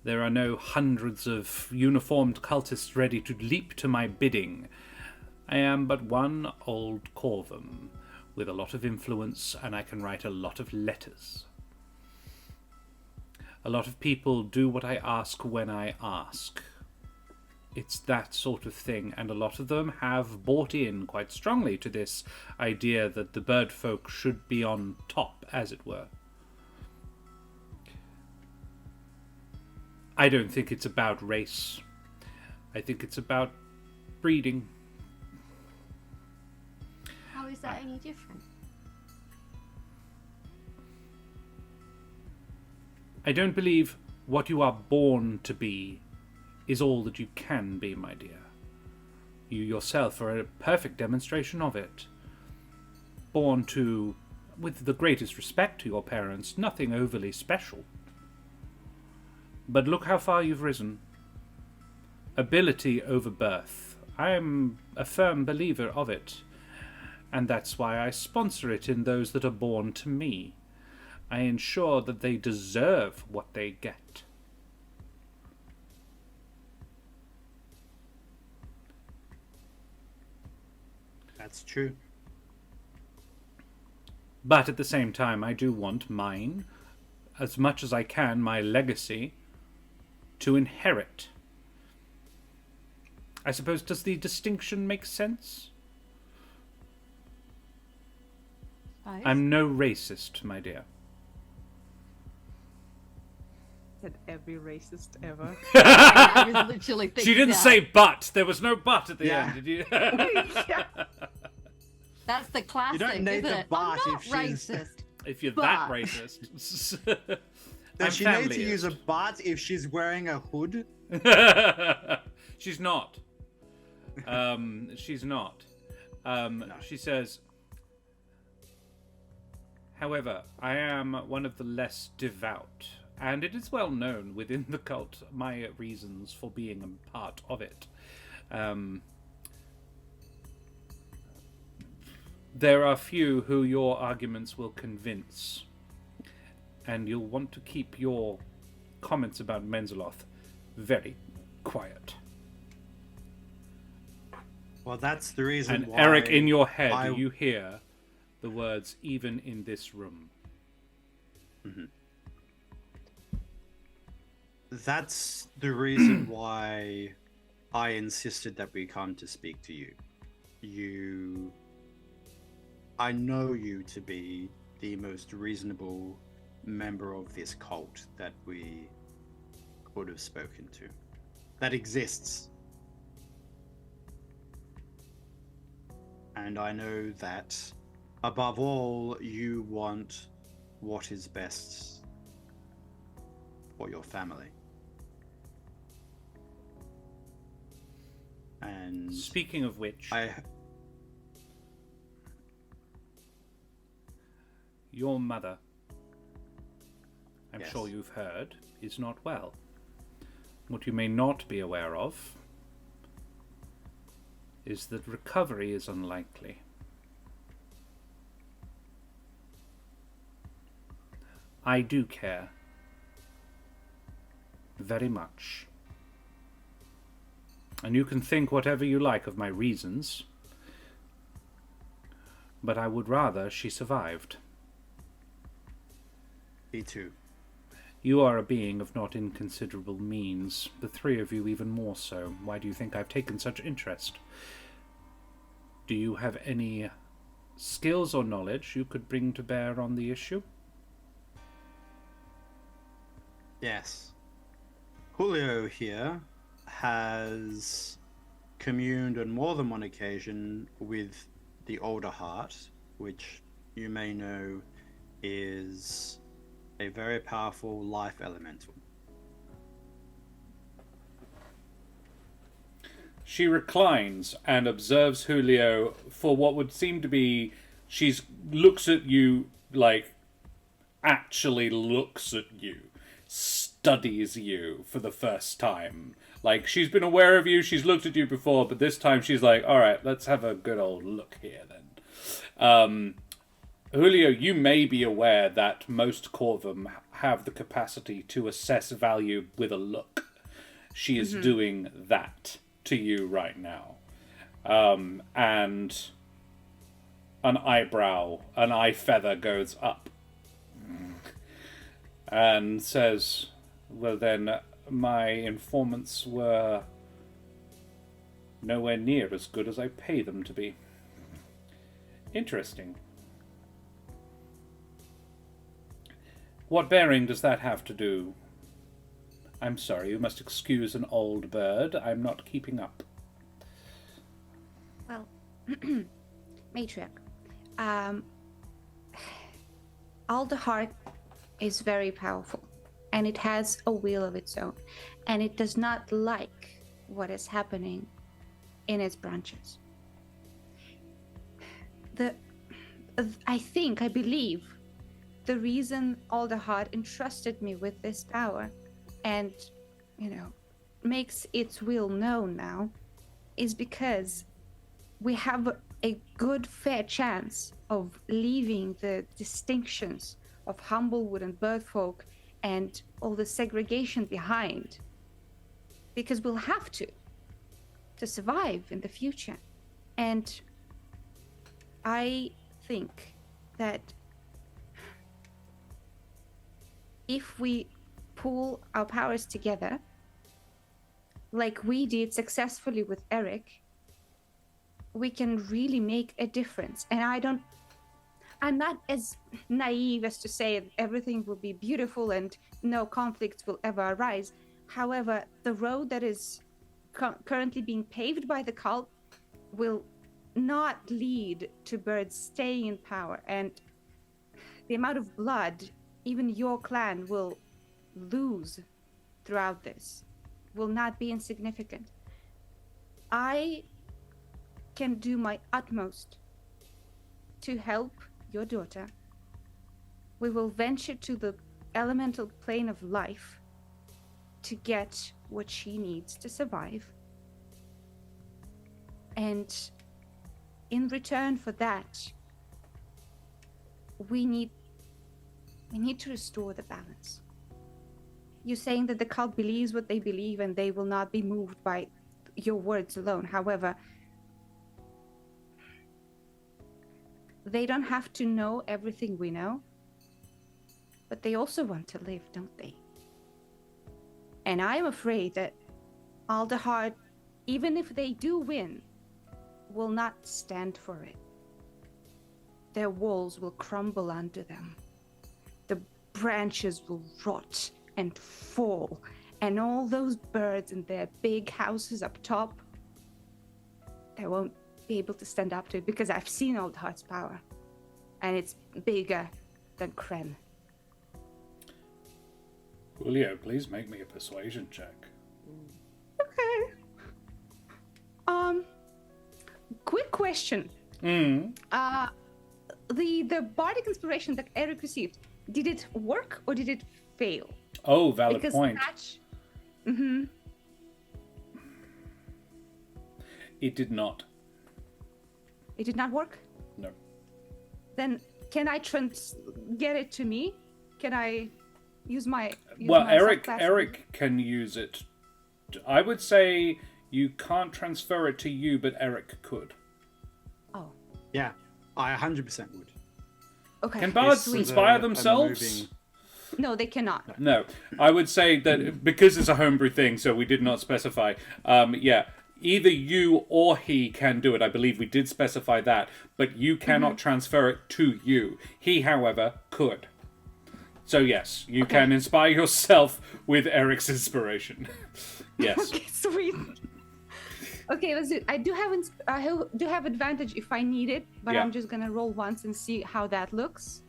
There are no hundreds of uniformed cultists ready to leap to my bidding. I am but one old Corvum, with a lot of influence, and I can write a lot of letters. A lot of people do what I ask when I ask. It's that sort of thing, and a lot of them have bought in quite strongly to this idea that the bird folk should be on top, as it were. I don't think it's about race. I think it's about breeding. How is that any different? I don't believe what you are born to be is all that you can be, my dear. You yourself are a perfect demonstration of it. Born to, with the greatest respect to your parents, nothing overly special. But look how far you've risen. Ability over birth. I am a firm believer of it. And that's why I sponsor it in those that are born to me. I ensure that they deserve what they get. That's true. But at the same time, I do want mine, as much as I can, my legacy, to inherit. I suppose, does the distinction make sense? I'm no racist, my dear. Said every racist ever. I was literally thinking She didn't that. say but. There was no but at the Yeah. end, did you? Yeah. That's the classic, don't need isn't the it? but I'm not if she's- racist. If you're But- that racist. Does I'm she need to family-ist. use a but if she's wearing a hood? She's not. She's not. She says, however, I am one of the less devout, and it is well known within the cult my reasons for being a part of it. There are few who your arguments will convince, and you'll want to keep your comments about Menzoloth very quiet. Well, that's the reason And why. Ereq, in your head, I- you hear the words, even in this room. That's the reason why I insisted that we come to speak to you. I know you to be the most reasonable member of this cult that we could have spoken to. That exists. And I know that, above all, you want what is best for your family. And Speaking of which, your mother, I'm Yes. sure you've heard, is not well. What you may not be aware of is that recovery is unlikely. I do care very much. And you can think whatever you like of my reasons, but I would rather she survived. me too. You are a being of not inconsiderable means, the three of you even more so. Why do you think I've taken such interest? Do you have any skills or knowledge you could bring to bear on the issue? Yes. Julio here has communed on more than one occasion with the older heart, which you may know is a very powerful life elemental. She reclines and observes Julio for what would seem to be... looks at you, like, actually looks at you, studies you for the first time. Like, she's been aware of you, she's looked at you before, but this time she's like, alright, let's have a good old look here then. Julio, you may be aware that most Corvum have the capacity to assess value with a look. She is doing that to you right now. And an eye feather goes up. And says, well then, my informants were nowhere near as good as I pay them to be. Interesting. What bearing does that have to do? I'm sorry, you must excuse an old bird. I'm not keeping up. Well, Matriarch, Aldehart is very powerful, and it has a will of its own, and it does not like what is happening in its branches. I believe, the reason Aldehart entrusted me with this power and, makes its will known now is because we have a good, fair chance of leaving the distinctions of Humblewood and Birdfolk and all the segregation behind. Because we'll have to survive in the future. And I think that if we pool our powers together, like we did successfully with Ereq, we can really make a difference. And I'm not as naive as to say everything will be beautiful and no conflicts will ever arise. However, the road that is currently being paved by the cult will not lead to birds staying in power. And the amount of blood even your clan will lose throughout this will not be insignificant. I can do my utmost to help your daughter. We will venture to the elemental plane of life to get what she needs to survive. And in return for that, we need to restore the balance. You're saying that the cult believes what they believe and they will not be moved by your words alone. However, they don't have to know everything we know, but they also want to live, don't they? And I'm afraid that Aldehart, even if they do win, will not stand for it. Their walls will crumble under them. The branches will rot and fall, and all those birds in their big houses up top, they won't be able to stand up to it, because I've seen Aldehart's power, and it's bigger than Kren. Julio, please make me a persuasion check. Okay. Quick question. The bardic inspiration that Ereq received, did it work or did it fail? Oh, valid point. It did not. It did not work? No. Then can I get it to me? Can I use my... Ereq can use it. I would say you can't transfer it to you, but Ereq could. Oh. Yeah, I 100% would. Okay. Can bards inspire themselves? No, they cannot. No. I would say that because it's a homebrew thing, so we did not specify. Either you or he can do it. I believe we did specify that, but you cannot transfer it to you. He, however, could. So yes, you can inspire yourself with Ereq's inspiration. Yes. Okay, sweet. Okay, let's do it. I do have advantage if I need it, but Yeah. I'm just gonna roll once and see how that looks.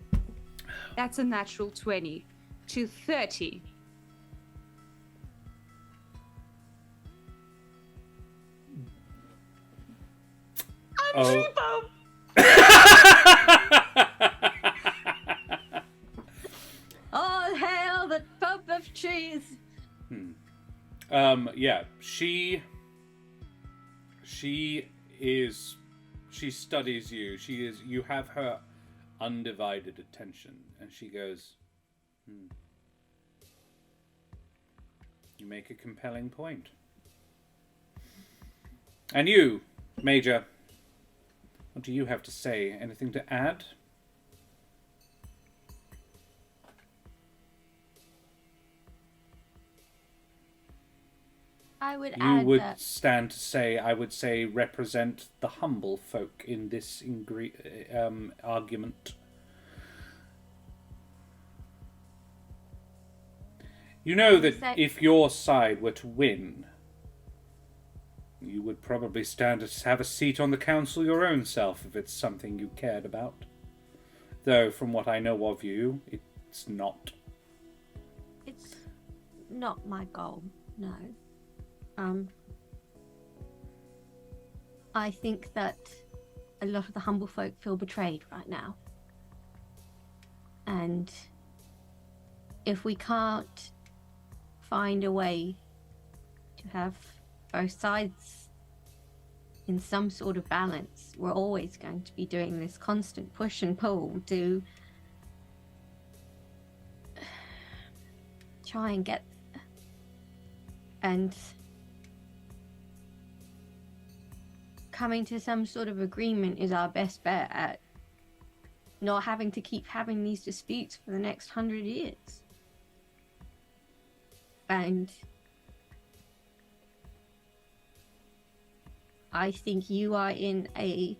That's a natural 20 to 30. I'm Oh. Repo! All hail the Pope of Trees! Yeah, she studies you. You have her undivided attention, and she goes, you make a compelling point. And you, Major, what do you have to say? Anything to add? I would You add would that stand to say, I would say, represent the humble folk in this argument. You know that if your side were to win, you would probably stand to have a seat on the council your own self if it's something you cared about. Though, from what I know of you, it's not. it's not my goal, no. I think that a lot of the humble folk feel betrayed right now. And if we can't find a way to have both sides in some sort of balance, we're always going to be doing this constant push and pull to try and get there. And coming to some sort of agreement is our best bet at not having to keep having these disputes for the next 100 years. And I think you are in a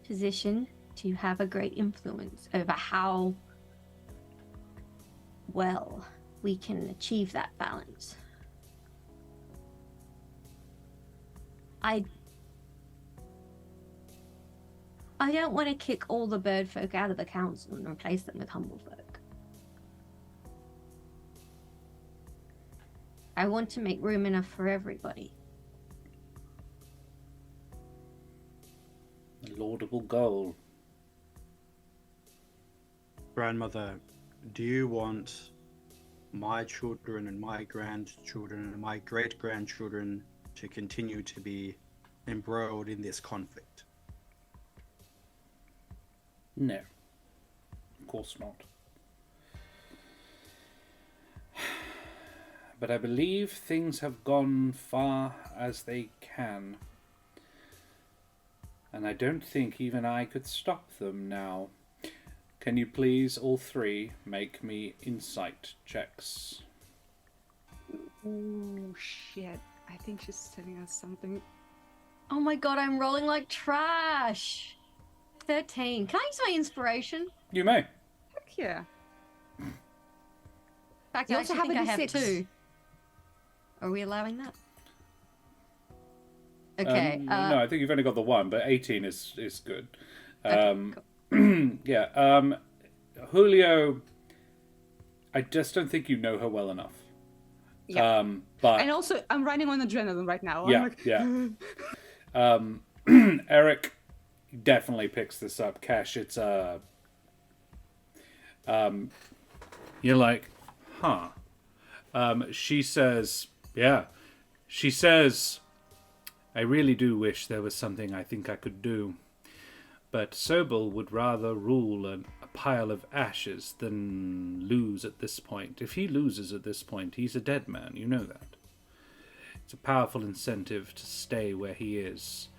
position to have a great influence over how well we can achieve that balance. I don't want to kick all the bird folk out of the council and replace them with humble folk. I want to make room enough for everybody. A laudable goal. Grandmother, do you want my children and my grandchildren and my great-grandchildren to continue to be embroiled in this conflict? No. Of course not. But I believe things have gone far as they can. And I don't think even I could stop them now. Can you please, all three, make me insight checks? Oh shit. I think she's telling us something. Oh my god, I'm rolling like trash. 13. Can I use my inspiration? You may. Heck yeah. In fact, You I also actually think I have a have D6. 2. Are we allowing that? Okay. No, I think you've only got the one, but 18 is good. Okay, cool. Yeah. Julio, I just don't think you know her well enough. Yeah. But And also, I'm running on adrenaline right now. Yeah, I'm like, yeah. Ereq definitely picks this up. Cash, it's you're like, huh. She says, yeah. She says, I really do wish there was something I think I could do. But Sobel would rather rule a pile of ashes than lose at this point. If he loses at this point, he's a dead man. You know that. It's a powerful incentive to stay where he is.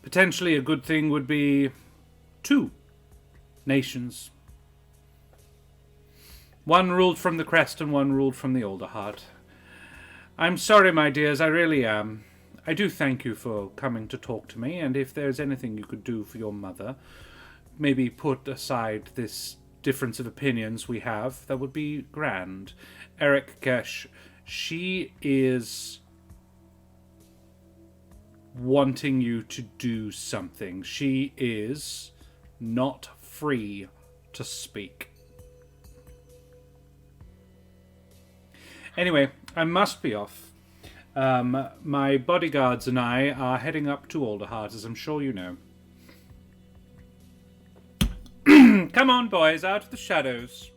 Potentially a good thing would be 2 nations. One ruled from the crest and one ruled from the older heart. I'm sorry, my dears, I really am. I do thank you for coming to talk to me, and if there's anything you could do for your mother, maybe put aside this difference of opinions we have, that would be grand. Ereq Kesh, she is wanting you to do something. She is not free to speak. Anyway, I must be off. My bodyguards and I are heading up to Alderheart, as I'm sure you know. Come on, boys, out of the shadows.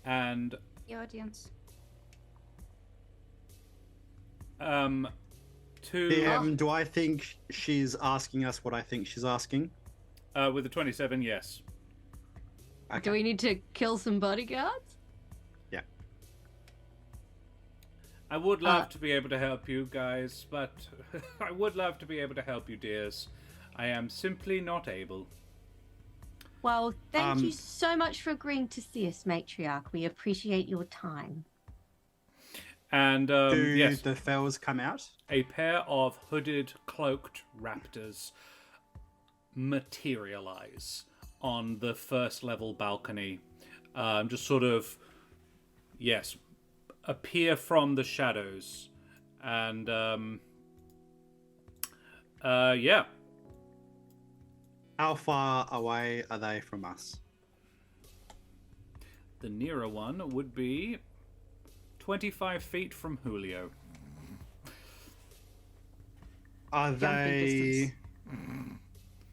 And The audience. Do I think she's asking us what I think she's asking? With the 27, yes. Okay. Do we need to kill some bodyguards? Yeah. I would love to be able to help you guys, but I would love to be able to help you, dears. I am simply not able. Well, thank you so much for agreeing to see us, Matriarch. We appreciate your time. And Do yes, the fells come out? a pair of hooded, cloaked raptors materialize on the first level balcony. Just sort of, yes, appear from the shadows. And, yeah. How far away are they from us? The nearer one would be 25 feet from Julio. Are Jumping they...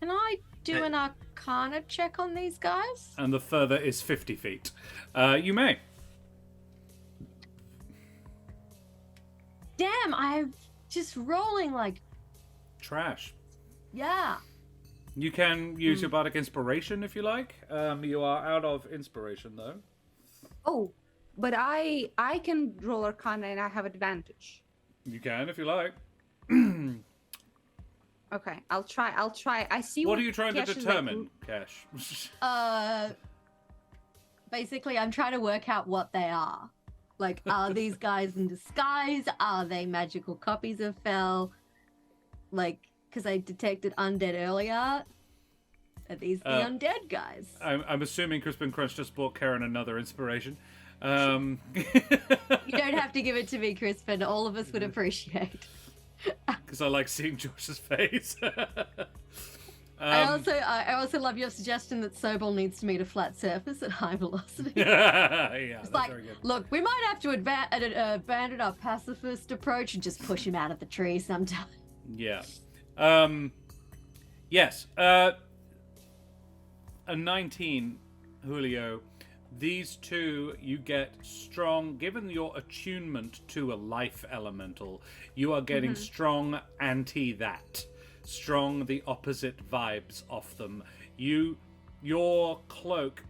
Can I do an Arcana check on these guys? And the further is 50 feet. You may. Damn, I'm just rolling like... Trash. Yeah. You can use your bardic inspiration if you like. You are out of inspiration though. Oh, but I can roll Arcana and I have advantage. You can if you like. Okay, I'll try. I see What are you trying to Kesh is like. determine, Cash? Basically, I'm trying to work out what they are. Like, are these guys in disguise? Are they magical copies of Fel? Like, because I detected undead earlier. Are these the undead guys? I'm assuming Crispin Crunch just bought Karen another inspiration. You don't have to give it to me, Crispin. All of us would appreciate. Because I like seeing Josh's face. I also love your suggestion that Sobol needs to meet a flat surface at high velocity. Yeah, It's that's like, very good. look, we might have to abandon our pacifist approach and just push him out of the tree sometime. Yeah. Yes. A 19, Julio. These two, you get strong, given your attunement to a life elemental, you are getting strong anti-that. Strong, the opposite vibes off them. Your cloak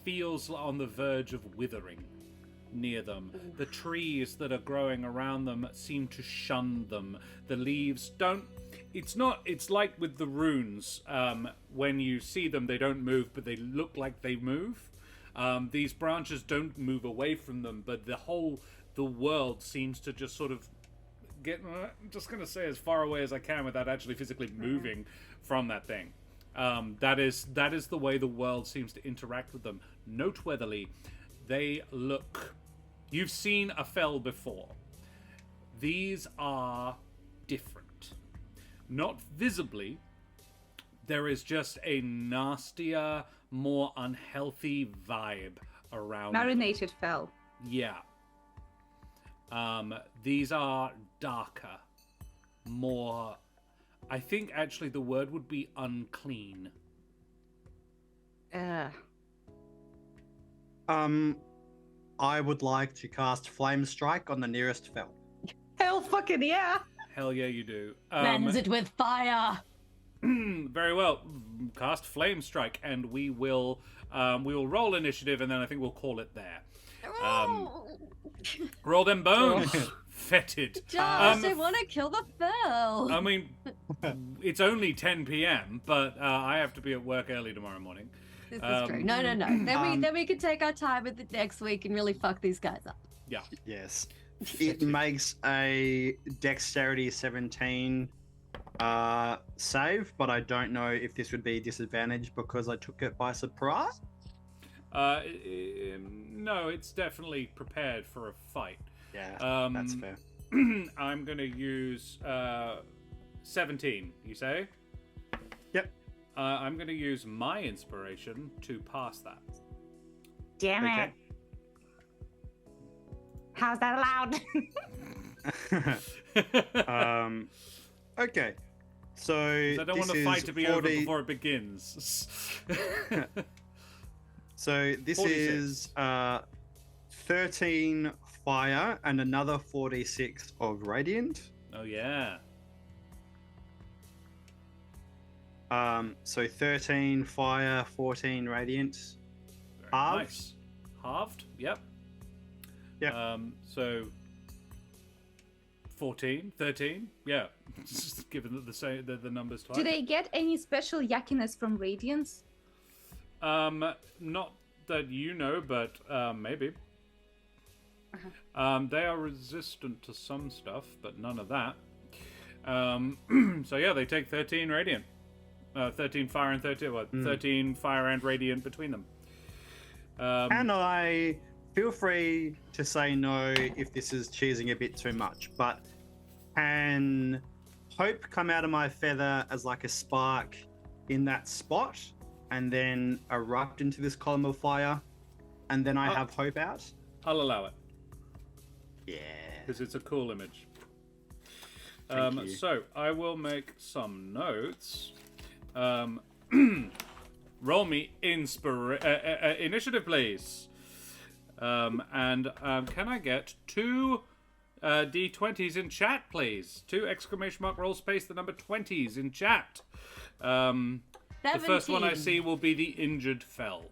feels on the verge of withering near them. The trees that are growing around them seem to shun them. The leaves don't... It's like with the runes. When you see them, they don't move, but they look like they move. These branches don't move away from them, but the world seems to just sort of get, I'm just going to say as far away as I can without actually physically moving from that thing. That is the way the world seems to interact with them. Noteworthily, they look... You've seen a Fel before. These are different. Not visibly. There is just a nastier, more unhealthy vibe around them. Marinated Fel. Yeah. These are darker, more... I think actually the word would be unclean. I would like to cast Flame Strike on the nearest Fel. Hell fucking yeah! Hell yeah, you do. Cleanse it with fire. Very well. Cast Flame Strike, and we will roll initiative, and then I think we'll call it there. Roll them bones. Fetid. Josh, I want to kill the Fel. I mean, it's only 10 p.m., but I have to be at work early tomorrow morning. This is true. No. Then we can take our time with it next week and really fuck these guys up. Yeah. Yes. It makes a Dexterity 17 Save, but I don't know if this would be disadvantaged because I took it by surprise. No, it's definitely prepared for a fight. Yeah, that's fair. I'm going to use 17, you say? Yep. I'm going to use my inspiration to pass that. Damn it. How's that allowed? Okay. So I don't want the fight to be over before it begins. So this 46. is 13 fire and another 46 of radiant. Oh yeah. So 13 fire, 14 radiant. Very Halved? nice. Halved? Yep. Yeah. So 14, 13, yeah. Given that the numbers twice. Do they get any special yuckiness from radiance? Not that you know, but maybe. They are resistant to some stuff, but none of that. So yeah, they take 13 radiant. 13 fire and 13 fire and radiant between them. And I feel free to say no if this is cheesing a bit too much, but can hope come out of my feather as like a spark in that spot and then erupt into this column of fire, and then I have hope out? I'll allow it. Yeah. Because it's a cool image. Thank you. So I will make some notes. Roll me initiative, please. And can I get 2 D20s in chat, please? 2 exclamation mark roll space the number 20s in chat. The first one I see will be the injured fell.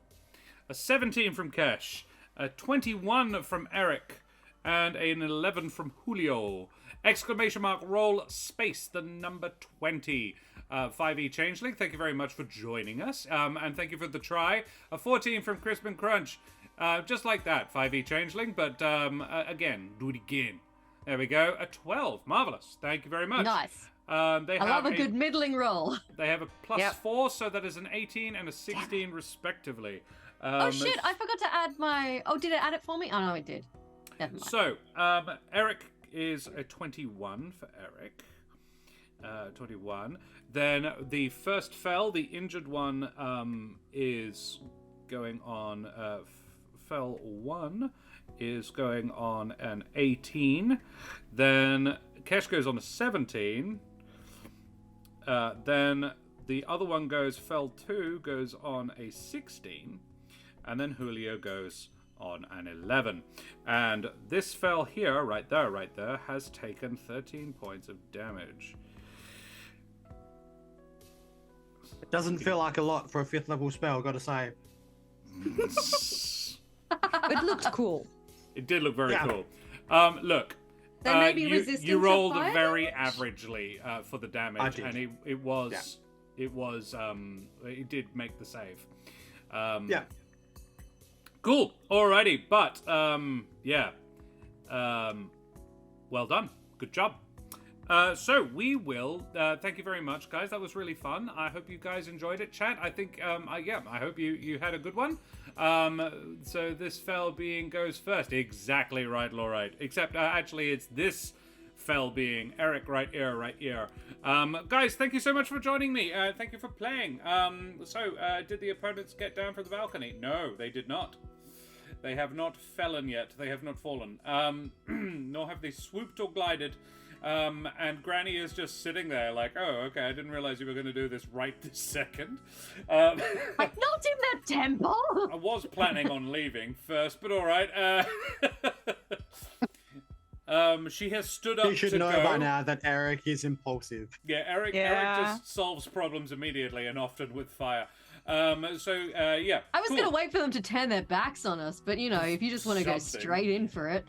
A 17 from Kesh, a 21 from Ereq, and an 11 from Julio. Exclamation mark roll space the number 20. 5e Changeling, thank you very much for joining us. And thank you for the try. A 14 from Crisp and Crunch. Just like that, 5e Changeling, but again, do it again. There we go. A 12. Marvelous. Thank you very much. Nice. I love a good middling roll. They have a +4, so that is an 18 and a 16 respectively. Oh shit, I forgot to add my... Oh, did it add it for me? Oh no, it did. Never mind. So, Ereq is a 21 for Ereq. 21. Then the first fell, the injured one, is going on... fell 1 is going on an 18. Then Kesh goes on a 17. Then the other one fell 2 goes on a 16. And then Julio goes on an 11. And this fell here, right there, has taken 13 points of damage. It doesn't feel like a lot for a 5th level spell, gotta say. It looked cool. It did look very cool. Look, They may be resistant you rolled to fire very damage? averagely for the damage, and it did make the save. Yeah. Cool. Alrighty, but well done. Good job. So we will thank you very much, guys. That was really fun. I hope you guys enjoyed it, chat. I think I hope you had a good one. So this fell being goes first. Exactly right, Lorite. Except actually it's this fell being Ereq right here. Guys, thank you so much for joining me. Thank you for playing. Did the opponents get down from the balcony? No, they did not. They have not fallen yet. They have not fallen. Nor have they swooped or glided. And Granny is just sitting there like, oh, okay, I didn't realize you were going to do this right this second. Like, not in the temple! I was planning on leaving first, but alright. She has stood up to go. You should know by now that Ereq is impulsive. Yeah, Ereq just solves problems immediately and often with fire. I was going to wait for them to turn their backs on us, but, you know, if you just want to go straight in for it.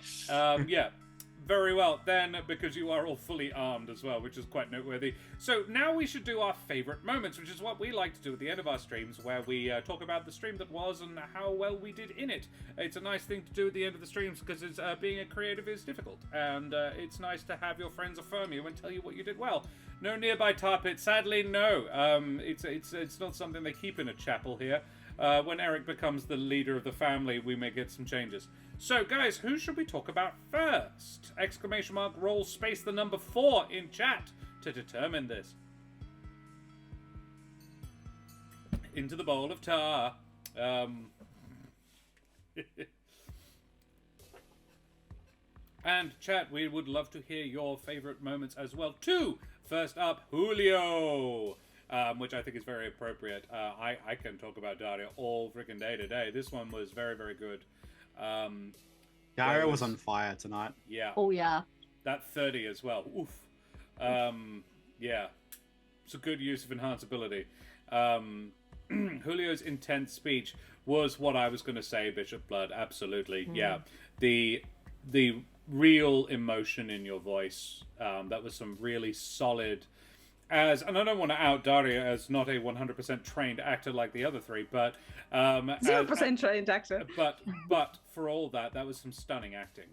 Very well, then, because you are all fully armed as well, which is quite noteworthy. So now we should do our favourite moments, which is what we like to do at the end of our streams, where we talk about the stream that was and how well we did in it. It's a nice thing to do at the end of the streams, because being a creative is difficult, and it's nice to have your friends affirm you and tell you what you did well. No nearby tar pit. Sadly, no. It's not something they keep in a chapel here. When Ereq becomes the leader of the family, we may get some changes. So, guys, who should we talk about first? Exclamation mark, roll space the number 4 in chat to determine this. Into the bowl of tar. And chat, we would love to hear your favorite moments as well too. First up, Julio, which I think is very appropriate. I can talk about Daria all freaking day today. This one was very, very good. Daria was on fire tonight. Yeah. Oh yeah. That 30 as well. Oof. Yeah. It's a good use of enhanceability. Julio's intense speech was what I was going to say, Bishop Blood. Absolutely. Yeah. The real emotion in your voice. That was some really solid... and I don't want to out Daria as not a 100% trained actor like the other three, but... 0% trained actor. But for all that, that was some stunning acting.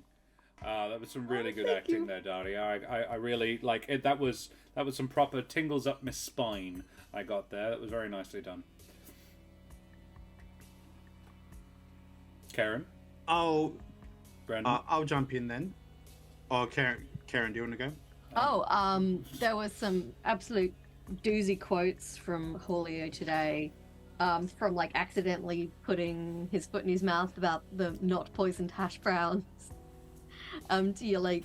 That was some really good acting there, Daria. I really like it. That was some proper tingles up my spine I got there. That was very nicely done. Karen? Brandon? I'll jump in then. Oh, Karen, do you want to go? There was some absolute doozy quotes from Julio today, from like accidentally putting his foot in his mouth about the not poisoned hash browns. To your like,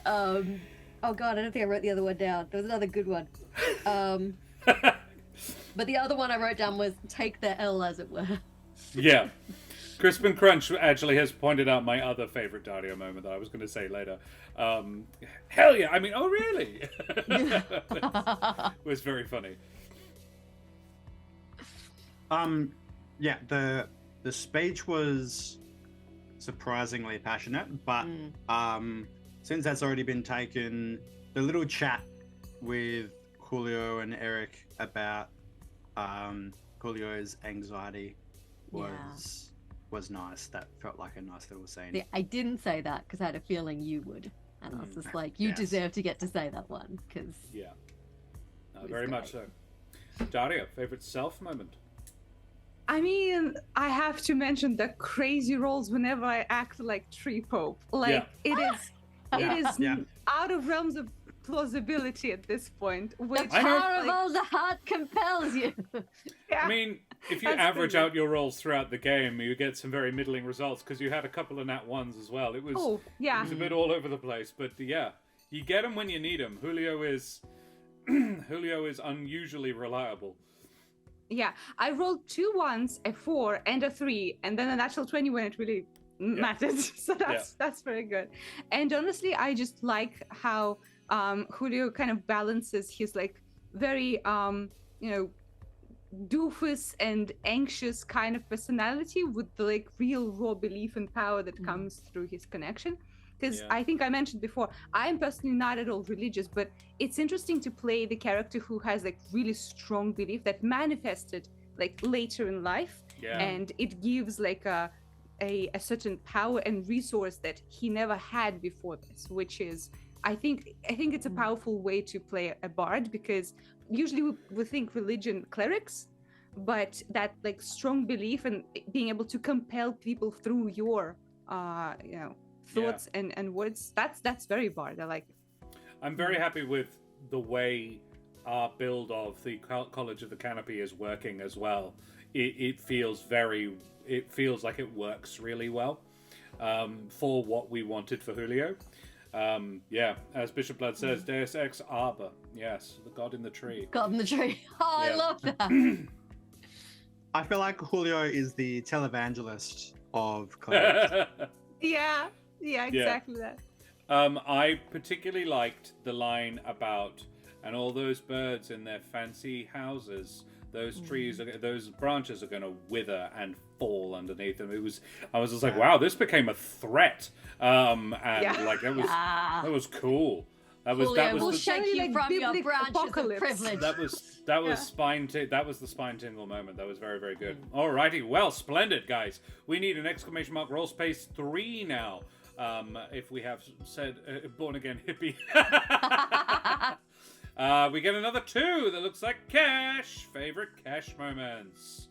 oh god, I don't think I wrote the other one down. There was another good one. But the other one I wrote down was take the L, as it were. Yeah. Crisp and Crunch actually has pointed out my other favorite Dario moment that I was going to say later. Hell yeah! I mean, oh really? It was very funny. Yeah, the speech was surprisingly passionate, but since that's already been taken, the little chat with Julio and Ereq about Julio's anxiety was nice. That felt like a nice little scene. Yeah, I didn't say that because I had a feeling you would, and I was just like, you deserve to get to say that one because very much so. Daria, favorite self moment? I mean, I have to mention the crazy rolls whenever I act like Tree Pope. Like it is out of realms of plausibility at this point. Which the power of all the heart compels you. I mean, if you average out your rolls throughout the game, you get some very middling results because you had a couple of nat ones as well. It was a bit all over the place, but yeah, you get them when you need them. Julio is unusually reliable. Yeah, I rolled 2 1s, a 4, and a 3, and then a natural 20 when it really mattered. So that's very good. And honestly, I just like how Julio kind of balances his like very doofus and anxious kind of personality with the like real raw belief and power that comes through his connection. Because I think I mentioned before, I'm personally not at all religious, but it's interesting to play the character who has like really strong belief that manifested like later in life, and it gives like a certain power and resource that he never had before this, which is I think it's a powerful way to play a bard, because usually we think religion clerics, but that like strong belief and being able to compel people through your thoughts and words, that's very bard. I like it. I'm very happy with the way our build of the College of the Canopy is working as well. It feels like it works really well for what we wanted for Julio. As Bishop Blood says, Deus Ex Arbor. Yes, the God in the tree. God in the tree. Oh, I love that. I feel like Julio is the televangelist of clerics. Yeah, exactly that. I particularly liked the line about, and all those birds in their fancy houses, those trees, those branches are going to wither and fall underneath them. I was just like, wow, this became a threat. Like that was cool. That was shake you from your branches of privilege. That was the spine tingle moment. That was very, very good. Alrighty, well, splendid, guys. We need an exclamation mark roll space 3 now. If we have said born again hippie. We get another 2 that looks like Cash. Favorite Cash moments.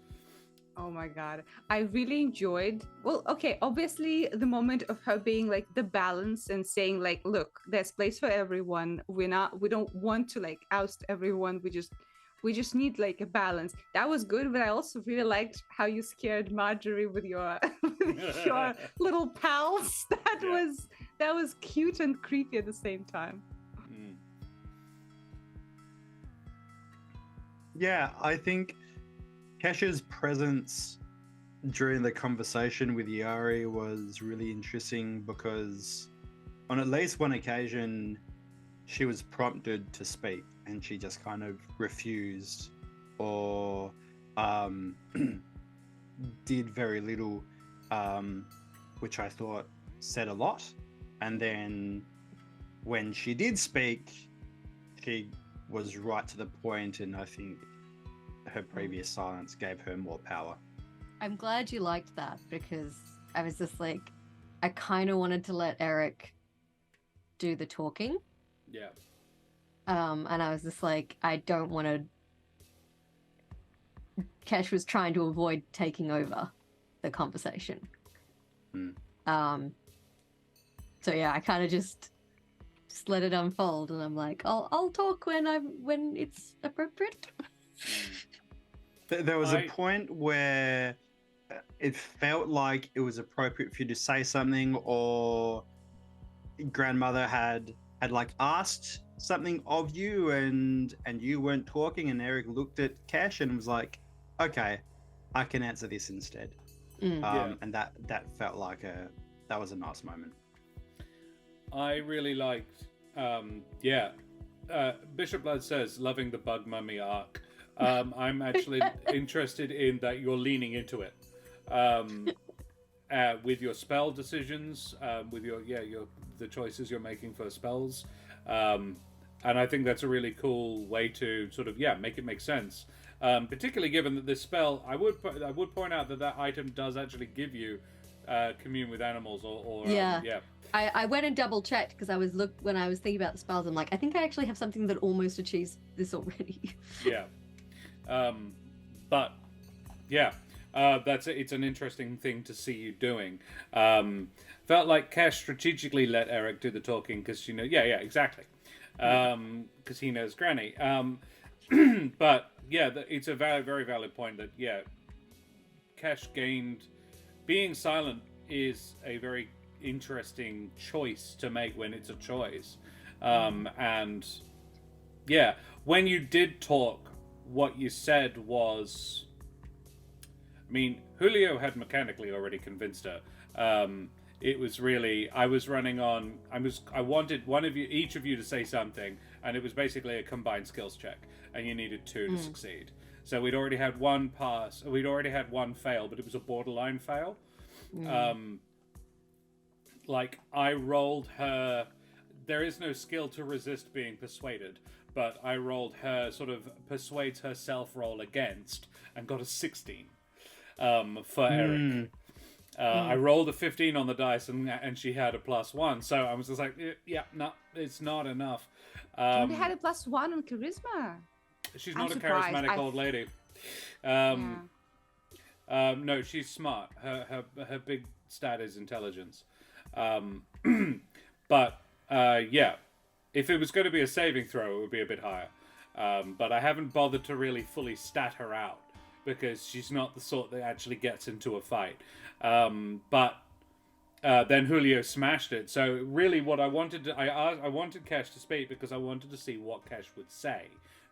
Oh my god. I really enjoyed, well, okay, obviously the moment of her being like the balance and saying like, look, there's place for everyone. We don't want to like oust everyone. We just need like a balance. That was good, but I also really liked how you scared Marjorie with your with your little pals. That was cute and creepy at the same time. Yeah, I think Kesha's presence during the conversation with Iari was really interesting because on at least one occasion she was prompted to speak and she just kind of refused or did very little, which I thought said a lot. And then when she did speak, she was right to the point, and I think her previous silence gave her more power. I'm glad you liked that because I was just like, I kind of wanted to let Ereq do the talking. Yeah. And I was just like, I don't want to. Kesh was trying to avoid taking over the conversation. So yeah, I kind of just let it unfold, and I'm like, I'll talk when it's appropriate. There was a point where it felt like it was appropriate for you to say something, or grandmother had like asked something of you, and you weren't talking, and Ereq looked at Cash and was like, okay, I can answer this instead. And that felt like that was a nice moment. I really liked Bishop Blood says loving the bug mummy arc. I'm actually interested in that you're leaning into it with your spell decisions, with the choices you're making for spells, and I think that's a really cool way to sort of make it make sense. Particularly given that this spell, I would point out that item does actually give you commune with animals I went and double checked because when I was thinking about the spells, I'm like, I think I actually have something that almost achieves this already. It's an interesting thing to see you doing. Felt like Cash strategically let Ereq do the talking because exactly, because he knows Granny. But it's a very, very valid point that Cash gained. Being silent is a very interesting choice to make when it's a choice. And when you did talk, what you said was, I mean, Julio had mechanically already convinced her. It was really, I wanted each of you to say something, and it was basically a combined skills check, and you needed 2 to succeed. So we'd already had one pass, we'd already had one fail, but it was a borderline fail. Like, I rolled her, there is no skill to resist being persuaded, but I rolled her sort of persuades herself roll against and got a 16 for Ereq. I rolled a 15 on the dice and she had a +1, so I was just like, no, it's not enough. She only had a +1 on charisma. She's I'm not surprised. a charismatic old lady. No, she's smart. Her big stat is intelligence. But if it was going to be a saving throw, it would be a bit higher. But I haven't bothered to really fully stat her out because she's not the sort that actually gets into a fight. But then Julio smashed it. So really, what I wanted I wanted Cash to speak because I wanted to see what Cash would say.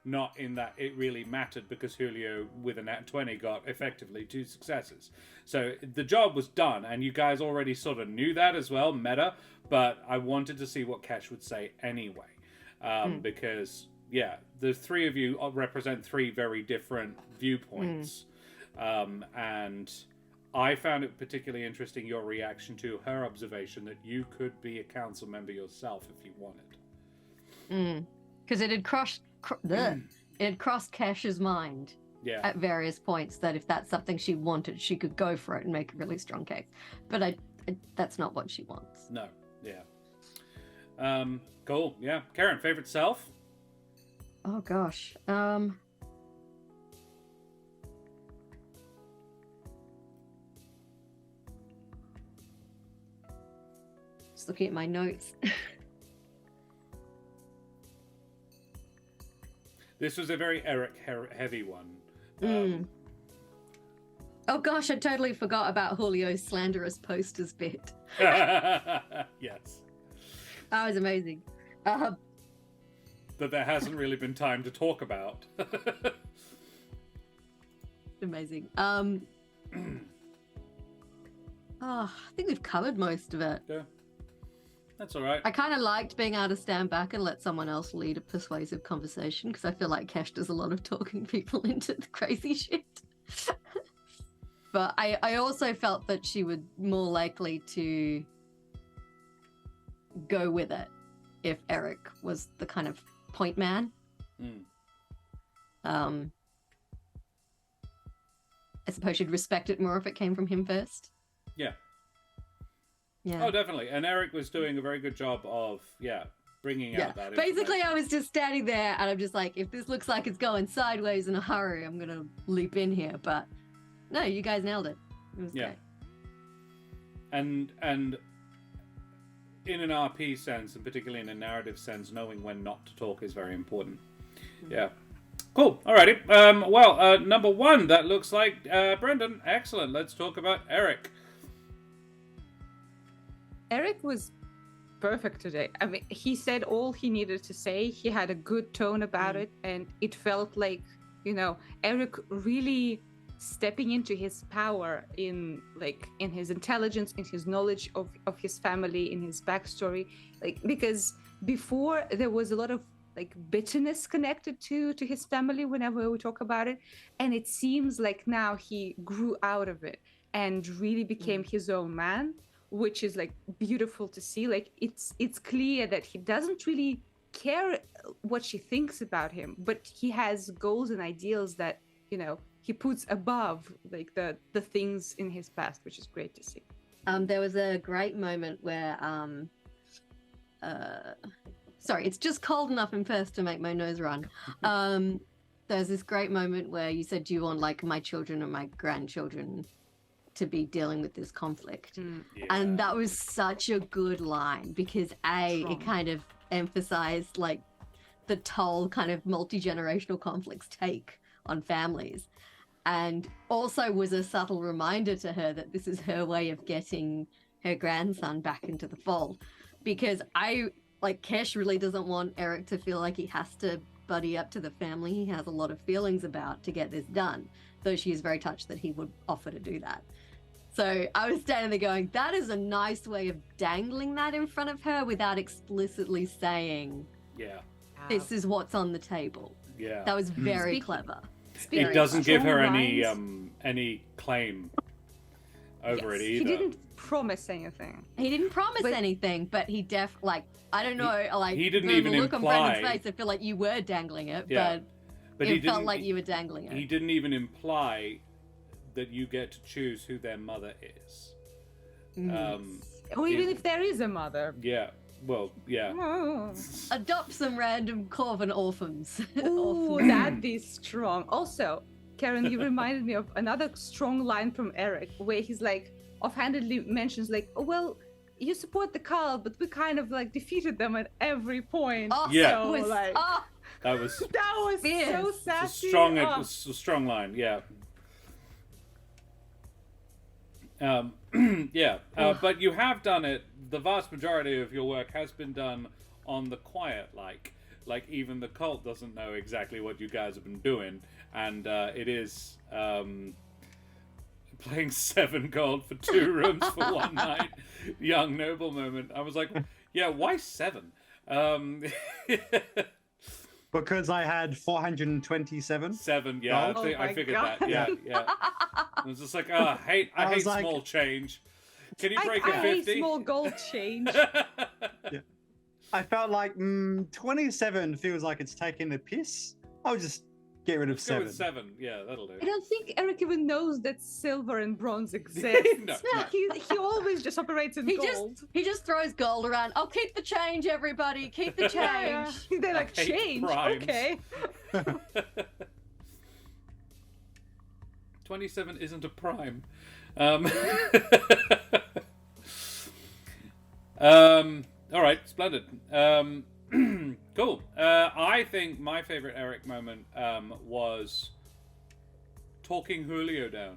Not in that it really mattered because Julio, with a nat 20, got effectively 2 successes. So the job was done, and you guys already sort of knew that as well, meta, but I wanted to see what Cash would say anyway. Because, the 3 of you represent 3 very different viewpoints. And I found it particularly interesting, your reaction to her observation that you could be a council member yourself if you wanted. Because it had crossed Cash's mind at various points that if that's something she wanted, she could go for it and make a really strong case. But that's not what she wants. No, cool. Karen, favorite self? Oh gosh. Just looking at my notes. This was a very Ereq heavy one. Oh gosh, I totally forgot about Julio's slanderous posters bit. Yes. That was amazing. That there hasn't really been time to talk about. Amazing. I think we've covered most of it. Yeah. That's all right. I kind of liked being able to stand back and let someone else lead a persuasive conversation because I feel like Kesh does a lot of talking people into the crazy shit. But I also felt that she would more likely to go with it if Ereq was the kind of point man. I suppose she'd respect it more if it came from him first. Yeah. Yeah. Oh, definitely. And Ereq was doing a very good job of, bringing out that Basically, information. I was just standing there and I'm just like, if this looks like it's going sideways in a hurry, I'm going to leap in here. But no, you guys nailed it. It was great. And in an RP sense, and particularly in a narrative sense, knowing when not to talk is very important. Yeah. Cool. Alrighty. Number one, that looks like Brendan. Excellent. Let's talk about Ereq. Ereq was perfect today. I mean, he said all he needed to say. He had a good tone about it, and it felt like, Ereq really stepping into his power in his intelligence, in his knowledge of his family, in his backstory. Because before there was a lot of bitterness connected to his family whenever we talk about it, and it seems like now he grew out of it and really became his own man, which is beautiful to see. It's clear that he doesn't really care what she thinks about him, but he has goals and ideals that he puts above the things in his past, which is great to see. There was a great moment where sorry, it's just cold enough in Perth to make my nose run. There's this great moment where you said, do you want my children and my grandchildren to be dealing with this conflict? And that was such a good line because it kind of emphasized the toll kind of multi-generational conflicts take on families, and also was a subtle reminder to her that this is her way of getting her grandson back into the fold, because Kesh really doesn't want Ereq to feel like he has to buddy up to the family he has a lot of feelings about to get this done, though she is very touched that he would offer to do that. So I was standing there going, that is a nice way of dangling that in front of her without explicitly saying, this is what's on the table. Yeah. That was very clever. It doesn't give her any claim over it either. He didn't promise anything. He didn't promise anything, but he I don't know, he didn't the even look imply. on Brendan's face, I feel like you were dangling it, but it felt like you were dangling it. He didn't even imply that you get to choose who their mother is. Or even if there is a mother. Yeah. Well, yeah. Oh. Adopt some random Corvan orphans. Ooh, that'd be strong. Also, Karen, you reminded me of another strong line from Ereq, where he's offhandedly mentions oh, well, you support the cult, but we kind of defeated them at every point. Oh, yeah. So, That was so sassy. It's a strong line, yeah. But you have done it. The vast majority of your work has been done on the quiet, even the cult doesn't know exactly what you guys have been doing, and it is playing 7 gold for 2 rooms for one night. Young noble moment. I was like, yeah, why 7? Because I had 427. 7, yeah. Oh I figured God. that. Yeah. I was just like, I hate small change. Can you break a 50? I hate small gold change. Yeah. I felt like 27 feels like it's taking the piss. I'll just Get rid of Let's go 7. with 7. Yeah, that'll do. I don't think Ereq even knows that silver and bronze exist. No. He always just operates in He gold. just throws gold around. I'll keep the change, everybody. Keep the Yeah, change. yeah. They're like, I hate change? primes. Okay. 27 isn't a prime. All right, splendid. Cool. I think my favorite Ereq moment was talking Julio down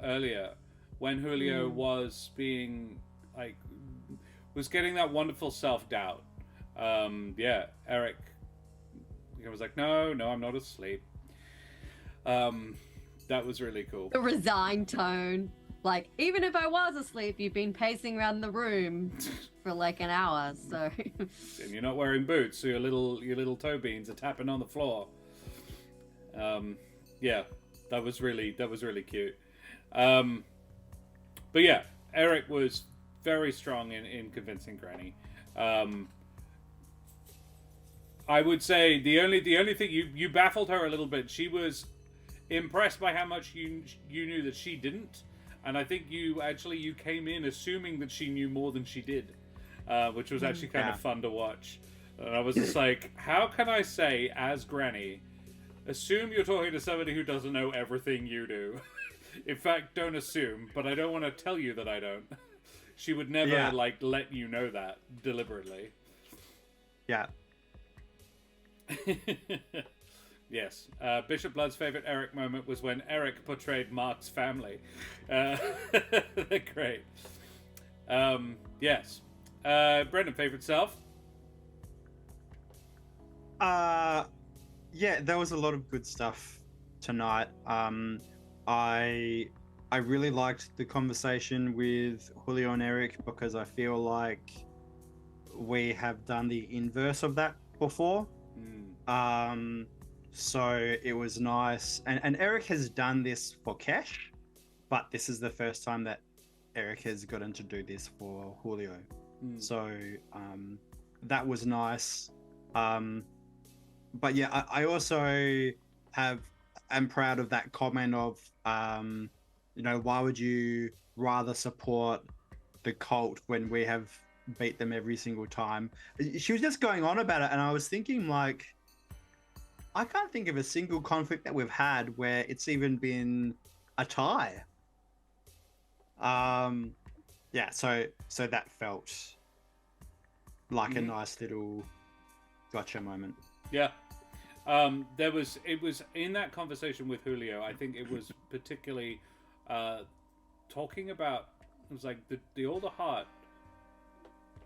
earlier, when Julio was being was getting that wonderful self-doubt. Yeah, Ereq was like, no, I'm not asleep. That was really cool. The resigned tone. Like, even if I was asleep, you've been pacing around the room for like an hour, so. And you're not wearing boots, so your little toe beans are tapping on the floor. Yeah, that was really cute. But yeah, Ereq was very strong in convincing Granny. I would say the only thing you baffled her a little bit. She was impressed by how much you knew that she didn't. And I think you came in assuming that she knew more than she did, which was actually kind of fun to watch. And I was just like, how can I say, as Granny, assume you're talking to somebody who doesn't know everything you do? In fact, don't assume, but I don't want to tell you that I don't. She would never, let you know that deliberately. Yeah. Yes. Bishop Blood's favorite Ereq moment was when Ereq portrayed Mark's family. They're great. Yes. Brendan, favorite self? Yeah, there was a lot of good stuff tonight. I really liked the conversation with Julio and Ereq because I feel like we have done the inverse of that before. So it was nice, and Ereq has done this for Kesh, but this is the first time that Ereq has gotten to do this for Julio. So that was nice. But yeah, I also am proud of that comment of why would you rather support the cult when we have beat them every single time? She was just going on about it, and I was thinking, like, I can't think of a single conflict that we've had where it's even been a tie. Yeah, so that felt like a nice little gotcha moment. Yeah. It was in that conversation with Julio, I think it was particularly talking about, it was like the older heart,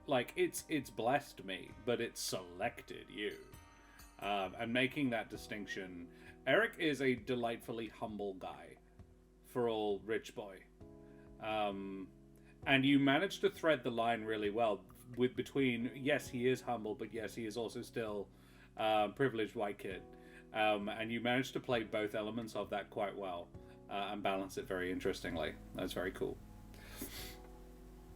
like it's blessed me, but it's selected you. And making that distinction. Ereq is a delightfully humble guy, for all rich boy. And you managed to thread the line really well between, yes, he is humble, but yes, he is also still privileged white kid. And you managed to play both elements of that quite well and balance it very interestingly. That's very cool.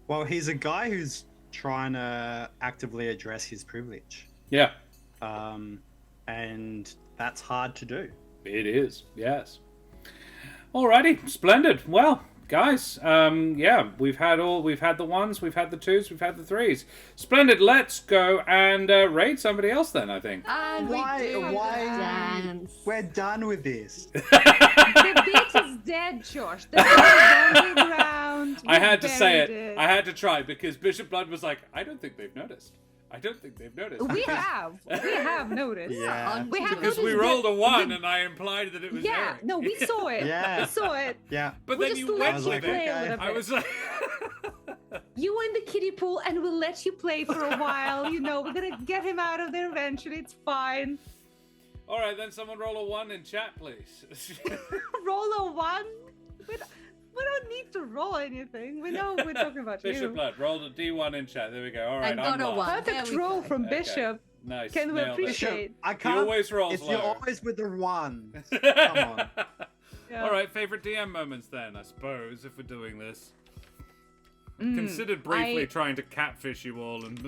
Well, he's a guy who's trying to actively address his privilege. Yeah. And that's hard to do. It is, yes. Alrighty, splendid. Well, guys, yeah, we've had the ones, we've had the twos, we've had the threes. Splendid. Let's go and raid somebody else then, I think. And Why- we do why- dance. We're done with this. The beat is dead, Josh. The beat is on the ground. I had to say buried it. I had to try because Bishop Blood was like, I don't think they've noticed. We have noticed. Yeah. We have Because we noticed rolled a that- 1 and I implied that it was Yeah, Ereq. no, we saw it. Yeah. We saw it. Yeah. But We then just you let went you with play it. a little I bit. was like... You in the kiddie pool, and we'll let you play for a while. We're gonna get him out of there eventually. It's fine. Alright, then someone roll a 1 in chat, please. Roll a 1. We don't need to roll anything. We know we're talking about Bishop you. Blood, rolled a D1 in chat. There we go. Alright, And I'm got a lost. 1. Perfect There we roll go. from Okay. Bishop. Nice. Can we nailed it. appreciate? I He can't. always rolls You're low. always with the one. Come on. Yeah. Alright, favorite DM moments then, I suppose, if we're doing this. Mm, Considered briefly I- trying to catfish you all and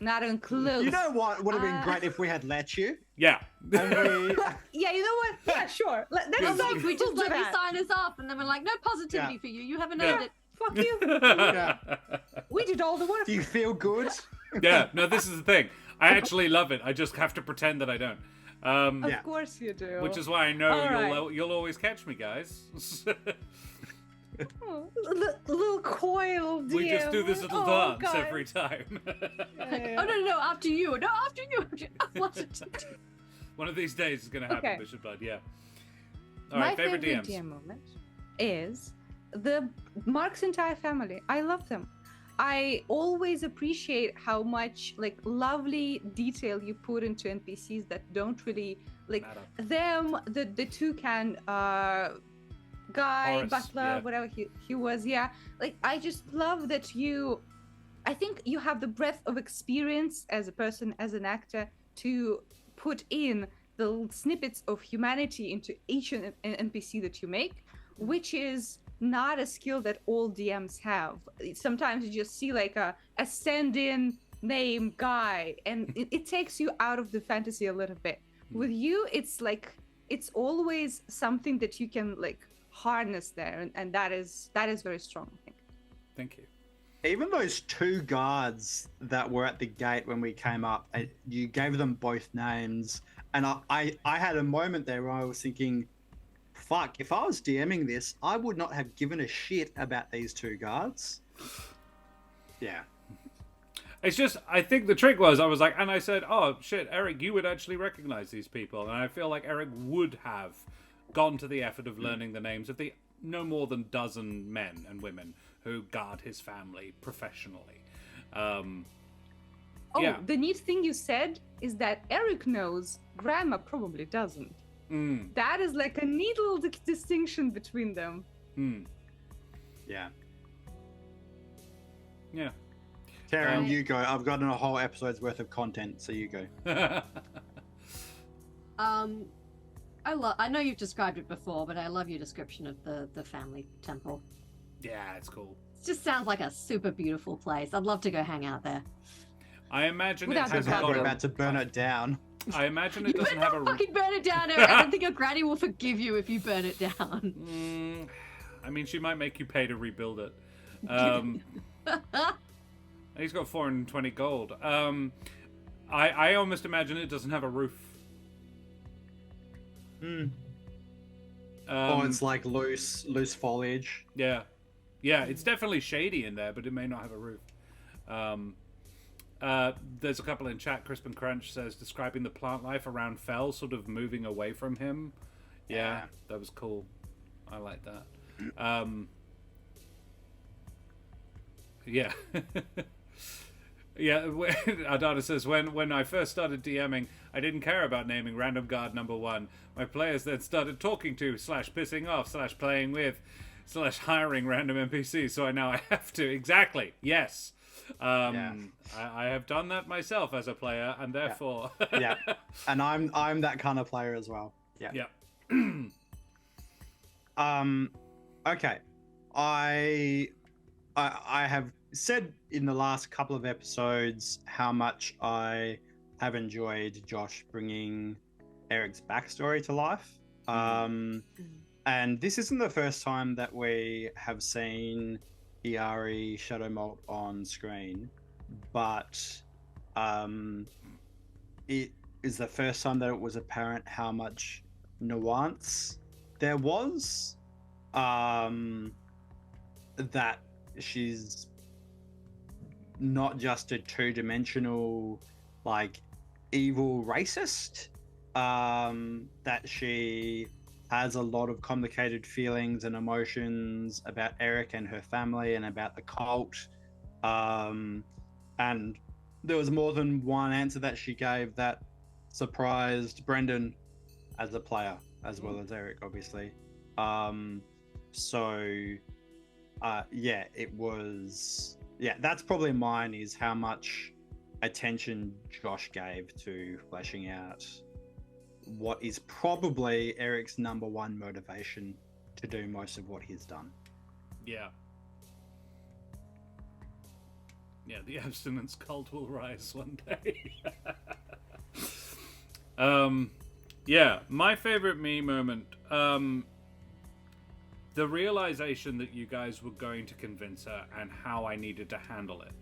Not even close. You know what would have been great if we had let you? Yeah. And we... Yeah, you know what? Yeah, sure. That's like We just do let you that. sign us up, and then we're like, no positivity for you. You haven't Yeah. earned it. Fuck you. Yeah. We did all the work. Do you feel good? Yeah, no, this is the thing. I actually love it. I just have to pretend that I don't. Yeah. Of course you do. Which is why I know All right. you'll always catch me, guys. Oh, little coy little DM. We just do this little Oh, dance God. every time. Oh no, after you. No, after you. What? One of these days is going to happen, Okay. Bishop Bud, yeah. All My right, favorite DMs. DM moment is the Mark's entire family. I love them. I always appreciate how much like lovely detail you put into NPCs that don't really like Matter. them. The toucan guy, Horace, butler, yeah. whatever he was. Yeah, like I just love that you. I think you have the breadth of experience as a person, as an actor, to put in the little snippets of humanity into each NPC that you make, which is not a skill that all DMs have. Sometimes you just see like a stand-in name guy, and it takes you out of the fantasy a little bit. With you, it's like it's always something that you can like harness there, and that is very strong, I think. Thank you. Even those two guards that were at the gate when we came up, you gave them both names, and I had a moment there where I was thinking, fuck, if I was DMing this, I would not have given a shit about these two guards. Yeah. It's just, I think the trick was, I said, oh shit, Ereq, you would actually recognize these people. And I feel like Ereq would have gone to the effort of learning the names of the no more than dozen men and women who guard his family professionally. Yeah. The neat thing you said is that Ereq knows, Grandma probably doesn't. That is like a neat little distinction between them. Yeah. Yeah. Karen, you go. I've gotten a whole episode's worth of content, so you go. I know you've described it before, but I love your description of the family temple. Yeah, it's cool. It just sounds like a super beautiful place. I'd love to go hang out there. I imagine Without it the has a How lot we're of... about to burn it down. I imagine You it doesn't better have not a... fucking burn it down, Eric. I don't think your granny will forgive you if you burn it down. I mean, she might make you pay to rebuild it. He's got 420 gold. I almost imagine it doesn't have a roof. Or it's like loose foliage. Yeah. Yeah, it's definitely shady in there, but it may not have a roof. There's a couple in chat. Crisp and Crunch says, describing the plant life around Fell, sort of moving away from him. Yeah. That was cool. I like that. Yeah. Yeah, Adana says, when I first started DMing, I didn't care about naming random guard number 1. My players then started talking to / pissing off / playing with / hiring random NPCs, so now I have to. Exactly. Yes. I have done that myself as a player, and therefore... Yeah. And I'm that kind of player as well. Yeah. Okay. I have said in the last couple of episodes how much I have enjoyed Josh bringing Ereq's backstory to life. And this isn't the first time that we have seen Iari Shadow Malt on screen, but it is the first time that it was apparent how much nuance there was. That she's not just a two-dimensional, like, evil racist. That she has a lot of complicated feelings and emotions about Ereq and her family and about the cult. And there was more than one answer that she gave that surprised Brendan as a player, as well as Ereq, obviously. It was... Yeah, that's probably mine, is how much attention Josh gave to fleshing out what is probably Ereq's number 1 motivation to do most of what he's done. Yeah. Yeah, the abstinence cult will rise one day. Yeah, my favorite me moment. The realization that you guys were going to convince her and how I needed to handle it.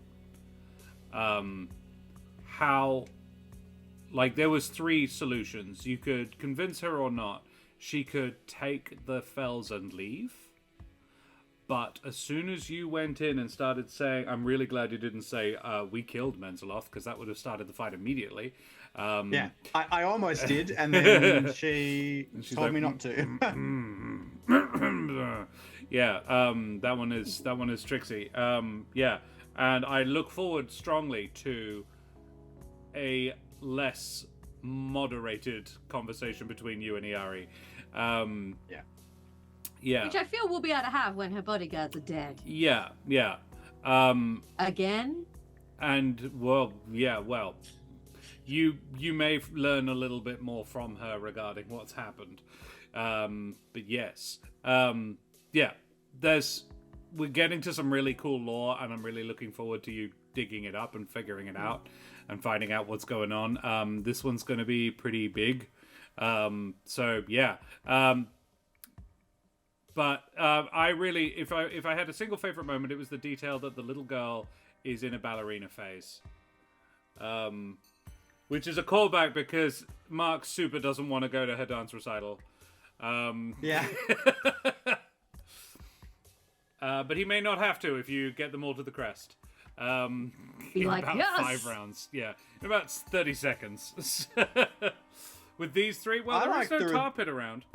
How, like, there was 3 solutions. You could convince her or not. She could take the fells and leave. But as soon as you went in and started saying, I'm really glad you didn't say, we killed Menzoloth, because that would have started the fight immediately. Yeah, I almost did, and then she told like, me not to. Yeah, that one is Trixie. Yeah, and I look forward strongly to a less moderated conversation between you and Iari. Yeah. Yeah. Which I feel we'll be able to have when her bodyguards are dead. Yeah. Again? And, well, you may learn a little bit more from her regarding what's happened. But yes. Yeah. We're getting to some really cool lore, and I'm really looking forward to you digging it up and figuring it out and finding out what's going on. This one's going to be pretty big. So, yeah. But I really, if I had a single favorite moment, it was the detail that the little girl is in a ballerina phase, which is a callback because Mark super doesn't want to go to her dance recital. Yeah. But he may not have to if you get them all to the crest. In like, about yes! 5 rounds. Yeah, in about 30 seconds. With these 3, well, I there like is no the tar pit around.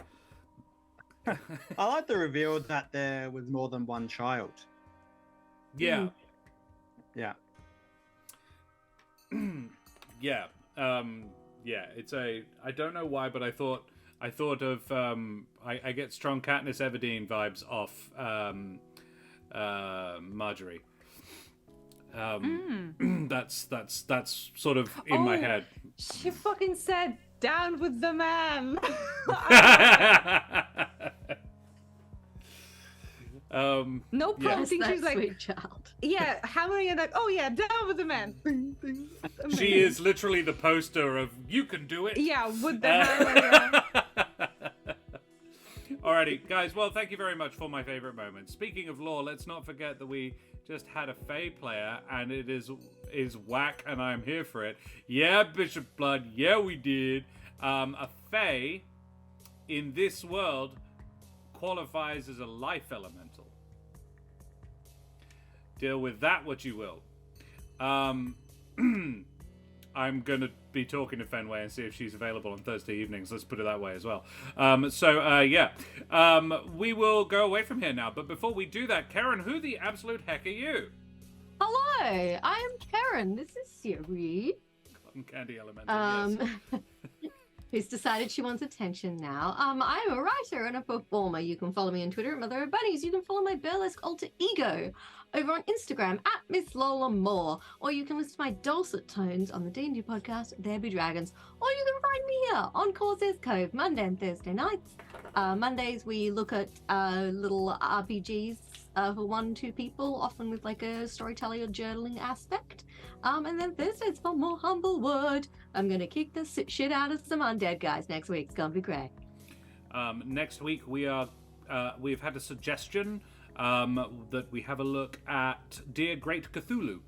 I like the reveal that there was more than one child. Yeah. Yeah. Yeah. Yeah, it's I don't know why, but I thought of I get strong Katniss Everdeen vibes off Marjorie. That's sort of in my head. She fucking said, "Down with the man." No prompting. Yes, She's that like, sweet child. yeah, hammering it like, oh yeah, down with the man. She is literally the poster of "you can do it." Yeah, with the hammer. Alrighty, guys. Well, thank you very much for my favorite moment. Speaking of lore, let's not forget that we just had a Fae player, and it is whack, and I'm here for it. Yeah, Bishop Blood. Yeah, we did. A Fae in this world qualifies as a life elemental. Deal with that what you will. I'm going to be talking to Fenway and see if she's available on Thursday evenings. Let's put it that way as well. We will go away from here now. But before we do that, Karen, who the absolute heck are you? Hello, I am Karen. This is Siri. Cotton candy elemental, yes. Who's decided she wants attention now. I'm a writer and a performer. You can follow me on Twitter at Mother of Bunnies. You can follow my burlesque alter ego over on Instagram at Miss Lola Moore. Or you can listen to my dulcet tones on the D&D podcast, There Be Dragons. Or you can find me here on Corsair's Cove, Monday and Thursday nights. Mondays we look at little RPGs for 1-2 people, often with like a storytelling or journaling aspect. And then Thursdays for more Humblewood. I'm going to kick the shit out of some undead guys next week. It's going to be great. Next week we've had a suggestion that we have a look at Dear Great Cthulhu.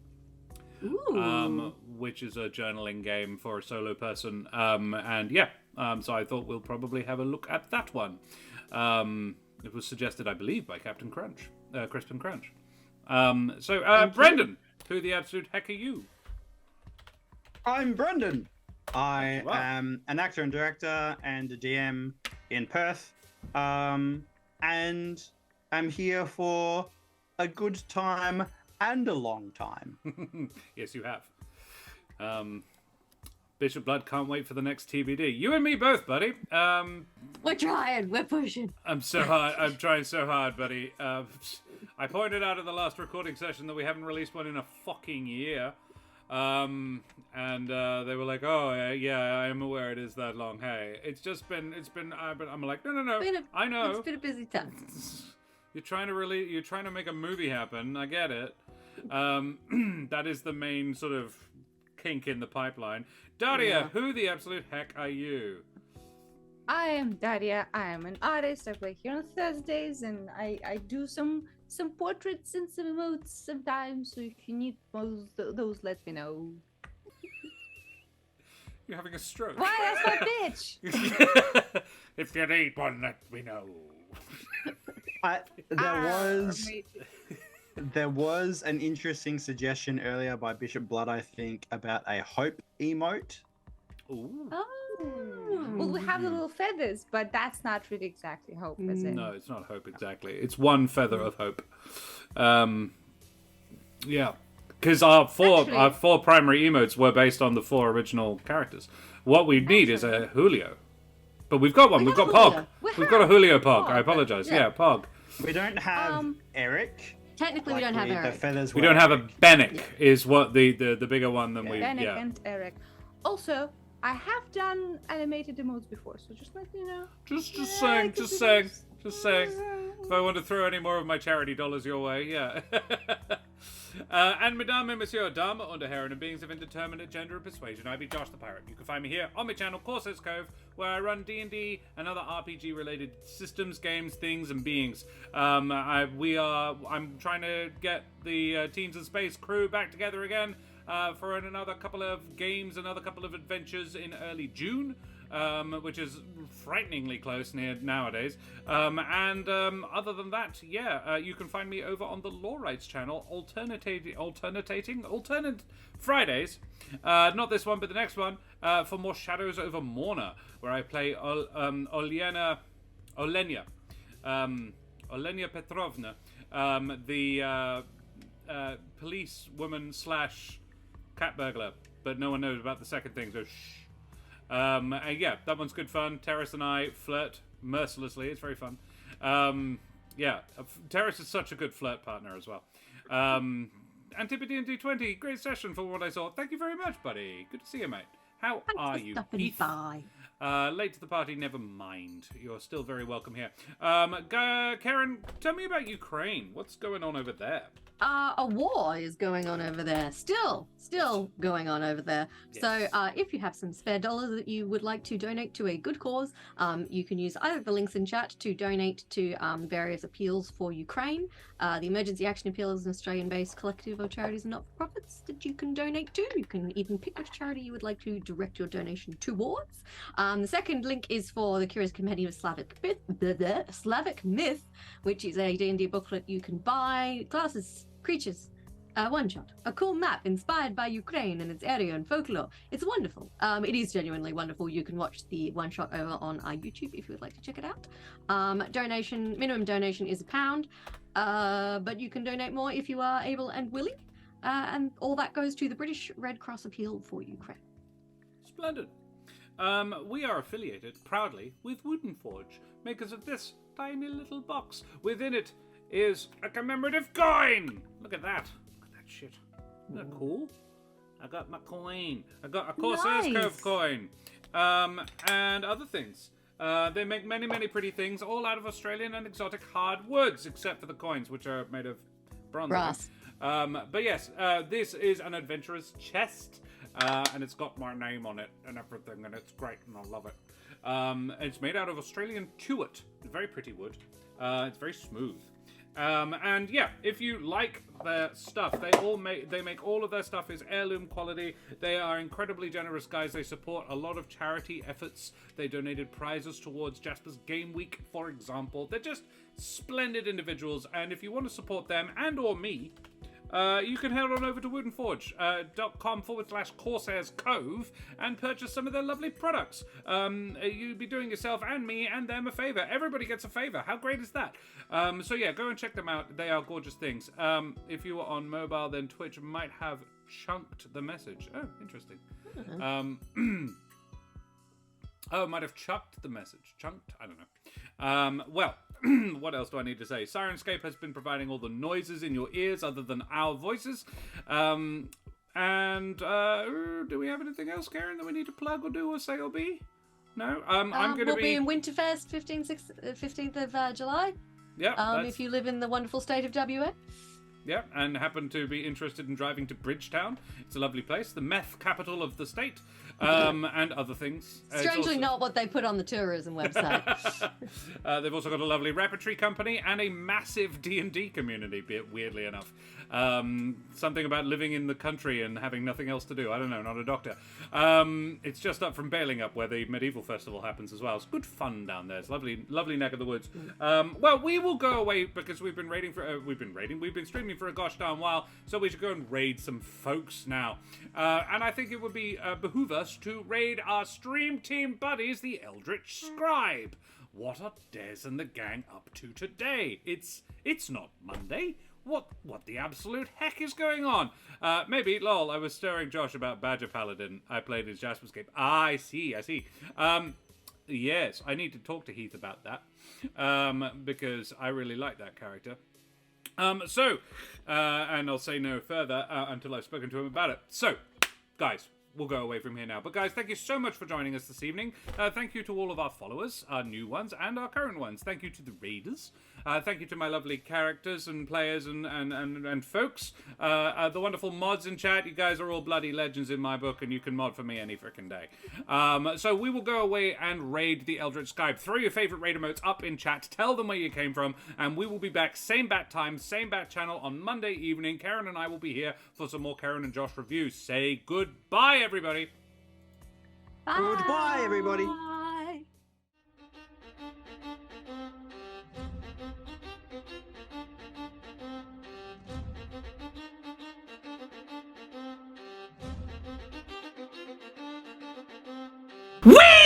Ooh. Which is a journaling game for a solo person. So I thought we'll probably have a look at that one. It was suggested, I believe, by Captain Crunch, Crispin Crunch. Brendan, who the absolute heck are you? I'm Brendan. I am an actor and director and a DM in Perth. And I'm here for a good time and a long time. Yes, you have. Bishop Blood can't wait for the next TBD. You and me both, buddy. We're trying. We're pushing. I'm so hard. I'm trying so hard, buddy. I pointed out at the last recording session that we haven't released one in a fucking year. And they were like, "Oh, yeah, I am aware it is that long." Hey, it's been. I'm like, no. I know. It's been a busy time. You're trying to make a movie happen. I get it. That is the main sort of kink in the pipeline. Daria, who the absolute heck are you? I am Daria. I am an artist. I play here on Thursdays, and I do some portraits and some emotes sometimes. So if you need those, let me know. You're having a stroke. Why? That's my bitch. If you need one, let me know. There was an interesting suggestion earlier by Bishop Blood, I think, about a hope emote. Ooh. Oh. Well, we have the little feathers, but that's not really exactly hope, is it? No, it's not hope exactly. It's one feather of hope. Yeah, because our four primary emotes were based on the 4 original characters. What we need is a Julio, but we've got one. We've got Pog. We've got a Julio Pog. I apologize. Yeah, Pog. We don't have Ereq. Technically, we don't have Ereq. The feathers. We don't have a Bennett. Is what the bigger one than we. Bennett Yeah. and Ereq. Also, I have done animated emotes before, so just let me know. Just saying. If I want to throw any more of my charity dollars your way, yeah. And Madame and Monsieur, Dame, Underheron, and beings of indeterminate gender and persuasion, I be Josh the Pirate. You can find me here on my channel, Corsair's Cove, where I run D&D and other RPG-related systems, games, things, and beings. I'm trying to get the Teens in Space crew back together again for another couple of games, another couple of adventures in early June. Which is frighteningly close nowadays. Other than that, you can find me over on the Lore Rights channel, alternate Fridays. Not this one, but the next one, for more Shadows over Morna, where I play Olenya Petrovna, the police woman / cat burglar, but no one knows about the second thing, so shh. That one's good fun. Terrace and I flirt mercilessly. It's very fun. Terrace is such a good flirt partner as well. Antipody and D20, great session for what I saw. Thank you very much, buddy. Good to see you, mate. How are you, Heath? Late to the party, never mind. You're still very welcome here. Karen, tell me about Ukraine. What's going on over there? A war is going on over there. Still going on over there. Yes. So if you have some spare dollars that you would like to donate to a good cause, you can use either of the links in chat to donate to various appeals for Ukraine. The Emergency Action Appeal is an Australian-based collective of charities and not-for-profits that you can donate to. You can even pick which charity you would like to direct your donation towards. The second link is for the Curious Compendium of Slavic Myth, which is a D&D booklet you can buy. Classes, creatures, one-shot, a cool map inspired by Ukraine and its area and folklore. It's wonderful. It is genuinely wonderful. You can watch the one-shot over on our YouTube if you would like to check it out. Minimum donation is £1, but you can donate more if you are able and willing. And all that goes to the British Red Cross Appeal for Ukraine. Splendid. We are affiliated proudly with Wooden Forge, makers of this tiny little box. Within it is a commemorative coin. Look at that. Look at that shit. Isn't that cool? I got my coin. I got a Corsair's Cove coin. And other things. They make many, many pretty things, all out of Australian and exotic hardwoods, except for the coins, which are made of bronze. Brass. But yes, this is an adventurer's chest. And it's got my name on it and everything, and it's great, and I love it. It's made out of Australian tuat, very pretty wood. It's very smooth. And yeah, if you like their stuff, they make all of their stuff is heirloom quality. They are incredibly generous guys. They support a lot of charity efforts. They donated prizes towards Jasper's Game Week, for example. They're just splendid individuals, and if you want to support them and or me, you can head on over to woodenforge.com/Corsair's Cove and purchase some of their lovely products. You'd be doing yourself and me and them a favor. Everybody gets a favor. How great is that? So yeah, go and check them out. They are gorgeous things. If you were on mobile, then Twitch might have chunked the message. Oh, interesting. Might have chucked the message. Chunked? I don't know. Well, what else do I need to say? Sirenscape has been providing all the noises in your ears other than our voices. Do we have anything else, Karen, that we need to plug or do or say or be? No? We'll be in Winterfest 15th of July. Yeah. If you live in the wonderful state of WA. Yeah, and happen to be interested in driving to Bridgetown. It's a lovely place, the meth capital of the state, and other things. Strangely not what they put on the tourism website. They've also got a lovely repertory company and a massive D&D community, weirdly enough. Something about living in the country and having nothing else to do. I don't know, not a doctor. It's just up from Bailing Up, where the medieval festival happens as well. It's good fun down there. It's lovely, lovely neck of the woods. Well, we will go away because we've been streaming for a gosh darn while, so we should go and raid some folks now. And I think it would be behoove us to raid our stream team buddies, the Eldritch Scribe. What are Des and the gang up to today? It's not Monday. What the absolute heck is going on? Maybe, lol, I was stirring Josh about Badger Paladin. I played his Jasperscape. I see. Yes, I need to talk to Heath about that. Because I really like that character. And I'll say no further until I've spoken to him about it. So, guys, we'll go away from here now. But guys, thank you so much for joining us this evening. Thank you to all of our followers, our new ones and our current ones. Thank you to the raiders. Thank you to my lovely characters and players and folks. The wonderful mods in chat. You guys are all bloody legends in my book, and you can mod for me any frickin' day. So we will go away and raid the Eldritch Scribe. Throw your favorite raid emotes up in chat. Tell them where you came from, and we will be back same bat time, same bat channel on Monday evening. Karen and I will be here for some more Karen and Josh reviews. Say goodbye, everybody. Bye. Goodbye, everybody. Bye. Whee!